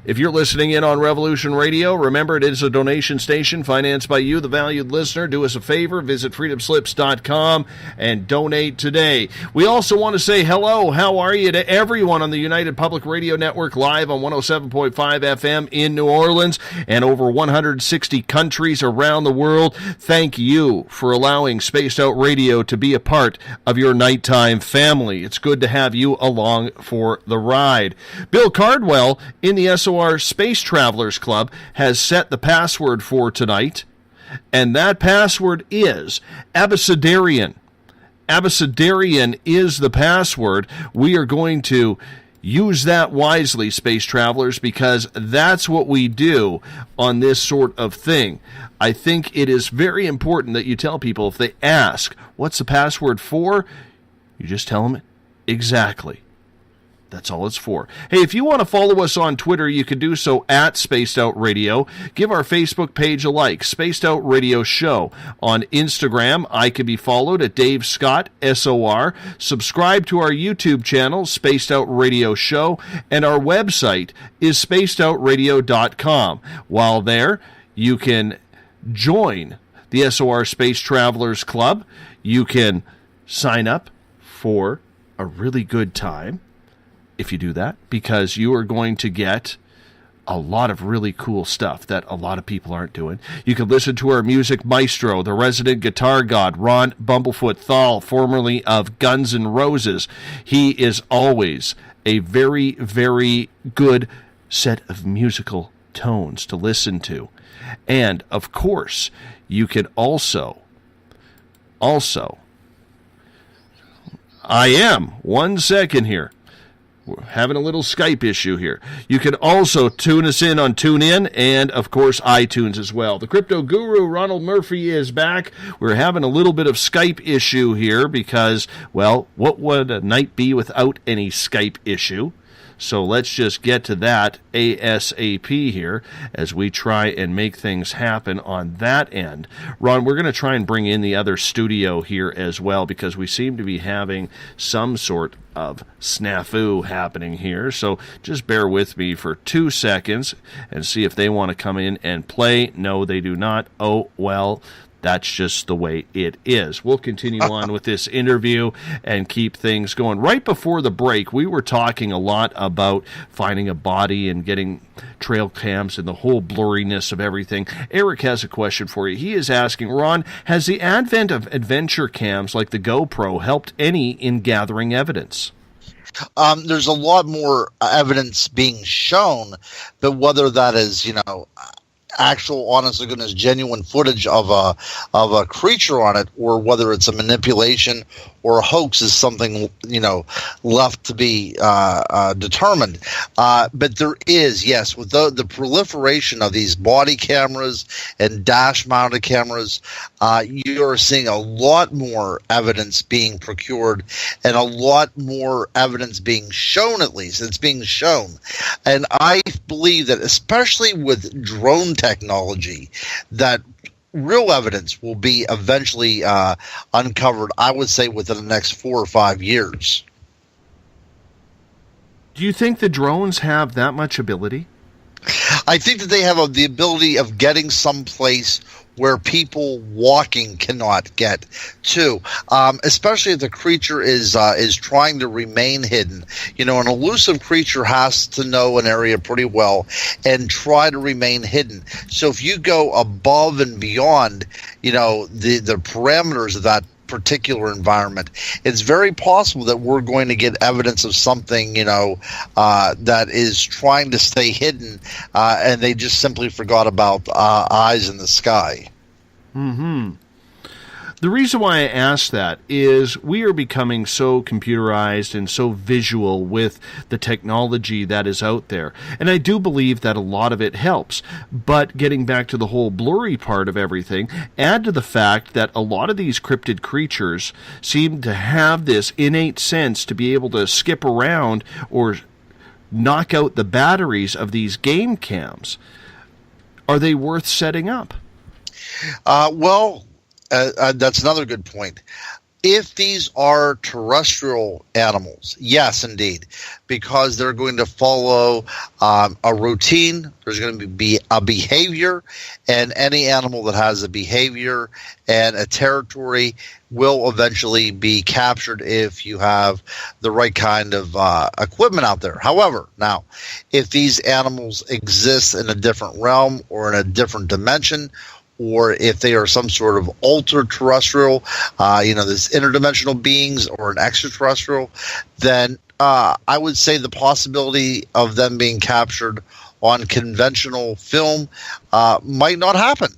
If you're listening in on Revolution Radio, remember it is a donation station financed by you, the valued listener. Do us a favor, visit freedomslips.com and donate today. We also want to say hello, how are you, to everyone on the United Public Radio Network, live on 107.5 FM in New Orleans and over 160 countries around the world. Thank you for allowing Spaced Out Radio to be a part of your nighttime family. It's good to have you along for the ride. Bill Cardwell in the SOR Space Travelers Club has set the password for tonight, and that password is Abecedarian. Abecedarian is the password. We are going to use that wisely, space travelers, because that's what we do on this sort of thing. I think it is very important that you tell people, if they ask, what's the password for? You just tell them exactly. That's all it's for. Hey, if you want to follow us on Twitter, you can do so at Spaced Out Radio. Give our Facebook page a like, Spaced Out Radio Show. On Instagram, I can be followed at Dave Scott, SOR. Subscribe to our YouTube channel, Spaced Out Radio Show. And our website is spacedoutradio.com. While there, you can join the SOR Space Travelers Club. You can sign up for a really good time if you do that, because you are going to get a lot of really cool stuff that a lot of people aren't doing. You can listen to our music maestro, the resident guitar god, Ron Bumblefoot Thal, formerly of Guns N' Roses. He is always a very, very good set of musical tones to listen to. And, of course, you can also, I am, 1 second here. We're having a little Skype issue here. You can also tune us in on TuneIn and, of course, iTunes as well. The crypto guru, Ronald Murphy, is back. We're having a little bit of Skype issue here because, well, what would a night be without any Skype issue? So let's just get to that ASAP here as we try and make things happen on that end. Ron, we're going to try and bring in the other studio here as well, because we seem to be having some sort of snafu happening here. So just bear with me for 2 seconds and see if they want to come in and play. No, they do not. Oh, well, that's just the way it is. We'll continue on with this interview and keep things going. Right before the break, we were talking a lot about finding a body and getting trail cams and the whole blurriness of everything. Eric has a question for you. He is asking, Ron, has the advent of adventure cams like the GoPro helped any in gathering evidence? There's a lot more evidence being shown, but whether that is, actual, honest to goodness, genuine footage of a creature on it, or whether it's a manipulation or a hoax, is something left to be determined. But there is, yes, with the proliferation of these body cameras and dash-mounted cameras, you are seeing a lot more evidence being procured and a lot more evidence being shown. At least it's being shown, and I believe that, especially with drone technology, that real evidence will be eventually uncovered, I would say, within the next 4 or 5 years. Do you think the drones have that much ability? I think that they have the ability of getting someplace where people walking cannot get to, especially if the creature is trying to remain hidden. An elusive creature has to know an area pretty well and try to remain hidden. So if you go above and beyond, the parameters of that particular environment, it's very possible that we're going to get evidence of something, that is trying to stay hidden, and they just simply forgot about eyes in the sky. Mm-hmm. The reason why I ask that is we are becoming so computerized and so visual with the technology that is out there. And I do believe that a lot of it helps. But getting back to the whole blurry part of everything, add to the fact that a lot of these cryptid creatures seem to have this innate sense to be able to skip around or knock out the batteries of these game cams. Are they worth setting up? That's another good point. If these are terrestrial animals, yes, indeed, because they're going to follow a routine. There's going to be a behavior, and any animal that has a behavior and a territory will eventually be captured if you have the right kind of equipment out there. However, now, if these animals exist in a different realm or in a different dimension, or if they are some sort of ultra-terrestrial, this interdimensional beings or an extraterrestrial, then I would say the possibility of them being captured on conventional film might not happen.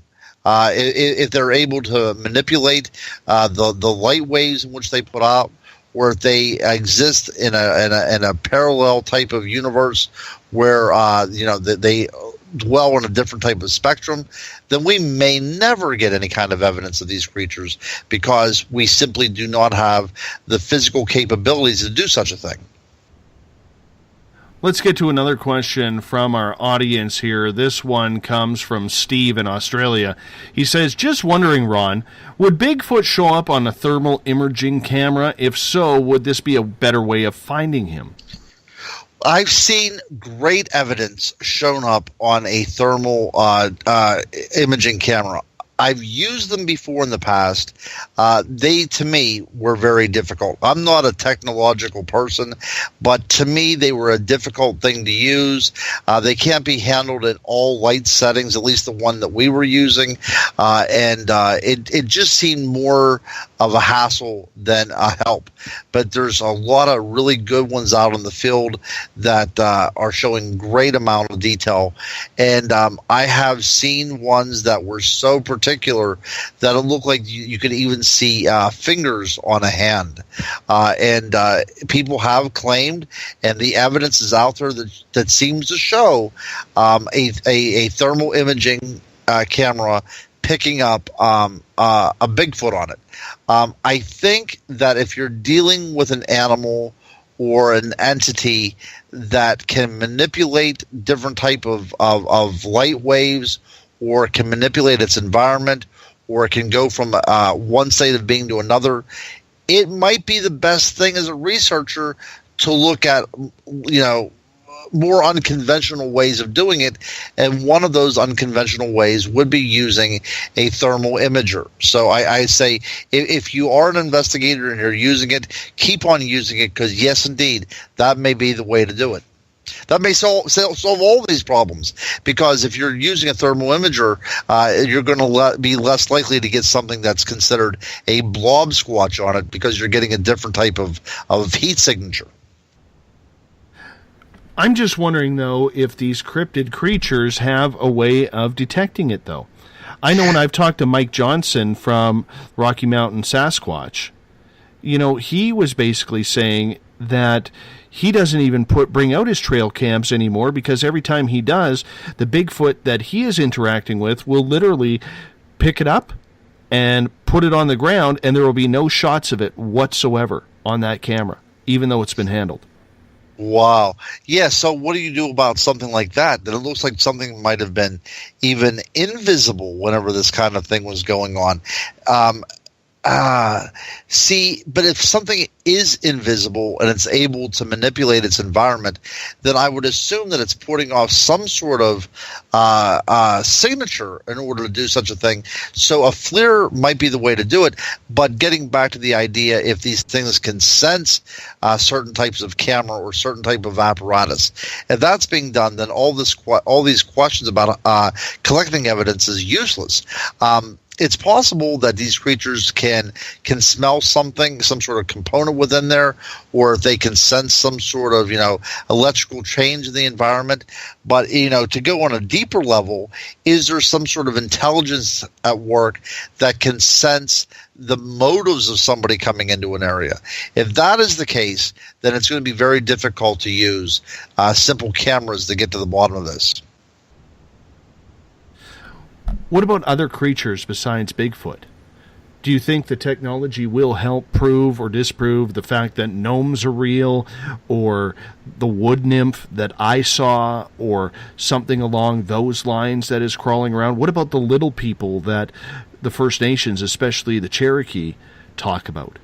If they're able to manipulate the light waves in which they put out, or if they exist in a parallel type of universe where they dwell on a different type of spectrum, then we may never get any kind of evidence of these creatures because we simply do not have the physical capabilities to do such a thing. Let's get to another question from our audience here. This one comes from Steve in Australia. He says, just wondering, Ron, would Bigfoot show up on a thermal imaging camera? If so, would this be a better way of finding him? I've seen great evidence shown up on a thermal imaging camera. I've used them before in the past. They, to me, were very difficult. I'm not a technological person, but to me, they were a difficult thing to use. They can't be handled in all light settings, at least the one that we were using. It just seemed more of a hassle than a help. But there's a lot of really good ones out in the field that are showing great amount of detail. And I have seen ones that were so particular that it looked like you could even see fingers on a hand. People have claimed, and the evidence is out there that seems to show a thermal imaging camera picking up a Bigfoot on it. I think that if you're dealing with an animal or an entity that can manipulate different type of light waves, or it can manipulate its environment, or it can go from one state of being to another, it might be the best thing as a researcher to look at, more unconventional ways of doing it. And one of those unconventional ways would be using a thermal imager. So I say, if you are an investigator and you're using it, keep on using it, because yes, indeed, that may be the way to do it. That may solve all of these problems, because if you're using a thermal imager, you're going to be less likely to get something that's considered a blob squatch on it, because you're getting a different type of heat signature. I'm just wondering, though, if these cryptid creatures have a way of detecting it, though. I know when I've talked to Mike Johnson from Rocky Mountain Sasquatch, he was basically saying that he doesn't even bring out his trail cams anymore, because every time he does, the Bigfoot that he is interacting with will literally pick it up and put it on the ground, and there will be no shots of it whatsoever on that camera, even though it's been handled. Wow. Yeah, so what do you do about something like that? That it looks like something might have been even invisible whenever this kind of thing was going on. But if something is invisible and it's able to manipulate its environment, then I would assume that it's putting off some sort of signature in order to do such a thing. So a FLIR might be the way to do it. But getting back to the idea, if these things can sense certain types of camera or certain type of apparatus, if that's being done, then all these questions about collecting evidence is useless. It's possible that these creatures can smell something, some sort of component within there, or they can sense some sort of, electrical change in the environment. But, to go on a deeper level, is there some sort of intelligence at work that can sense the motives of somebody coming into an area? If that is the case, then it's going to be very difficult to use simple cameras to get to the bottom of this. What about other creatures besides Bigfoot? Do you think the technology will help prove or disprove the fact that gnomes are real, or the wood nymph that I saw, or something along those lines that is crawling around? What about the little people that the First Nations, especially the Cherokee, talk about?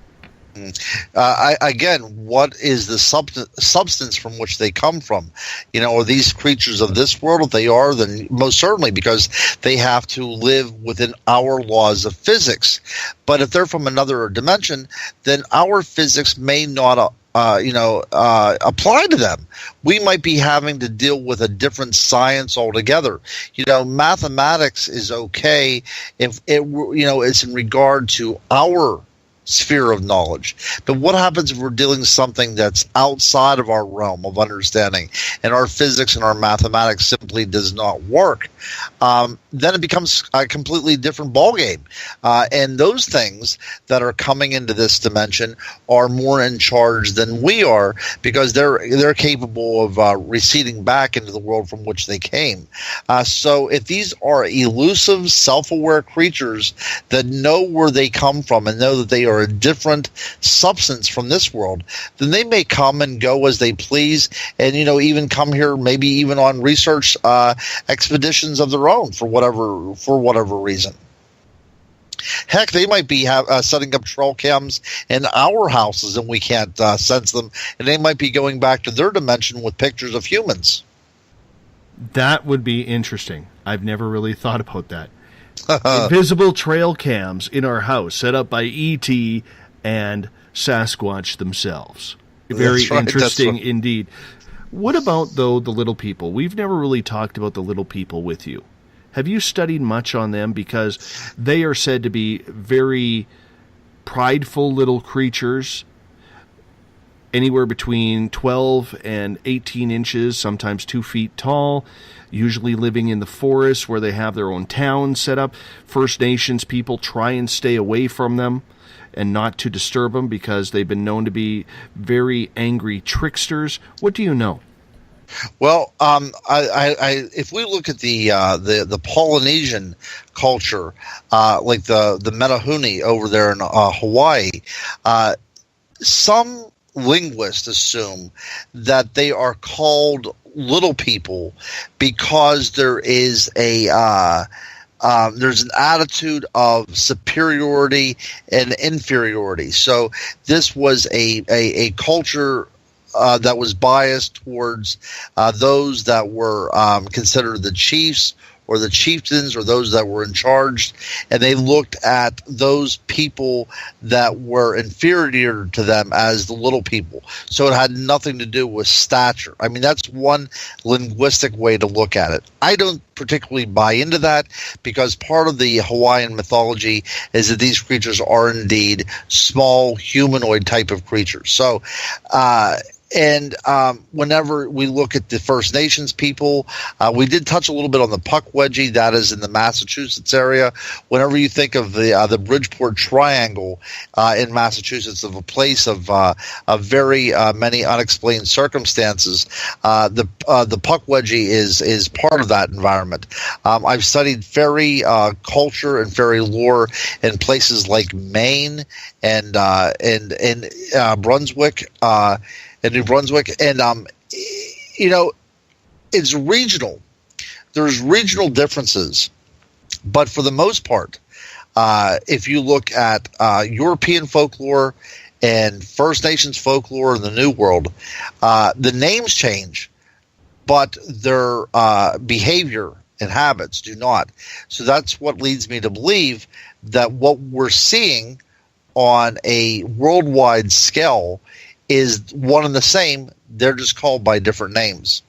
Again, what is the substance from which they come from? Are these creatures of this world? If they are, then most certainly, because they have to live within our laws of physics. But if they're from another dimension, then our physics may not apply to them. We might be having to deal with a different science altogether. Mathematics is okay if it's in regard to our sphere of knowledge. But what happens if we're dealing with something that's outside of our realm of understanding, and our physics and our mathematics simply does not work? Then it becomes a completely different ballgame. And those things that are coming into this dimension are more in charge than we are, because they're capable of receding back into the world from which they came. So if these are elusive, self-aware creatures that know where they come from and know that they are a different substance from this world, then they may come and go as they please, and even come here maybe even on research expeditions of their own for whatever reason. Heck, they might be setting up trail cams in our houses and we can't sense them, and they might be going back to their dimension with pictures of humans. That would be interesting. I've never really thought about that. Invisible trail cams in our house set up by E.T. and Sasquatch themselves. Very interesting indeed. What about, though, the little people? We've never really talked about the little people with you. Have you studied much on them? Because they are said to be very prideful little creatures, anywhere between 12 and 18 inches, sometimes 2 feet tall, usually living in the forest where they have their own town set up. First Nations people try and stay away from them and not to disturb them because they've been known to be very angry tricksters. What do you know? Well, if we look at the Polynesian culture, like the Metahuni over there in Hawaii, some linguists assume that they are called little people because there is there's an attitude of superiority and inferiority. So this was a culture that was biased towards those that were considered the chiefs or the chieftains or those that were in charge, and they looked at those people that were inferior to them as the little people. So it had nothing to do with stature. I mean, that's one linguistic way to look at it. I don't particularly buy into that, because part of the Hawaiian mythology is that these creatures are indeed small humanoid type of creatures. So whenever we look at the First Nations people, we did touch a little bit on the Pukwudgie, that is in the Massachusetts area. Whenever you think of the Bridgeport Triangle in Massachusetts, of a place of very many unexplained circumstances, the Pukwudgie is part of that environment. I've studied fairy culture and fairy lore in places like Maine and Brunswick. In New Brunswick, and it's regional. There's regional differences, but for the most part, if you look at European folklore and First Nations folklore in the New World, the names change, but their behavior and habits do not. So that's what leads me to believe that what we're seeing on a worldwide scale is one and the same. They're just called by different names.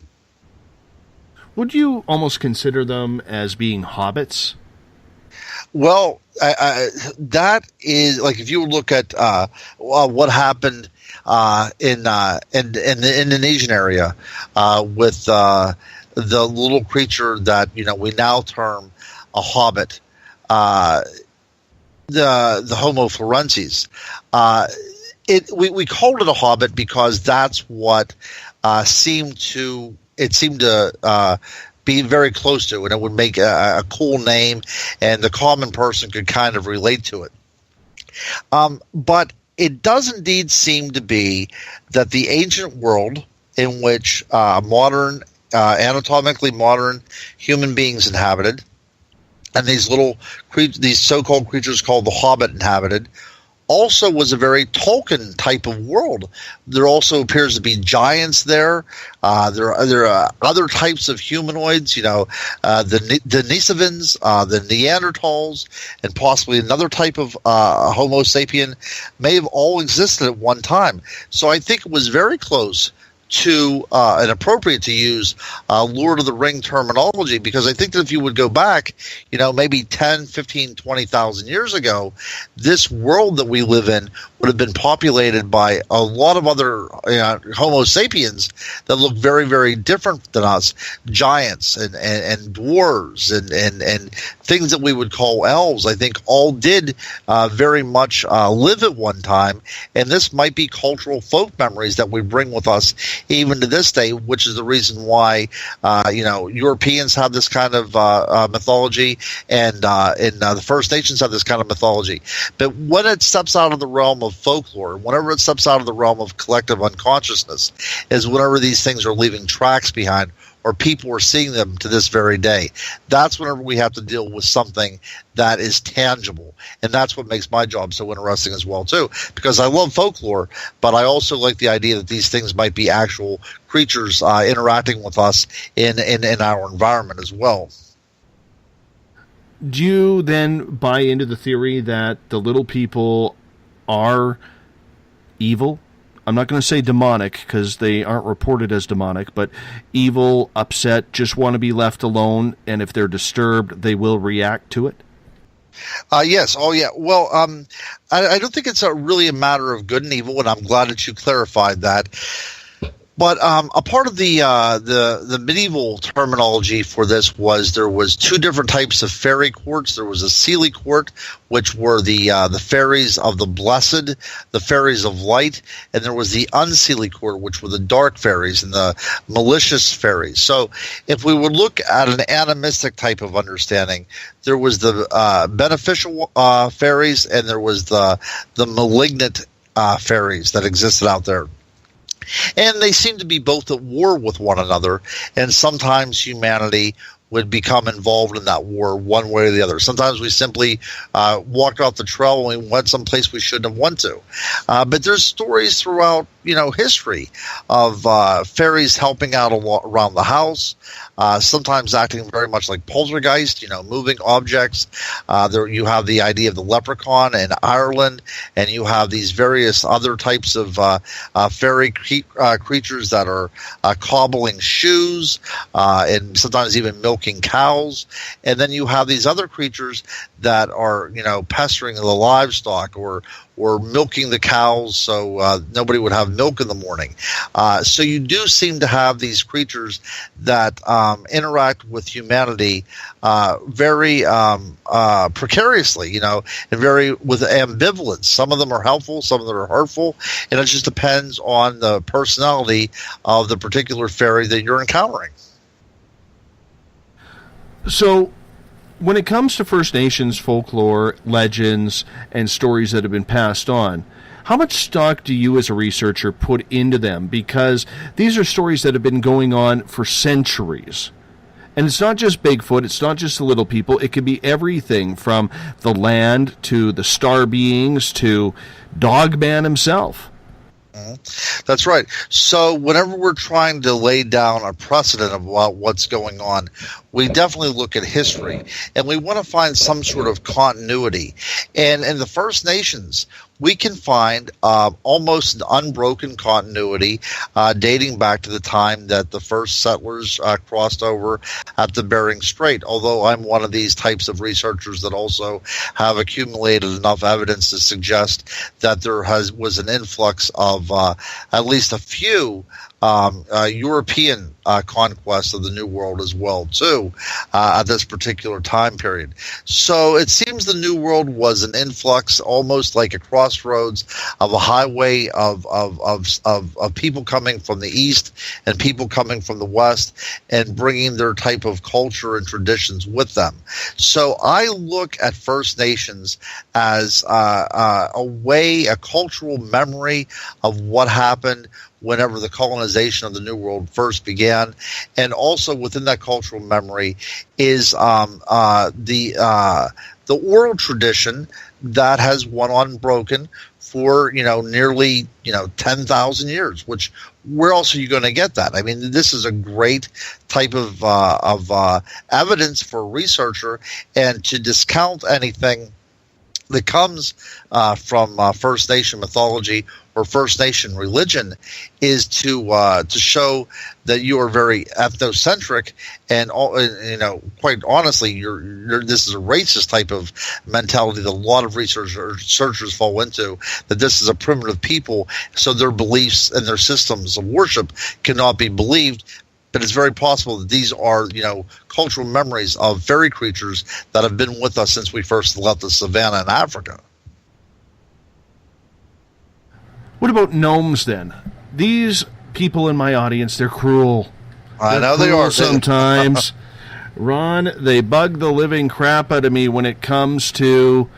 Would you almost consider them as being hobbits? Well, that is, like, if you look at what happened in the Indonesian area with the little creature that we now term a hobbit, the Homo florensis. We called it a hobbit because that's what seemed to be very close to, and it would make a cool name, and the common person could kind of relate to it. But it does indeed seem to be that the ancient world in which anatomically modern human beings inhabited, and these so-called creatures called the Hobbit inhabited, also was a very Tolkien type of world. There also appears to be giants there. There are other types of humanoids, the Denisovans, the Neanderthals, and possibly another type of Homo sapien may have all existed at one time. So I think it was very close to and appropriate to use Lord of the Ring terminology, because I think that if you would go back, maybe 10, 15, 20,000 years ago, this world that we live in would have been populated by a lot of other Homo sapiens that look very, very different than us, giants and dwarves and things that we would call elves. I think all did very much live at one time, and this might be cultural folk memories that we bring with us even to this day, which is the reason why Europeans have this kind of mythology, and the First Nations have this kind of mythology. But when it steps out of the realm of folklore, whenever it steps out of the realm of collective unconsciousness, is whenever these things are leaving tracks behind, or people are seeing them to this very day. That's whenever we have to deal with something that is tangible. And that's what makes my job so interesting as well, too. Because I love folklore, but I also like the idea that these things might be actual creatures interacting with us in our environment as well. Do you then buy into the theory that the little people are evil? I'm not going to say demonic, because they aren't reported as demonic, but evil, upset, just want to be left alone, and if they're disturbed, they will react to it? Yes. Oh, yeah. Well, I don't think it's really a matter of good and evil, and I'm glad that you clarified that. But a part of the medieval terminology for this was there was two different types of fairy courts. There was a Seelie court, which were the fairies of the blessed, the fairies of light, and there was the unseelie court, which were the dark fairies and the malicious fairies. So if we would look at an animistic type of understanding, there was the beneficial fairies, and there was the malignant fairies that existed out there. And they seem to be both at war with one another, and sometimes humanity would become involved in that war one way or the other. Sometimes we simply walked off the trail and we went someplace we shouldn't have went to. But there's stories throughout, history of fairies helping out around the house, sometimes acting very much like poltergeist, moving objects. There you have the idea of the leprechaun in Ireland, and you have these various other types of fairy creatures that are cobbling shoes and sometimes even milking cows. And then you have these other creatures that are, pestering the livestock or milking the cows so nobody would have milk in the morning. So you do seem to have these creatures that interact with humanity very precariously, and very with ambivalence. Some of them are helpful, some of them are hurtful, and it just depends on the personality of the particular fairy that you're encountering. So when it comes to First Nations folklore, legends, and stories that have been passed on, how much stock do you as a researcher put into them? Because these are stories that have been going on for centuries. And it's not just Bigfoot, it's not just the little people, it could be everything from the land to the star beings to Dogman himself. That's right. So whenever we're trying to lay down a precedent about what's going on, we definitely look at history, and we want to find some sort of continuity. And in the First Nations, we can find almost an unbroken continuity dating back to the time that the first settlers crossed over at the Bering Strait, although I'm one of these types of researchers that also have accumulated enough evidence to suggest that there was an influx of at least a few European conquest of the New World as well, too, at this particular time period. So it seems the New World was an influx, almost like a crossroads of a highway of people coming from the east and people coming from the west and bringing their type of culture and traditions with them. So I look at First Nations as a cultural memory of what happened whenever the colonization colonization of the New World first began, and also within that cultural memory is the oral tradition that has went unbroken for nearly 10,000 years. Which, where else are you going to get that? I mean, this is a great type of evidence for a researcher, and to discount anything that comes from First Nation mythology or First Nation religion is to show that you are very ethnocentric, and quite honestly, this is a racist type of mentality that a lot of researchers fall into. That this is a primitive people, so their beliefs and their systems of worship cannot be believed. But it's very possible that these are, cultural memories of fairy creatures that have been with us since we first left the savannah in Africa. What about gnomes, then? These people in my audience, they're cruel. I know they are. Sometimes. Ron, they bug the living crap out of me when it comes to,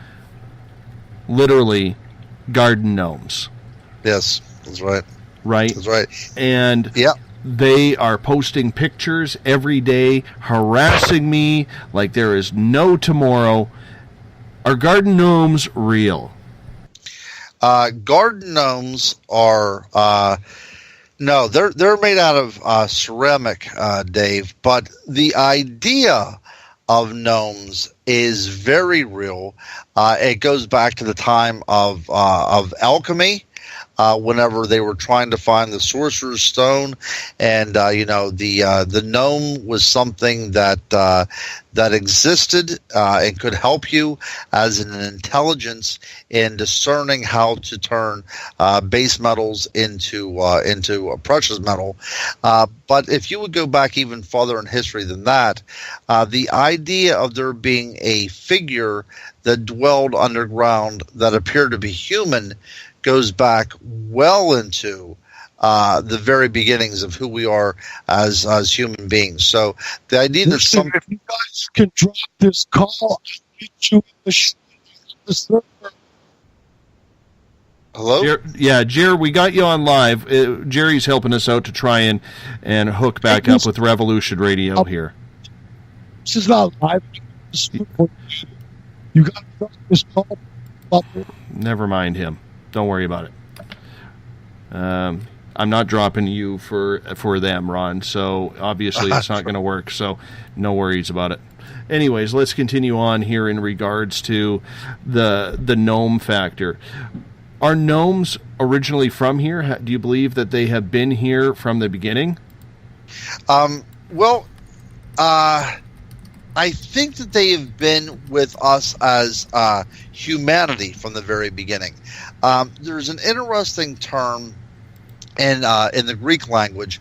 literally, garden gnomes. Yes, that's right. Right? That's right. And... yeah. They are posting pictures every day, harassing me like there is no tomorrow. Are garden gnomes real? Garden gnomes are no, they're made out of ceramic, Dave. But the idea of gnomes is very real. It goes back to the time of alchemy. Whenever they were trying to find the sorcerer's stone, and the gnome was something that existed and could help you as an intelligence in discerning how to turn base metals into a precious metal. But if you would go back even farther in history than that, the idea of there being a figure that dwelled underground that appeared to be human goes back well into the very beginnings of who we are as human beings. So the idea that if you guys can drop this call, I'll get you in the server. Hello? Jer, we got you on live. Jerry's helping us out to try and hook back up with Revolution Radio here. This is not live. You got to drop this call. Never mind him. Don't worry about it. I'm not dropping you for them, Ron, so obviously it's not going to work, so no worries about it. Anyways, let's continue on here in regards to the gnome factor. Are gnomes originally from here? Do you believe that they have been here from the beginning? I think that they have been with us as humanity from the very beginning. There's an interesting term in the Greek language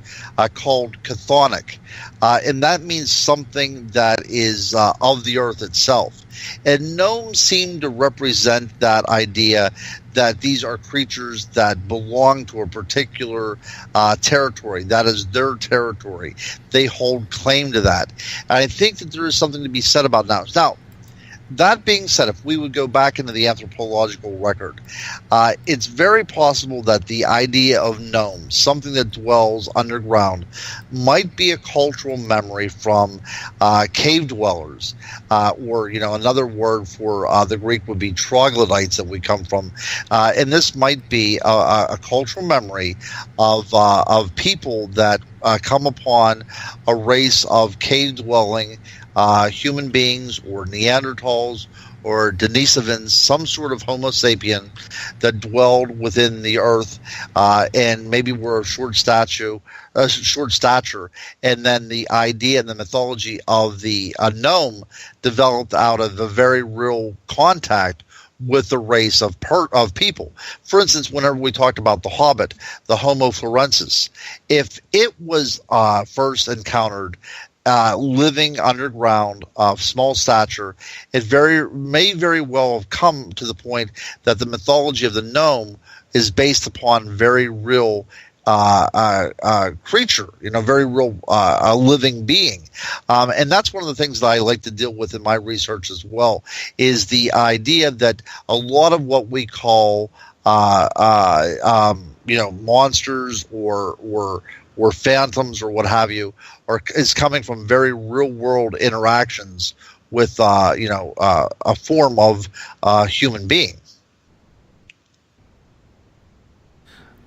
called chthonic, and that means something that is of the earth itself. And gnomes seem to represent that idea that these are creatures that belong to a particular territory. That is their territory. They hold claim to that. And I think that there is something to be said about gnomes. Now, that being said, if we would go back into the anthropological record, it's very possible that the idea of gnomes, something that dwells underground, might be a cultural memory from cave dwellers, or another word for the Greek would be troglodytes that we come from, and this might be a cultural memory of people that come upon a race of cave dwelling human beings or Neanderthals or Denisovans, some sort of Homo sapien that dwelled within the earth and maybe were of short stature. And then the idea and the mythology of the gnome developed out of a very real contact with the race of people. For instance, whenever we talked about the Hobbit, the Homo florensis, if it was first encountered living underground of small stature, it may very well have come to the point that the mythology of the gnome is based upon very real creature, very real living being. And that's one of the things that I like to deal with in my research as well, is the idea that a lot of what we call monsters or or phantoms or what have you, is coming from very real world interactions with a form of human being.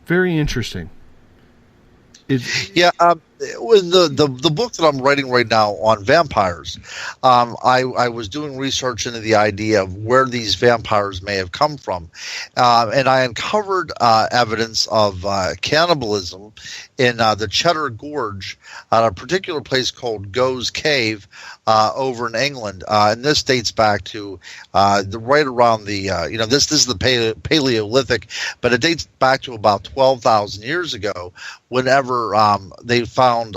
Very interesting. With the book that I'm writing right now on vampires, I was doing research into the idea of where these vampires may have come from, and I uncovered evidence of cannibalism in the Cheddar Gorge at a particular place called Goes Cave over in England, and this dates back to right around the this is the Paleolithic, but it dates back to about 12,000 years ago. Whenever they found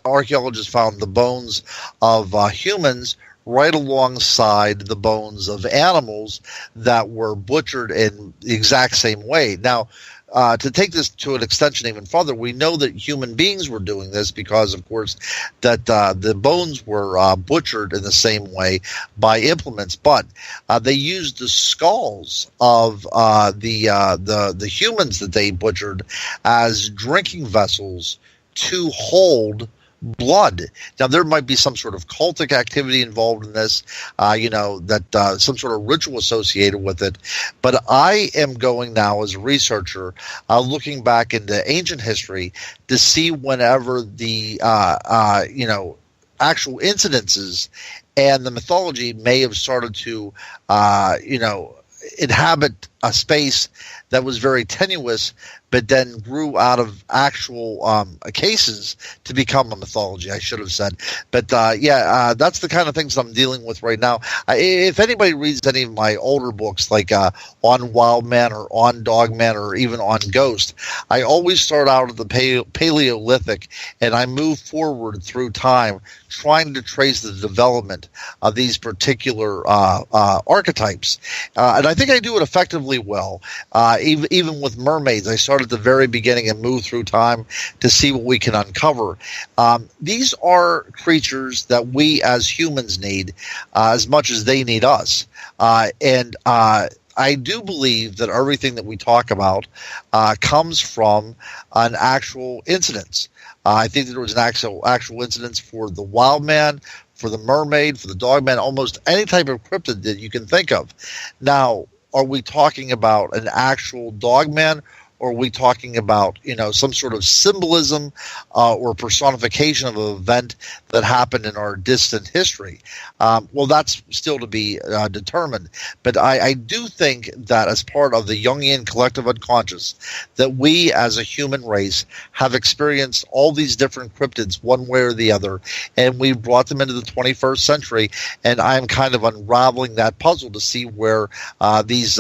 archaeologists found the bones of humans right alongside the bones of animals that were butchered in the exact same way. Now, to take this to an extension even further, we know that human beings were doing this because, of course, that the bones were butchered in the same way by implements, but they used the skulls of the humans that they butchered as drinking vessels to hold blood. Now, there might be some sort of cultic activity involved in this, some sort of ritual associated with it. But I am going now as a researcher, looking back into ancient history to see whenever the, actual incidences and the mythology may have started to, inhabit a space that was very tenuous, but then grew out of actual cases to become a mythology, I should have said. But that's the kind of things I'm dealing with right now. If anybody reads any of my older books, like on Wild Man or on Dog Man or even on Ghost, I always start out at the Paleolithic and I move forward through time, trying to trace the development of these particular archetypes. And I think I do it effectively well. Even with mermaids, I start at the very beginning and move through time to see what we can uncover. These are creatures that we as humans need as much as they need us. And I do believe that everything that we talk about comes from an actual incidence. I think that there was an actual incidence for the wild man, for the mermaid, for the dog man, almost any type of cryptid that you can think of. Now, are we talking about an actual dog man, or are we talking about, some sort of symbolism or personification of an event that happened in our distant history? Well, that's still to be determined. But I do think that as part of the Jungian collective unconscious, that we as a human race have experienced all these different cryptids one way or the other, and we've brought them into the 21st century, and I'm kind of unraveling that puzzle to see where these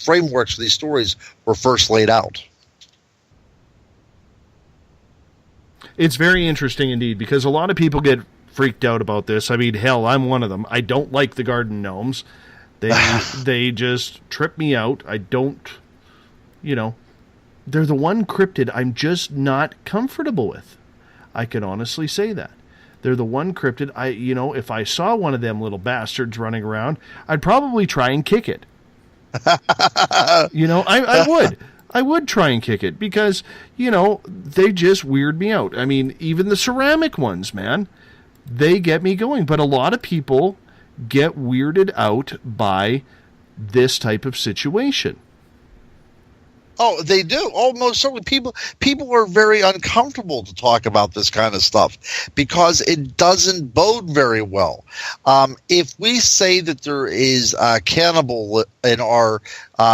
frameworks for these stories were first laid out. It's very interesting indeed, because a lot of people get freaked out about this. I mean, hell, I'm one of them. I don't like the garden gnomes. They just trip me out. I don't, they're the one cryptid I'm just not comfortable with. I can honestly say that. They're the one cryptid if I saw one of them little bastards running around, I'd probably try and kick it. I would try and kick it because, they just weird me out. I mean, even the ceramic ones, man, they get me going. But a lot of people get weirded out by this type of situation. Oh, they do. Almost certainly. People are very uncomfortable to talk about this kind of stuff because it doesn't bode very well. If we say that there is a cannibal in our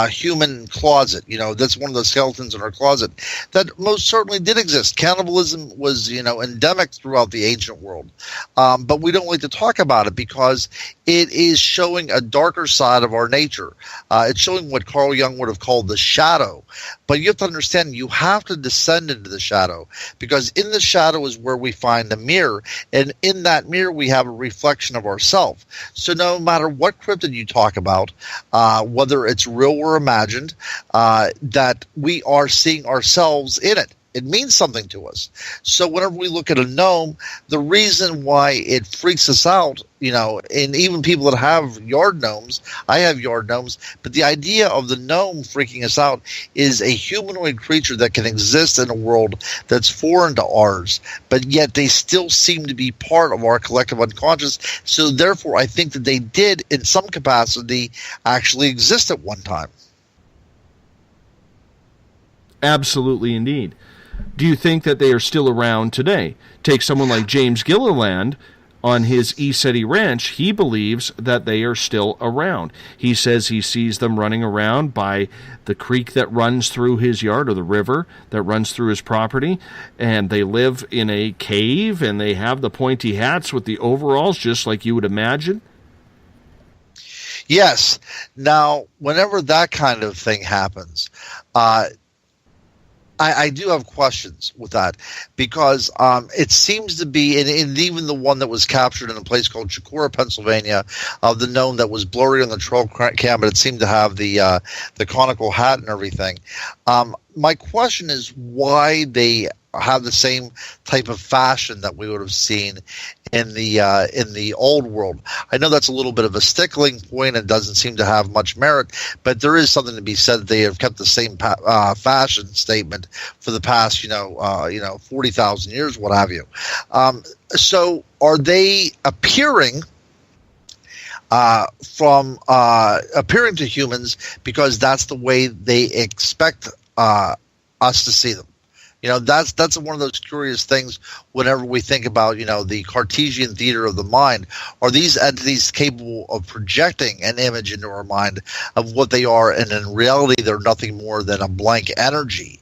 human closet, that's one of the skeletons in our closet, that most certainly did exist. Cannibalism was, endemic throughout the ancient world. But we don't like to talk about it because it is showing a darker side of our nature. It's showing what Carl Jung would have called the shadow. But you have to understand, you have to descend into the shadow, because in the shadow is where we find the mirror, and in that mirror we have a reflection of ourselves. So no matter what cryptid you talk about, whether it's real or imagined, that we are seeing ourselves in it. It means something to us. So whenever we look at a gnome, the reason why it freaks us out, and even people that have yard gnomes, I have yard gnomes, but the idea of the gnome freaking us out is a humanoid creature that can exist in a world that's foreign to ours, but yet they still seem to be part of our collective unconscious. So therefore, I think that they did, in some capacity, actually exist at one time. Absolutely, indeed. Do you think that they are still around today? Take someone like James Gilliland on his ECETI ranch. He believes that they are still around. He says he sees them running around by the creek that runs through his yard, or the river that runs through his property, and they live in a cave, and they have the pointy hats with the overalls, just like you would imagine. Yes. Now, whenever that kind of thing happens, I do have questions with that, because it seems to be, and even the one that was captured in a place called Chicora, Pennsylvania, of the gnome that was blurry on the trail cam, but it seemed to have the conical hat and everything. My question is why they have the same type of fashion that we would have seen in the old world. I know that's a little bit of a stickling point and doesn't seem to have much merit, but there is something to be said that they have kept the same fashion statement for the past 40,000 years, what have you. So are they appearing appearing to humans because that's the way they expect us to see them? That's one of those curious things whenever we think about, the Cartesian theater of the mind. Are these entities capable of projecting an image into our mind of what they are, and in reality they're nothing more than a blank energy?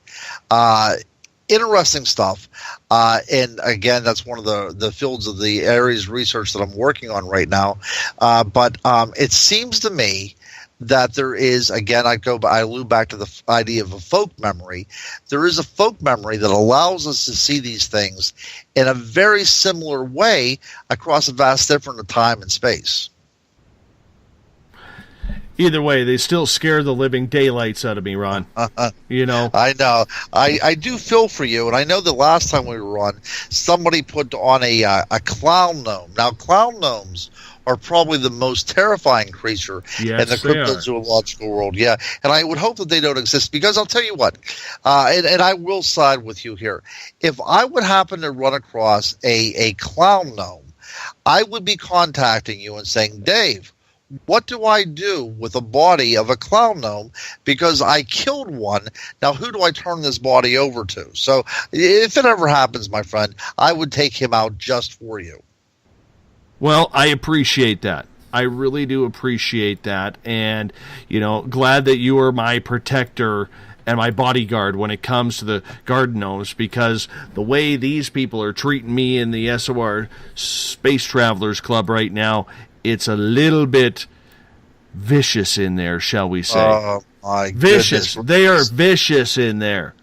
Interesting stuff. And again, that's one of the fields of the Aries research that I'm working on right now. But it seems to me that there is, again, I allude back to the idea of a folk memory. There is a folk memory that allows us to see these things in a very similar way across a vast difference of time and space. Either way, they still scare the living daylights out of me, Ron. I know. I do feel for you, and I know the last time we were on, somebody put on a clown gnome. Now, clown gnomes are probably the most terrifying creature in the cryptozoological world. Yeah, and I would hope that they don't exist, because I'll tell you what, and I will side with you here. If I would happen to run across a clown gnome, I would be contacting you and saying, Dave, what do I do with the body of a clown gnome? Because I killed one. Now, who do I turn this body over to? So if it ever happens, my friend, I would take him out just for you. Well, I appreciate that. I really do appreciate that. And, glad that you are my protector and my bodyguard when it comes to the garden gnomes, because the way these people are treating me in the SOR Space Travelers Club right now, it's a little bit vicious in there, shall we say. Oh, my vicious. goodness. They are vicious in there.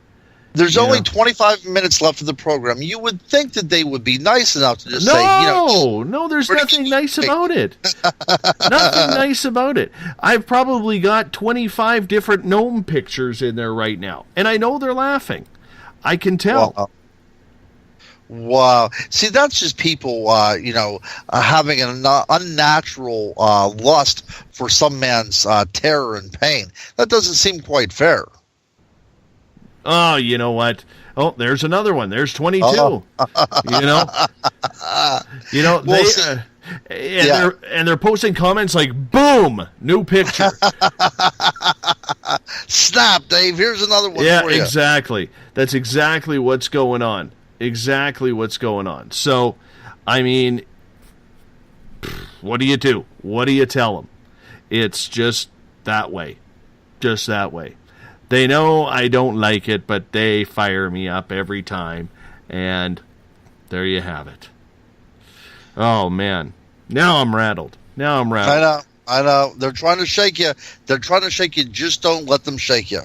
There's only 25 minutes left of the program. You would think that they would be nice enough to just say, No, there's nothing nice about it. Nothing nice about it. I've probably got 25 different gnome pictures in there right now, and I know they're laughing. I can tell. Wow. See, that's just people, having an unnatural lust for some man's terror and pain. That doesn't seem quite fair. Oh, you know what? Oh, there's another one. There's 22. They're posting comments like, boom, new picture. Snap, Dave. Here's another one for you. Yeah, exactly. That's exactly what's going on. Exactly what's going on. So, I mean, what do you do? What do you tell them? It's just that way. Just that way. They know I don't like it, but they fire me up every time. And there you have it. Oh, man. Now I'm rattled. I know. They're trying to shake you. Just don't let them shake you.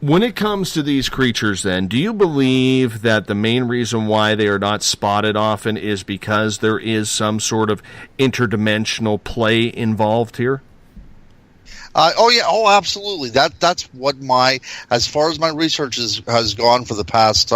When it comes to these creatures, then, do you believe that the main reason why they are not spotted often is because there is some sort of interdimensional play involved here? Oh yeah, oh absolutely. That's what as far as my research has gone for the past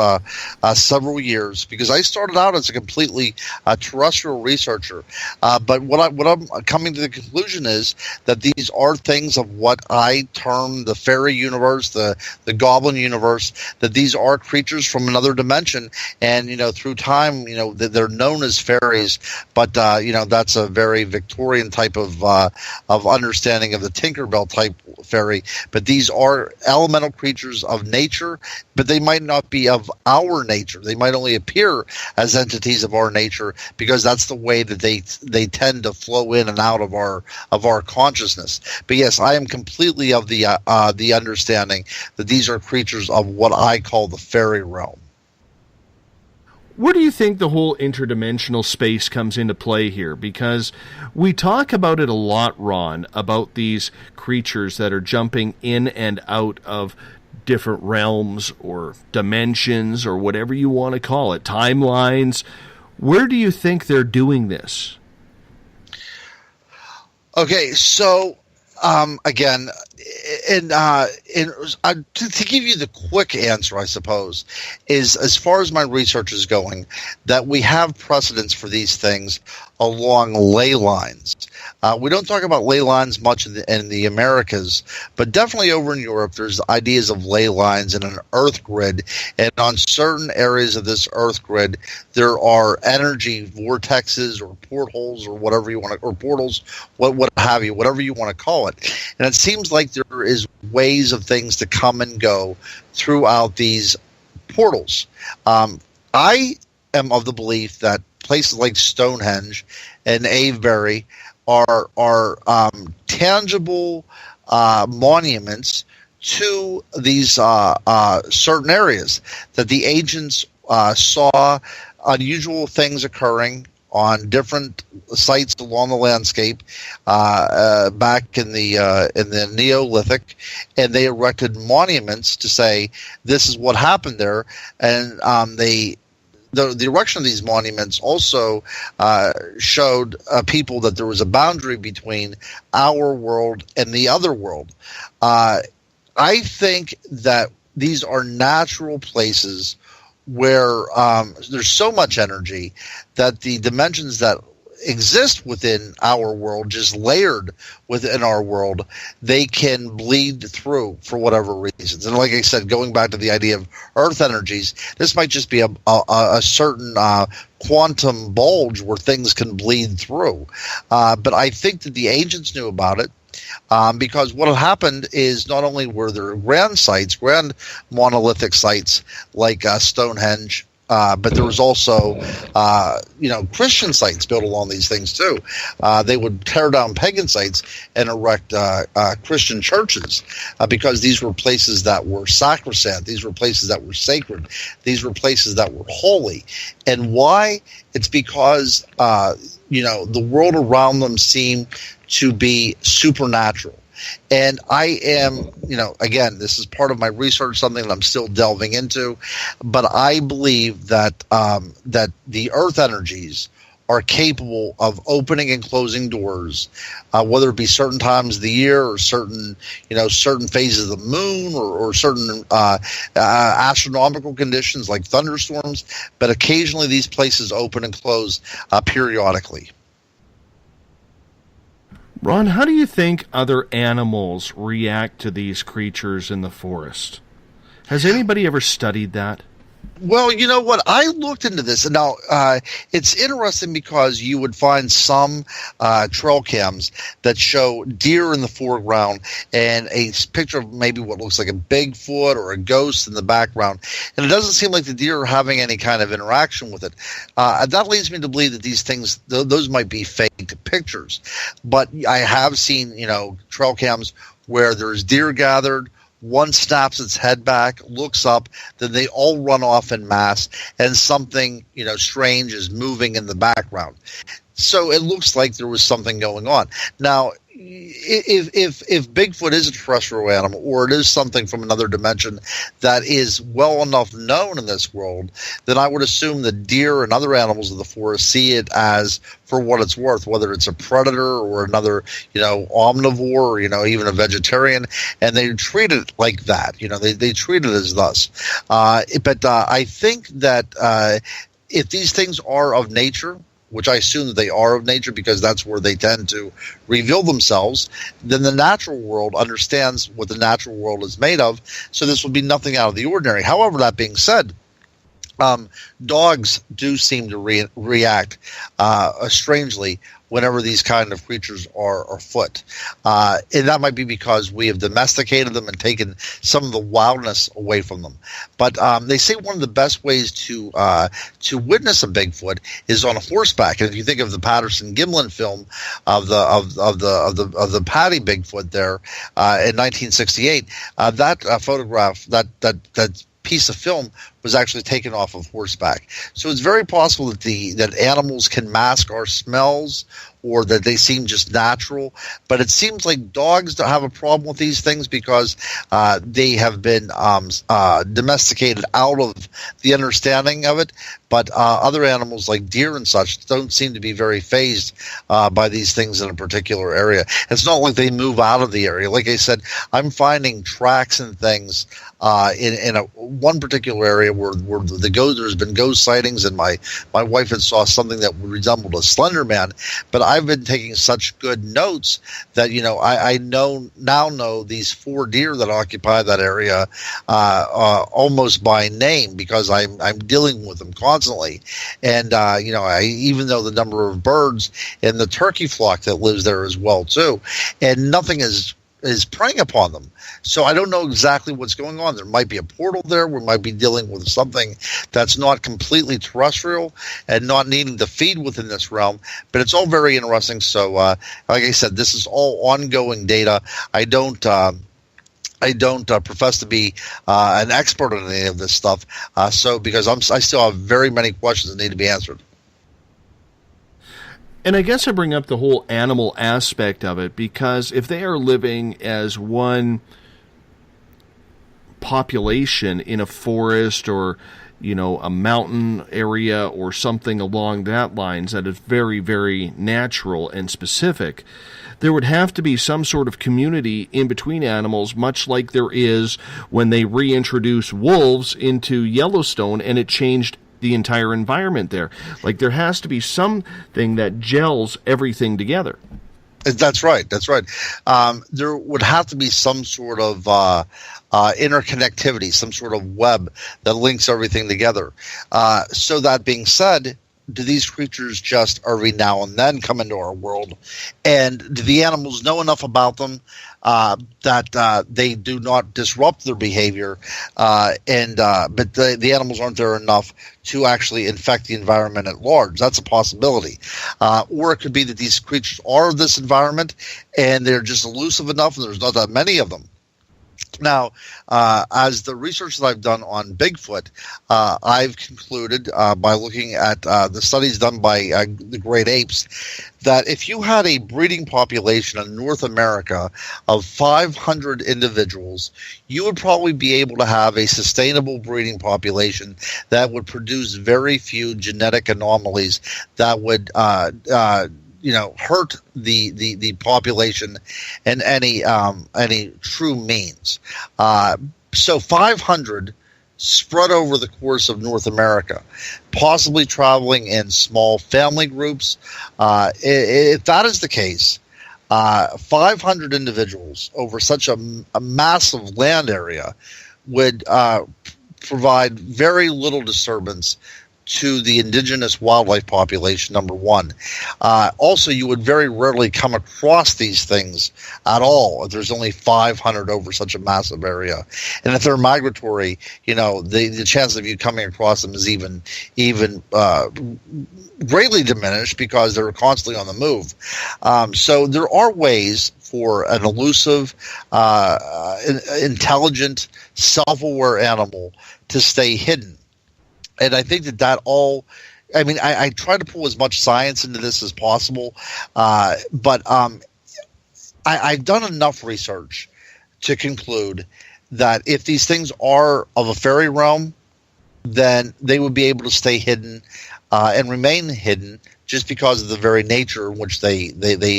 several years. Because I started out as a completely terrestrial researcher, but what I'm coming to the conclusion is that these are things of what I term the fairy universe, the goblin universe. That these are creatures from another dimension, and through time, they're known as fairies. But that's a very Victorian type of understanding of the Tinkerbell type fairy, but these are elemental creatures of nature, but they might not be of our nature. They might only appear as entities of our nature because that's the way that they tend to flow in and out of our consciousness. But yes, I am completely of the understanding that these are creatures of what I call the fairy realm. Where do you think the whole interdimensional space comes into play here? Because we talk about it a lot, Ron, about these creatures that are jumping in and out of different realms or dimensions or whatever you want to call it, timelines. Where do you think they're doing this? Okay, so again, to give you the quick answer, I suppose, is as far as my research is going, that we have precedents for these things along ley lines. We don't talk about ley lines much in the Americas, but definitely over in Europe, there's ideas of ley lines and an earth grid. And on certain areas of this earth grid, there are energy vortexes or portholes or whatever you want to, or portals, what have you, whatever you want to call it. And it seems like there is ways of things to come and go throughout these portals. I am of the belief that places like Stonehenge and Avebury are tangible monuments to these certain areas, that the ancients saw unusual things occurring on different sites along the landscape back in the Neolithic, and they erected monuments to say this is what happened there, and the erection of these monuments also showed people that there was a boundary between our world and the other world. I think that these are natural places where there's so much energy that the dimensions that exist within our world, just layered within our world, they can bleed through for whatever reasons. And like I said, going back to the idea of earth energies, this might just be a certain quantum bulge where things can bleed through. But I think that the ancients knew about it. Because what had happened is not only were there grand monolithic sites like Stonehenge, but there was also, Christian sites built along these things too. They would tear down pagan sites and erect Christian churches because these were places that were sacrosanct. These were places that were sacred. These were places that were holy. And why? It's because, the world around them seemed to be supernatural. And I am, again, this is part of my research, something that I'm still delving into, but I believe that that the earth energies are capable of opening and closing doors, whether it be certain times of the year or certain phases of the moon or certain astronomical conditions like thunderstorms. But occasionally these places open and close periodically. Ron, how do you think other animals react to these creatures in the forest? Has anybody ever studied that? Well, you know what? I looked into this, and now it's interesting because you would find some trail cams that show deer in the foreground and a picture of maybe what looks like a Bigfoot or a ghost in the background, and it doesn't seem like the deer are having any kind of interaction with it. That leads me to believe that these things, those might be fake pictures. But I have seen, trail cams where there's deer gathered. One snaps its head back, looks up, then they all run off en masse, and something, strange is moving in the background. So it looks like there was something going on. Now, if Bigfoot is a terrestrial animal, or it is something from another dimension that is well enough known in this world, then I would assume that deer and other animals of the forest see it as for what it's worth, whether it's a predator or another, omnivore, or, even a vegetarian, and they treat it like that. They treat it as thus. But I think that if these things are of nature, which I assume that they are of nature because that's where they tend to reveal themselves, then the natural world understands what the natural world is made of, so this would be nothing out of the ordinary. However, that being said, dogs do seem to react strangely whenever these kind of creatures are afoot. And that might be because we have domesticated them and taken some of the wildness away from them. But they say one of the best ways to witness a Bigfoot is on a horseback. And if you think of the Patterson-Gimlin film of the Patty Bigfoot there in 1968, that photograph, that piece of film was actually taken off of horseback. So it's very possible that animals can mask our smells, or that they seem just natural. But it seems like dogs don't have a problem with these things because they have been domesticated out of the understanding of it. But other animals like deer and such don't seem to be very fazed by these things in a particular area. It's not like they move out of the area. Like I said, I'm finding tracks and things in one particular area where there's been ghost sightings, and my wife had saw something that resembled a Slender Man. But I've been taking such good notes that I now know these 4 deer that occupy that area almost by name, because I'm dealing with them constantly. And even though the number of birds and the turkey flock that lives there as well too, and nothing is preying upon them. So I don't know exactly what's going on. There might be a portal there. We might be dealing with something that's not completely terrestrial and not needing to feed within this realm. But it's all very interesting. So, like I said, this is all ongoing data. I don't profess to be an expert on any of this stuff. Because I still have very many questions that need to be answered. And I guess I bring up the whole animal aspect of it because if they are living as one population in a forest or, a mountain area or something along that lines that is very, very natural and specific, there would have to be some sort of community in between animals, much like there is when they reintroduce wolves into Yellowstone and it changed the entire environment there. Like there has to be something that gels everything together. That's right. There would have to be some sort of interconnectivity, some sort of web that links everything together. So that being said, do these creatures just every now and then come into our world? And do the animals know enough about them that they do not disrupt their behavior? But the animals aren't there enough to actually infect the environment at large. That's a possibility. Or it could be that these creatures are of this environment and they're just elusive enough and there's not that many of them. Now, as the research that I've done on Bigfoot, I've concluded by looking at the studies done by the great apes that if you had a breeding population in North America of 500 individuals, you would probably be able to have a sustainable breeding population that would produce very few genetic anomalies that would hurt the population in any true means. So 500 spread over the course of North America, possibly traveling in small family groups. If that is the case, 500 individuals over such a massive land area would provide very little disturbance to the indigenous wildlife population, number one. Also, you would very rarely come across these things at all if there's only 500 over such a massive area. And if they're migratory, the chance of you coming across them is even greatly diminished because they're constantly on the move. So there are ways for an elusive, intelligent, self-aware animal to stay hidden. And I think that all, I try to pull as much science into this as possible, but I've done enough research to conclude that if these things are of a fairy realm, then they would be able to stay hidden and remain hidden just because of the very nature in which they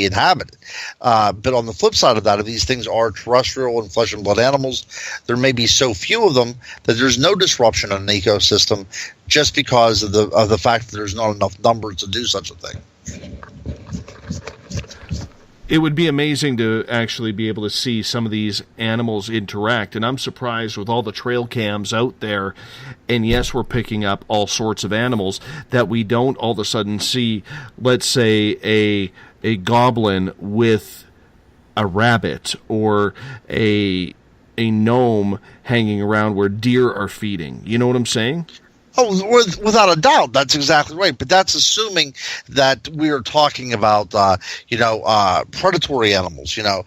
inhabit. But on the flip side of that, if these things are terrestrial and flesh and blood animals, there may be so few of them that there's no disruption in an ecosystem just because of the fact that there's not enough numbers to do such a thing. It would be amazing to actually be able to see some of these animals interact, and I'm surprised with all the trail cams out there, and yes, we're picking up all sorts of animals, that we don't all of a sudden see, let's say, a goblin with a rabbit or a gnome hanging around where deer are feeding. You know what I'm saying? Oh, without a doubt, that's exactly right. But that's assuming that we are talking about, predatory animals. And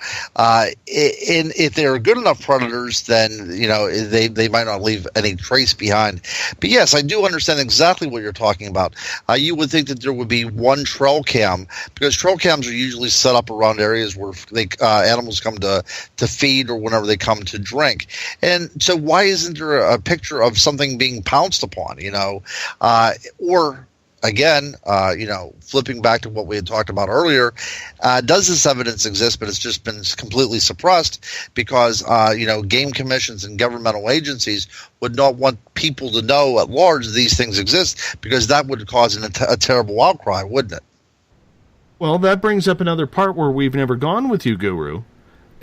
if they're good enough predators, then they might not leave any trace behind. But yes, I do understand exactly what you're talking about. You would think that there would be one trail cam, because trail cams are usually set up around areas where animals come to feed or whenever they come to drink. And so, why isn't there a picture of something being pounced upon? Or again, flipping back to what we had talked about earlier, does this evidence exist, but it's just been completely suppressed because, game commissions and governmental agencies would not want people to know at large these things exist, because that would cause a terrible outcry, wouldn't it? Well, that brings up another part where we've never gone with you, Guru,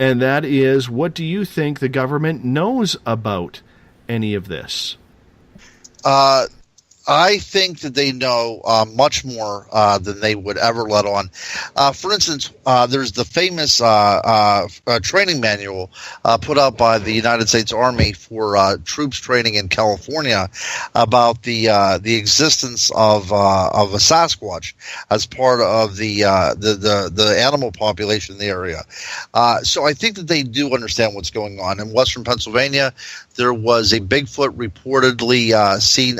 and that is, what do you think the government knows about any of this? I think that they know much more than they would ever let on. For instance, there's the famous training manual put out by the United States Army for troops training in California about the existence of a Sasquatch as part of the animal population in the area. So I think that they do understand what's going on. In Western Pennsylvania, there was a Bigfoot reportedly seen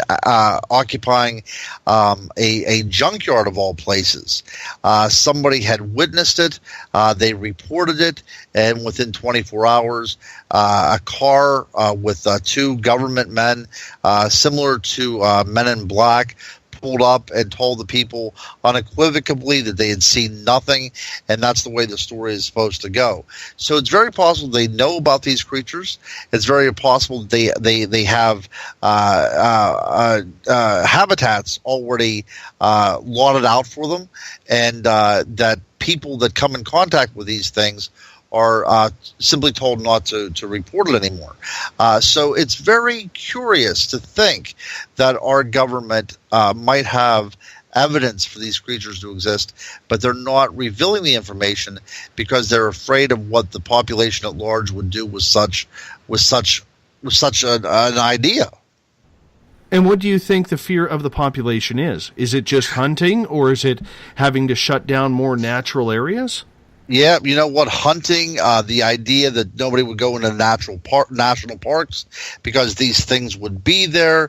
occupying a junkyard of all places. Somebody had witnessed it. They reported it, and within 24 hours, a car with two government men, similar to Men in Black, pulled up and told the people unequivocally that they had seen nothing, and that's the way the story is supposed to go. So it's very possible they know about these creatures. It's very possible that they have habitats already lauded out for them, and that people that come in contact with these things are simply told not to report it anymore. So it's very curious to think that our government might have evidence for these creatures to exist, but they're not revealing the information because they're afraid of what the population at large would do with such an idea. And what do you think the fear of the population is? Is it just hunting, or is it having to shut down more natural areas? Yeah, you know what? Hunting, the idea that nobody would go into national parks because these things would be there.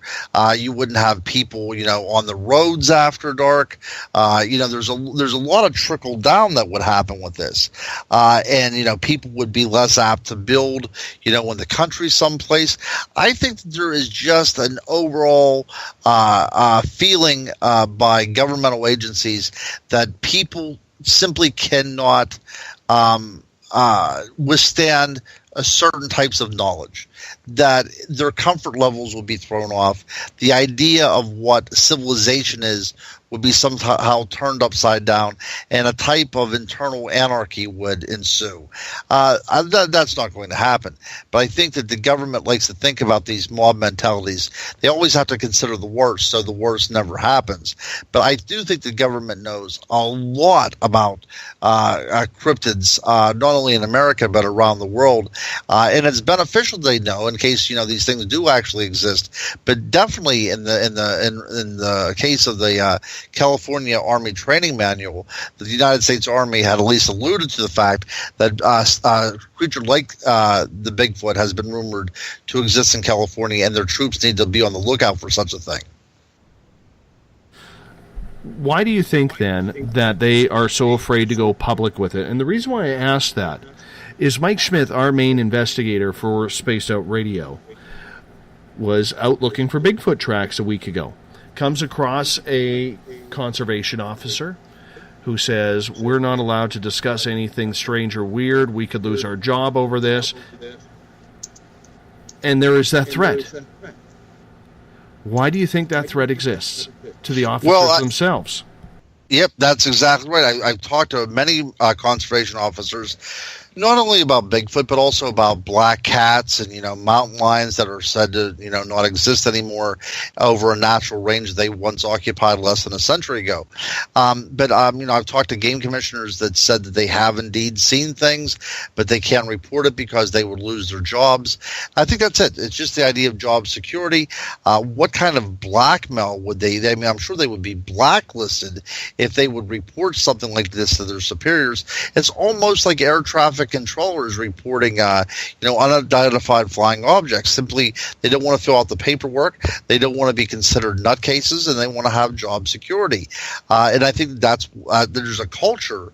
You wouldn't have people, on the roads after dark. There's a lot of trickle down that would happen with this, and people would be less apt to build, in the country someplace. I think that there is just an overall feeling by governmental agencies that people simply cannot withstand certain types of knowledge, that their comfort levels will be thrown off. The idea of what civilization is would be somehow turned upside down, and a type of internal anarchy would ensue. That's not going to happen. But I think that the government likes to think about these mob mentalities. They always have to consider the worst, so the worst never happens. But I do think the government knows a lot about cryptids, not only in America but around the world. And it's beneficial they know in case these things do actually exist. But definitely in the case of the California Army Training Manual, the United States Army had at least alluded to the fact that a creature like the Bigfoot has been rumored to exist in California, and their troops need to be on the lookout for such a thing. Why do you think, then, that they are so afraid to go public with it? And the reason why I ask that is Mike Schmidt, our main investigator for Spaced Out Radio, was out looking for Bigfoot tracks a week ago. Comes across a conservation officer who says, we're not allowed to discuss anything strange or weird. We could lose our job over this. And there is that threat. Why do you think that threat exists to the officers themselves? Yep, that's exactly right. I've talked to many conservation officers, not only about Bigfoot, but also about black cats and, mountain lions that are said to, not exist anymore over a natural range they once occupied less than a century ago. But I've talked to game commissioners that said that they have indeed seen things, but they can't report it because they would lose their jobs. I think that's it. It's just the idea of job security. What kind of blackmail would they? I mean, I'm sure they would be blacklisted if they would report something like this to their superiors. It's almost like air traffic controllers reporting, unidentified flying objects. Simply, they don't want to fill out the paperwork. They don't want to be considered nutcases, and they want to have job security. And I think that's there's a culture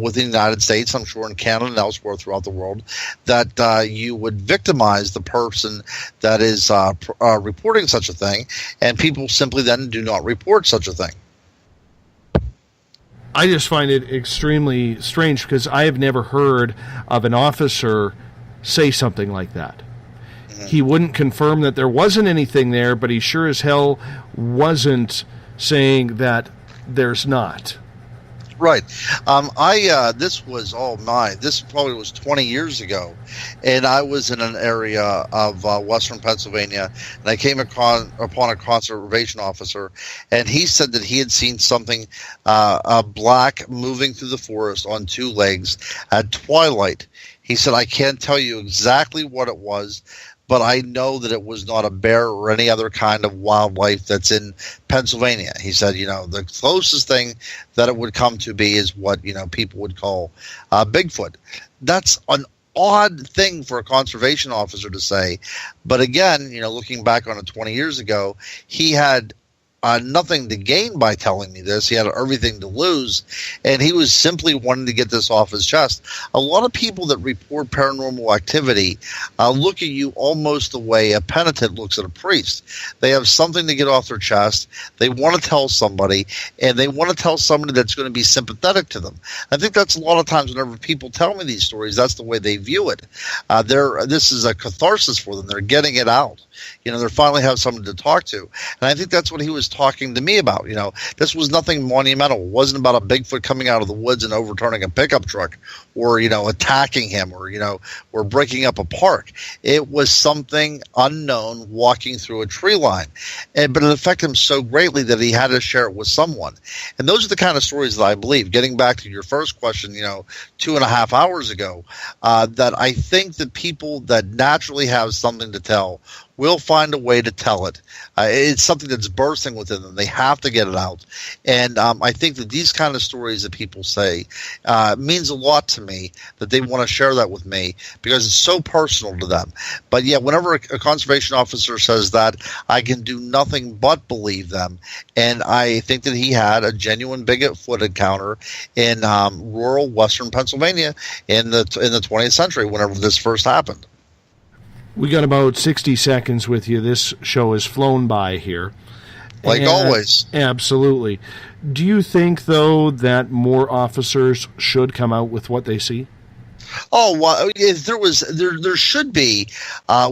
within the United States, I'm sure in Canada and elsewhere throughout the world, that you would victimize the person that is reporting such a thing, and people simply then do not report such a thing. I just find it extremely strange because I have never heard of an officer say something like that. Mm-hmm. He wouldn't confirm that there wasn't anything there, but he sure as hell wasn't saying that there's not. Right. This probably was 20 years ago, and I was in an area of western Pennsylvania, and I came upon a conservation officer, and he said that he had seen something black moving through the forest on two legs at twilight. He said, I can't tell you exactly what it was, but I know that it was not a bear or any other kind of wildlife that's in Pennsylvania. He said, the closest thing that it would come to be is what, people would call Bigfoot. That's an odd thing for a conservation officer to say. But again, looking back on it 20 years ago, he had nothing to gain by telling me this. He had everything to lose, and he was simply wanting to get this off his chest. A lot of people that report paranormal activity look at you almost the way a penitent looks at a priest. They have something to get off their chest. They want to tell somebody, and they want to tell somebody that's going to be sympathetic to them. I think that's a lot of times whenever people tell me these stories, that's the way they view it. This is a catharsis for them. They're getting it out. They finally have someone to talk to. And I think that's what he was talking to me about. This was nothing monumental. It wasn't about a Bigfoot coming out of the woods and overturning a pickup truck or, attacking him or breaking up a park. It was something unknown walking through a tree line. But it affected him so greatly that he had to share it with someone. And those are the kind of stories that I believe, getting back to your first question, 2.5 hours ago, that I think that people that naturally have something to tell will find a way to tell it. It's something that's bursting within them. They have to get it out. And I think that these kind of stories that people say means a lot to me, that they want to share that with me because it's so personal to them. But yeah, whenever a conservation officer says that, I can do nothing but believe them. And I think that he had a genuine Bigfoot encounter in rural western Pennsylvania in the 20th century whenever this first happened. We got about 60 seconds with you. This show has flown by here. Like always. Absolutely. Do you think, though, that more officers should come out with what they see? Oh, well, if there should be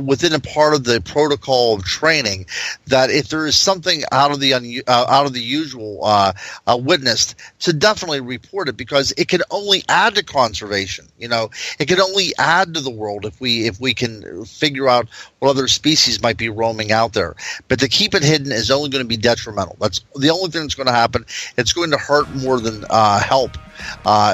within a part of the protocol of training that if there is something out of the usual witnessed, to definitely report it, because it can only add to conservation. It can only add to the world if we can figure out what other species might be roaming out there. But to keep it hidden is only going to be detrimental. That's the only thing that's going to happen. It's going to hurt more than help.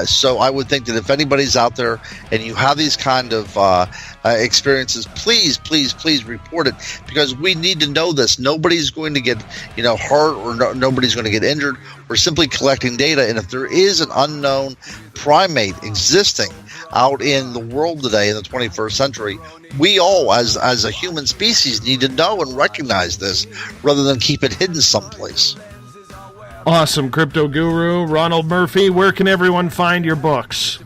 So I would think that if anybody's out there and you have these kind of experiences, please report it, because we need to know this. Nobody's going to get hurt or nobody's going to get injured. We're simply collecting data, and if there is an unknown primate existing out in the world today in the 21st century, we all as a human species need to know and recognize this rather than keep it hidden someplace. Awesome, Crypto Guru, Ronald Murphy. Where can everyone find your books?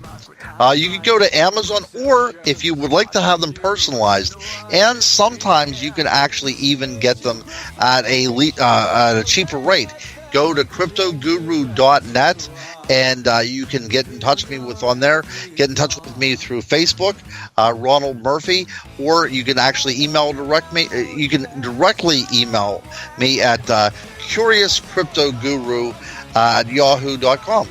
You can go to Amazon, or if you would like to have them personalized, and sometimes you can actually even get them at a cheaper rate. Go to cryptoguru.net, and you can get in touch with me on there. Get in touch with me through Facebook, Ronald Murphy, or you can actually You can directly email me at curiouscryptoguru@yahoo.com.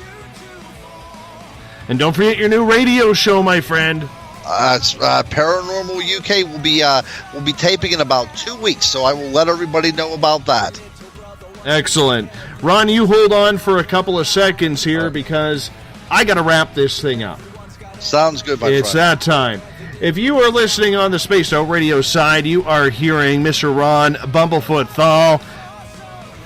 And don't forget your new radio show, my friend. It's Paranormal UK will be taping in about 2 weeks, so I will let everybody know about that. Excellent. Ron, you hold on for a couple of seconds here because I got to wrap this thing up. Sounds good, my friend. It's that time. If you are listening on the Spaced Out Radio side, you are hearing Mr. Ron Bumblefoot Thal,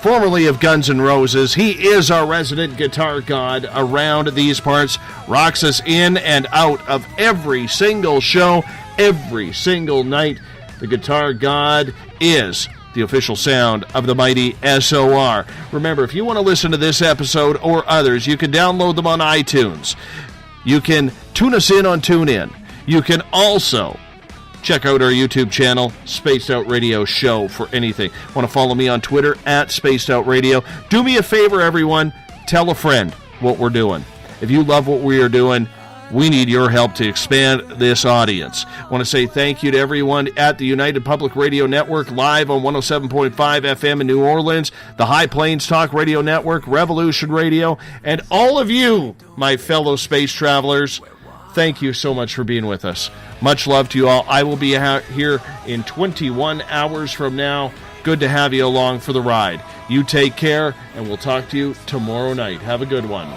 formerly of Guns N' Roses. He is our resident guitar god around these parts, rocks us in and out of every single show, every single night. The guitar god is the official sound of the mighty SOR. Remember, if you want to listen to this episode or others, you can download them on iTunes. You can tune us in on TuneIn. You can also check out our YouTube channel, Spaced Out Radio Show, for anything. Want to follow me on Twitter, Spaced Out Radio. Do me a favor, everyone. Tell a friend what we're doing. If you love what we are doing, we need your help to expand this audience. I want to say thank you to everyone at the United Public Radio Network, live on 107.5 FM in New Orleans, the High Plains Talk Radio Network, Revolution Radio, and all of you, my fellow space travelers. Thank you so much for being with us. Much love to you all. I will be out here in 21 hours from now. Good to have you along for the ride. You take care, and we'll talk to you tomorrow night. Have a good one.